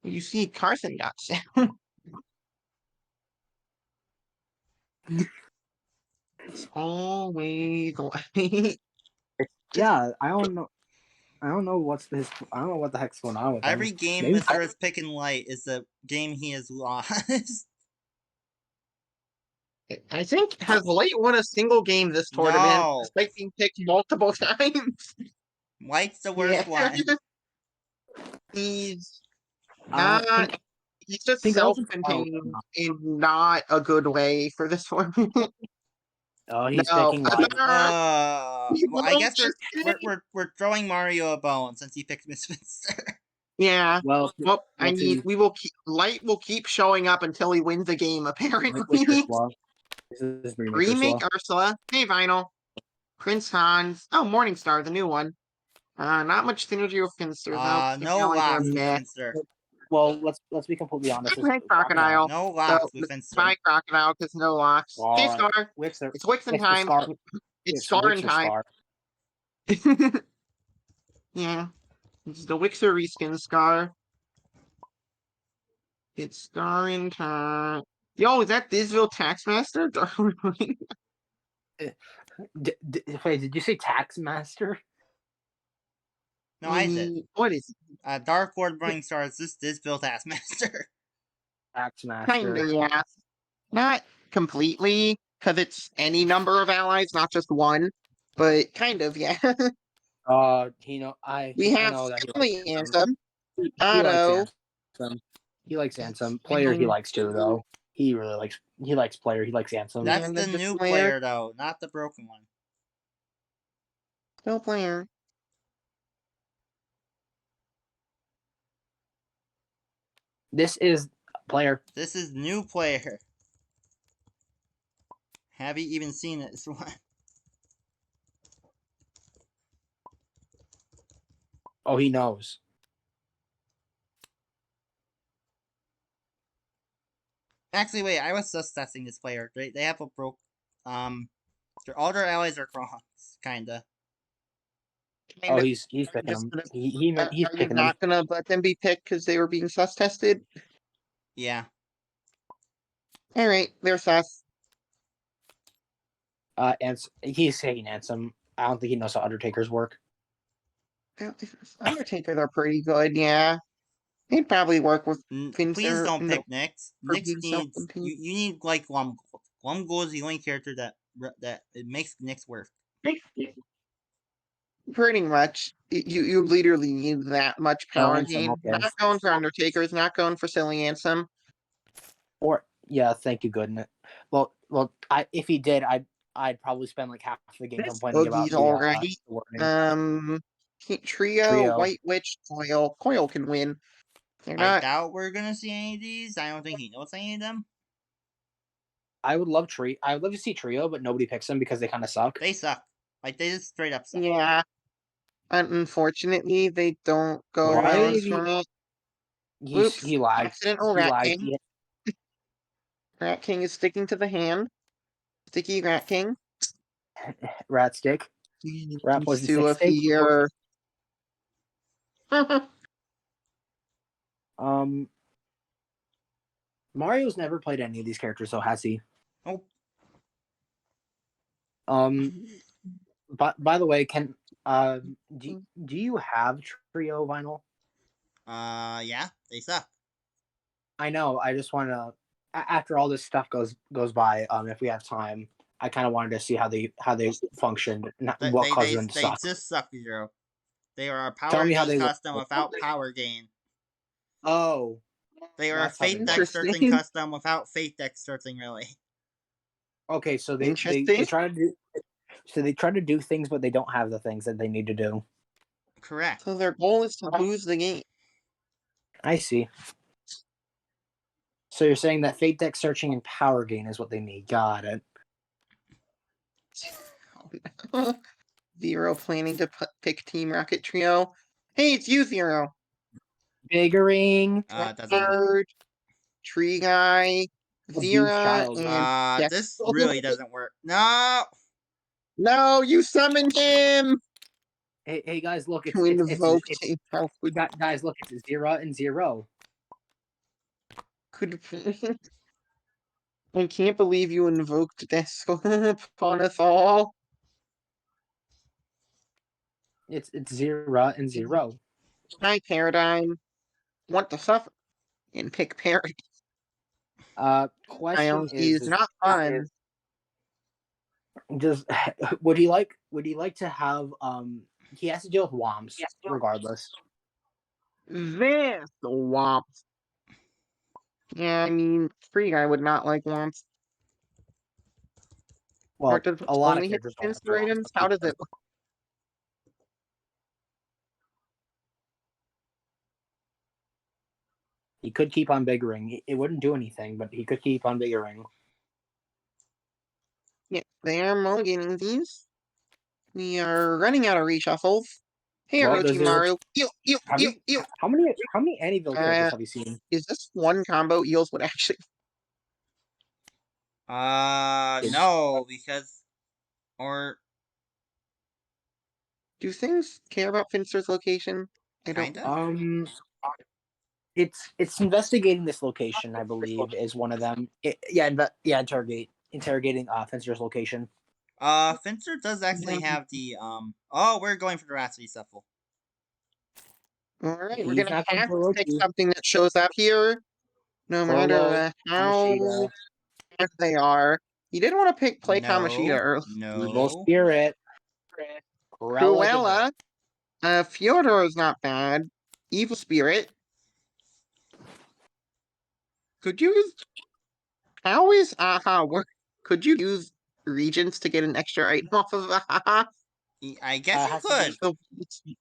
You see, Carson got sound. It's always light. Yeah, I don't know. I don't know what the heck's going on with him. Every game Mr. is picking light is the game he has lost. I think has Light won a single game this tournament, despite being picked multiple times. Light's the worst one. He's just Pink self-contained in not a good way for this tournament. Oh, he's picking Light. I guess we're throwing Mario a bone since he picked Miss Finster. Yeah. Well, Light will keep showing up until he wins a game, apparently. Remake Ursula. Hey, Vinyl. Prince Hans. Oh, Morningstar, the new one. Not much synergy with Finster, though. No locks with Finster. Well, let's be completely honest. Crocodile. No locks with Finster. Buy Crocodile, because no locks. Hey, Scar. It's Wixen time. It's Scarin time. Yeah. It's the Wixer reskin Scar. It's Scarin time. Yo, is that Disville Taxmaster? Wait, did you say Taxmaster? No, I did. What is it? Dark Lord Burning Stars, this is Bill Taskmaster. Taxmaster. Kinda, yeah. Not completely, because it's any number of allies, not just one. But kind of, yeah. We have Family Anthem. He Otto. likes Ansem. He likes Ansem. Player he likes too, though. He really likes. He likes player. He likes Ansem. That's And the the new player. player though, not the broken one. Still player. This is player. This is new player. Have you even seen this one? Oh, he knows. Actually, wait. I was just testing this player. They have a broke. All their allies are Kronks, kinda. Oh, Kinda. he's picking Just him. gonna, He's are you picking him. not gonna let them be picked because they were being sus tested? Yeah. All right, they're sus. And he's taking Ansem. I don't think he knows how Undertakers work. Undertakers are pretty good, yeah. They'd probably work with Please Finster don't in pick Nyx. for Nyx being needs self-contained. you need like Glumgold. Glumgold is the only character that it makes Nyx work. Pretty much. You literally need that much power Ansem, gain. okay. Not going for Undertakers, not going for Silly Ansem. Or yeah, thank you, goodness. Well, if he did, I'd probably spend like half the game complaining about Boogies the already. warning. Trio, Trio. White Witch, Coil. Coil can win. They're I not. doubt we're gonna see any of these. I don't think he knows any of them. I would love to see Trio, but nobody picks them because they kind of suck. They suck. Like they just straight up suck. Yeah. Unfortunately, they don't go Why well in did he- tournament. Oops. He lagged. Accidental He Rat lagged. King. Rat King is sticking to the hand. Sticky Rat King. Rat stick. Rat poison to a stick. fear. Mario's never played any of these characters, so has he? Nope. But by the way, do you have Trio vinyl? Yeah, they suck. I know. I just want to. After all this stuff goes by, if we have time, I kind of wanted to see how they functioned, not what caused them to They suck. just suck, Zero. They are a Tell power me how gain they look. custom without power gain. Oh, They are a That's how they Fate look. deck searching Interesting. custom without Fate deck searching, really. okay. So they Interesting. try to do. So they try to do things, but they don't have the things that they need to do. Correct. So their goal is to lose the game. I see. So you're saying that Fate deck searching and power gain is what they need. Got it. Zero planning to pick Team Rocket Trio. Hey, it's you, Zero. Biggering. Doesn't. Bird, Tree Guy, Abuse Zira, child. and This really doesn't work. No. No, you summoned him. Hey guys, look! You invoked a powerful. Guys, look! It's Zira and Zero. Could I can't believe you invoked this upon us all. It's Zira and Zero. My paradigm. Want to suffer and pick parody. Question He's not fun. does would he like to have he has to deal with Womps regardless. This Womp. Yeah, I mean, Free Guy would not like Womps. Well, Or does a lot of only hit characters don't like Finster Womps, items? but How does it look? he could keep on biggering. It wouldn't do anything, but he could keep on biggering. Yeah, they are mulliganing these. We are running out of reshuffles. Hey, Well, does Orochimaru. how many Anyville characters have you seen? Is this one combo Eels would actually... No, because or Do things care about Finster's location? I don't... kinda. It's investigating this location, I believe, is one of them. Interrogating Finster's location. Finster does actually have the Oh, we're going for the Rhapsody Shuffle. Alright, we're He's gonna not going have for to pick Orochi. something that shows up here. No matter how good they are. You didn't want to play Kamoshida early. Evil No. Spirit. Cruella. Fyodor is not bad. Evil Spirit. Could you use... How is Aha work? Could you use Regents to get an extra item off of Aha? I guess you Has to could. be- So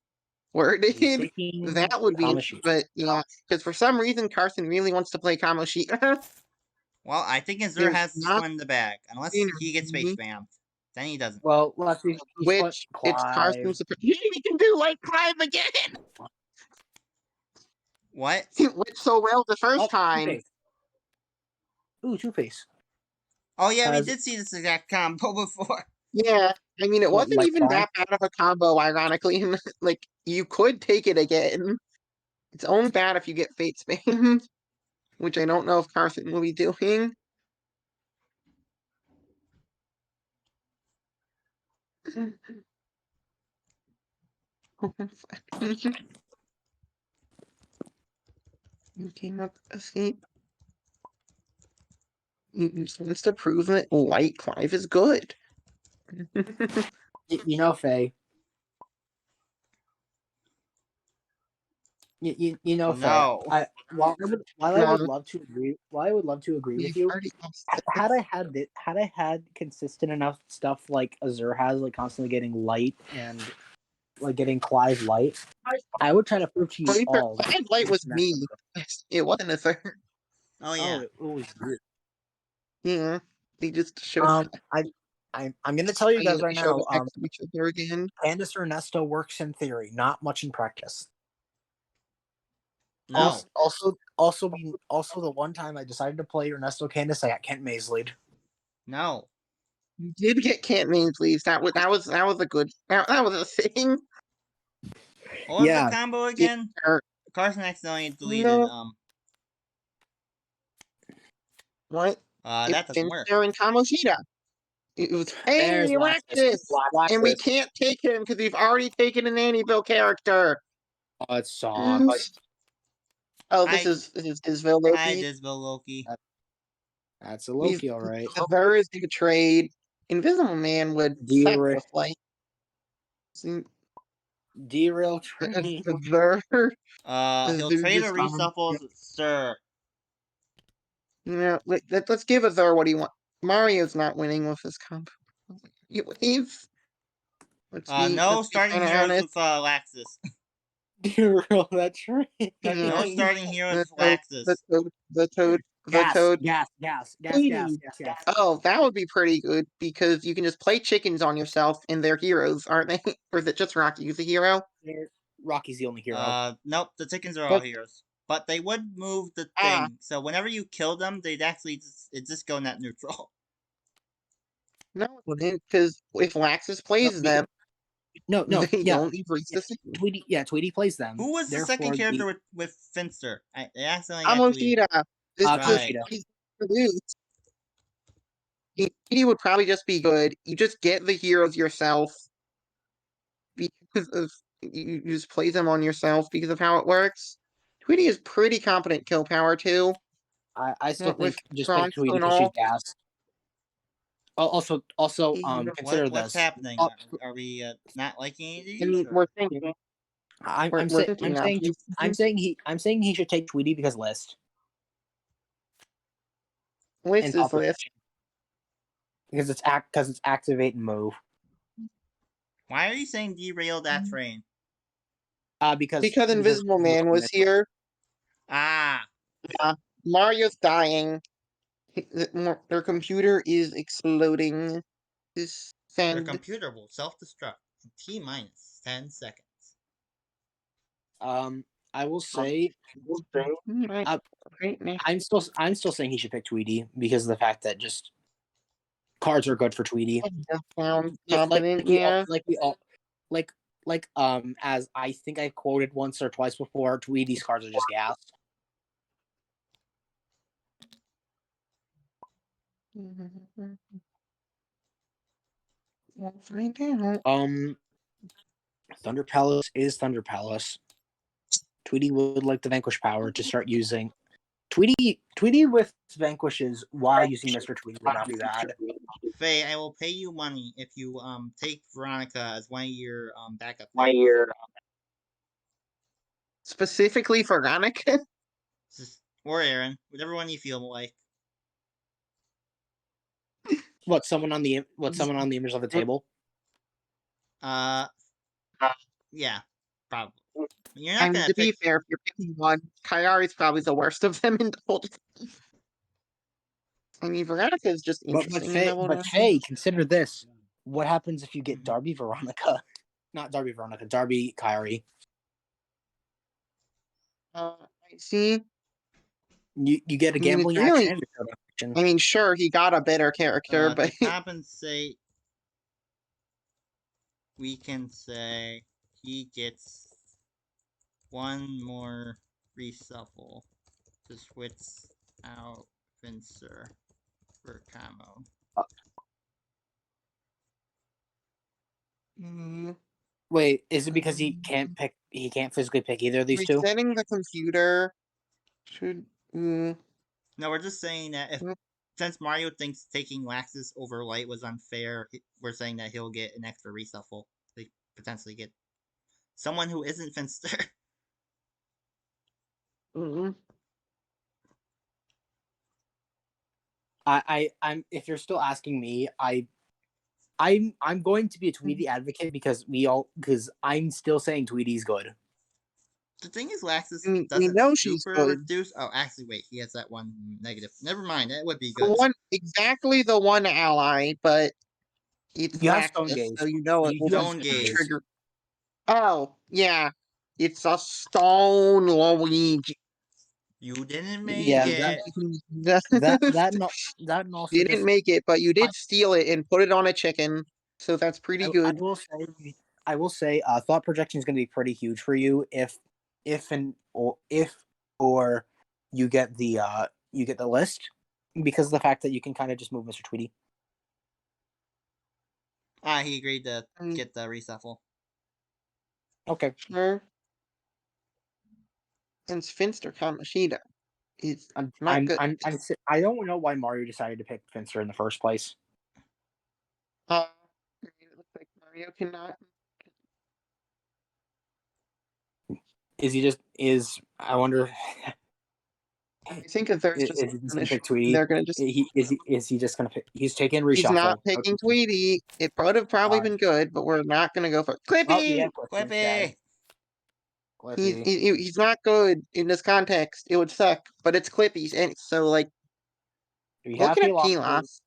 worded? He's taking That would be... Kamoshida. But, yeah, because for some reason Carson really wants to play Kamoshida. Well, I think Azur There's has this not one in the bag. Unless he gets face spammed. Then he doesn't. Well, let's see. He's put which it's Clive. Carson's... He can do like Clive again! What? It went so well the first Oh, time. Two-Face. Ooh, Two-Face. Oh yeah, we Has- did see this exact combo before. Yeah, I mean, it What, wasn't like even Clive? that bad of a combo, ironically. Like, you could take it again. It's only bad if you get Fate spammed, which I don't know if Carson will be doing. You cannot escape. You wants to prove that Light Clive is good. You know, Faye. You know, Faye. No. While I No. would love to agree, with We've you, already asked had I had consistent enough stuff like Azur has, like constantly getting light and like getting Clive light, I would try to prove to you all. Clive Light was me. It wasn't a third. Oh yeah. Oh, it was weird. Yeah, they just showed. I'm gonna tell you guys right now. Next to each other again. Candace Ernesto works in theory, not much in practice. No. Also, the one time I decided to play Ernesto Candace, I got Kent Mays lead. No. You did get Can't Name Please. That was a good. That was a thing. What was Yeah. the combo again? Carson accidentally deleted. No. What? That doesn't work. They're in Kamoshida. It was hey There's Alexis, and we can't take him because we've already taken an Aniville character. Oh, it sucks. Oh, this is Disville Loki. Hi, Disville Loki. That's a Loki, all right. There is a trade. Invisible Man would sacrifice. Derail train. There. He'll trade a reshuffle, sir. You know, let's give Azur what he wants. Mario's not winning with this combo. He's. No starting heroes with Laxus. Derail that train. No starting heroes with Laxus. The toad. Gas. Oh, that would be pretty good because you can just play chickens on yourself and they're heroes, aren't they? Or is it just Rocky who's a hero? Rocky's the only hero. Nope, the chickens are all heroes. But they would move the thing, so whenever you kill them, they'd actually just go net neutral. No, it wouldn't, because if Laxus plays them, they don't erase the thing. Tweety plays them. Who was the second character with Finster? I accidentally Kamoshida. Right. He would probably just be good. You just get the heroes yourself because of you just play them on yourself because of how it works. Tweety is pretty competent kill power too. I still think just Strong pick Tweety and because she's all. gas. Also, consider what's this. happening? Are we not liking any of these? I mean, we're thinking. I'm saying he should take Tweety because list. List is list. Because it's activate and move. Why are you saying derail that train? Because Invisible Man was here. Ah. Mario's dying. Their computer is exploding. Their computer will self-destruct in T-minus 10 seconds. I will say, I'm still saying he should pick Tweety because of the fact that just cards are good for Tweety. As I think I quoted once or twice before, Tweety's cards are just gas. We'll find out. Thunder Palace is Thunder Palace. Tweety would like the Vanquish power to start using. Tweety with Vanquishes while using Mr. Tweety would not be bad. Faye, I will pay you money if you take Veronica as one of your backup. specifically for Veronica. Or Aaron, whatever one you feel like. What someone on the image of the table? Yeah, probably. You're not And gonna to be pick. fair, if you're picking one, Kayari's probably the worst of them in double. I mean, Veronica is just interesting in double. Faye, consider this. What happens if you get Darby Veronica? Not Darby Veronica, Darby Kyrie. I see. You get a I mean, it's gambling really. action and a showdown action. I mean, sure, he got a better character, but To compensate, we can say he gets one more reshuffle to switch out Finster for Camo. Wait, is it because he can't pick? He can't physically pick either of these two. resetting the computer should. No, we're just saying that if Mm. since Mario thinks taking Laxus over Light was unfair, we're saying that he'll get an extra reshuffle. They potentially get someone who isn't Finster. I'm. If you're still asking me, I'm going to be a Tweety advocate because I'm still saying Tweety's good. The thing is, Laxus I mean, we doesn't know she's super good. reduce. Oh, actually, wait, he has that one negative. Never mind, that would be The good. exactly the one ally, but it's You have Stone Laxus, Gaze. so you know it You will do have Stone Gaze. trigger. Oh yeah, it's a stone Luigi. You didn't make Yeah, it. that and also You didn't just make it, but you did steal it and put it on a chicken, so that's pretty I good. will say thought projection is going to be pretty huge for you if you get the list because of the fact that you can kind of just move Mr. Tweety. He agreed to get the reshuffle. Okay. Sure. And Finster Kamoshida is not good. I don't know why Mario decided to pick Finster in the first place. It looks like Mario cannot. I wonder. I think if there's just Is he just gonna pick Tweety? they're gonna just. Is he just gonna pick? He's taking reshuffle. He's not picking Tweety. It would have probably been good, but we're not gonna go for Clippy. Clippy. He's not good in this context. It would suck, but it's Clippy, and so like looking at Pilaf.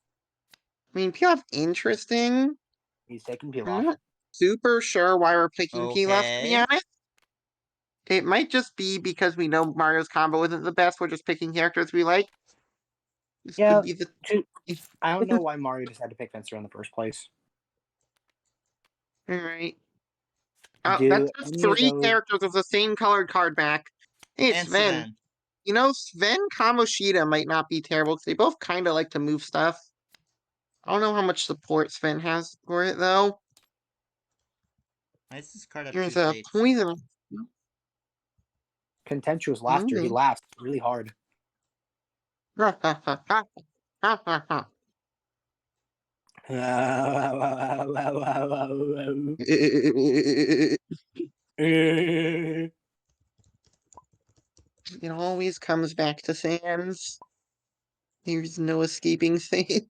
I mean, Pilaf interesting. He's taking I'm Pilaf. not super sure why we're picking Pilaf, to be Okay. honest. It might just be because we know Mario's combo isn't the best. We're just picking characters we like. This Yeah, could be the. I don't know why Mario decided to pick Finster in the first place. All right. Do That's just any of three those- characters with the same colored card back. Hey, And Sven. You know, Sven Kamoshida might not be terrible because they both kind of like to move stuff. I don't know how much support Sven has for it, though. Why does this card have Here's two a states? poison. Contemptuous laughter. He laughs really hard. It always comes back to Sans. There's no escaping Sans.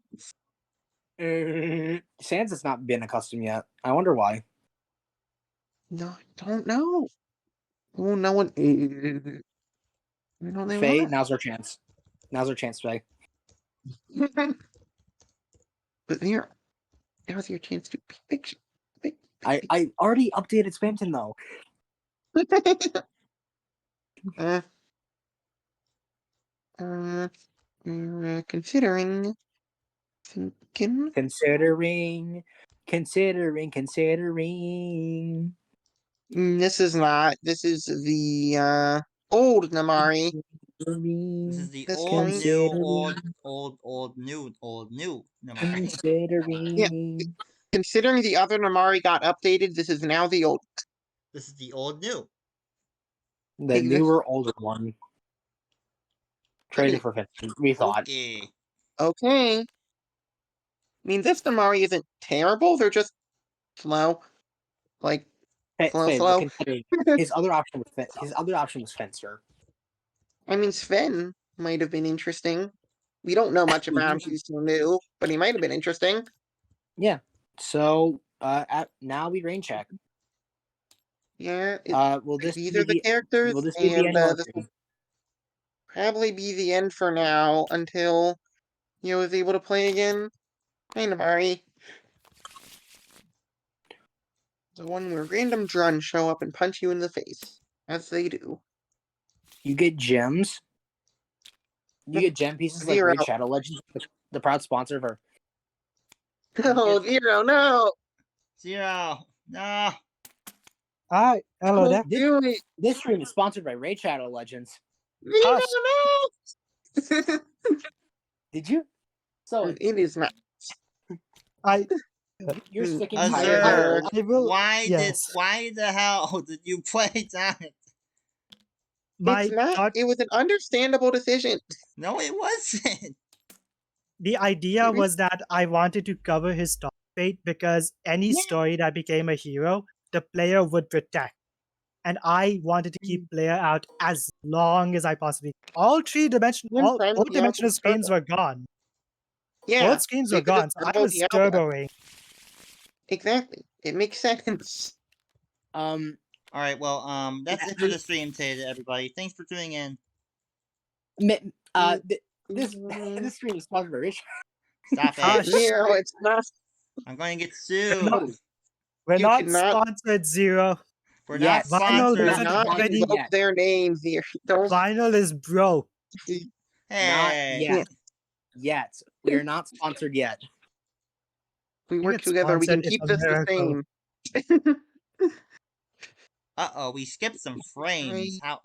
Sans has not been accustomed yet. I wonder why. No, I don't know. Oh, no one. I don't know. Faye, now's our chance. Now's our chance, Faye. But here, now's your chance to pick. I already updated Spamton though. Considering. Considering. This is not. This is the old Namari. This is the This old, can- new, old, new Namari. Considering. Yeah. Considering the other Namari got updated, this is now the old. This is the old, new. The newer, older one. Traded for 50. We thought. Okay. Okay. I mean, this Namari isn't terrible. They're just slow. Like, Slow. Considering his other option was Fencer. I mean, Sven might have been interesting. We don't know much about him. He's so new, but he might have been interesting. Yeah. So now we rain check. Yeah. These are the characters, will this be the and end of our this will stream? probably be the end for now until is able to play again. Kind of, Ari. The one where random druns show up and punch you in the face, as they do. You get gems. You get gem pieces like Zero. Raid Shadow Legends, the proud sponsor of our. No, Zero, no! Zero. No. Hi, hello there. Don't do it! This stream is sponsored by Raid Shadow Legends. Zero, Hush. no! Did you? So It is not. I you're sick and Azure. tired. I will. Why Yes. why the hell did you play that? My It's not. thought, It was an understandable decision. No, it wasn't. the idea It was that I wanted to cover his story fate because any Yeah. story that became a hero, the player would protect. And I wanted to keep player out as long as I possibly could. All When friends, four dimensional screens were gone. Yeah. Both screens were It was gone, so I about was the outlet. turboing. Exactly. It makes sense. All right, well, that's it for the stream today, everybody. Thanks for tuning in. This stream is sponsored by Raid Shadow. Stop Hush. it. Zero, it's not. I'm going to get sued. No. We're You not cannot- sponsored, Zero. We're Yes. not Vinyl Do sponsored. doesn't not have any. invoke their names here. Don't. Vinyl is broke. Not Hey. yet. Yet. We are not sponsored yet. We You work get together. We can sponsored, keep it's a this the miracle. same. Uh-oh, we skipped some frames. How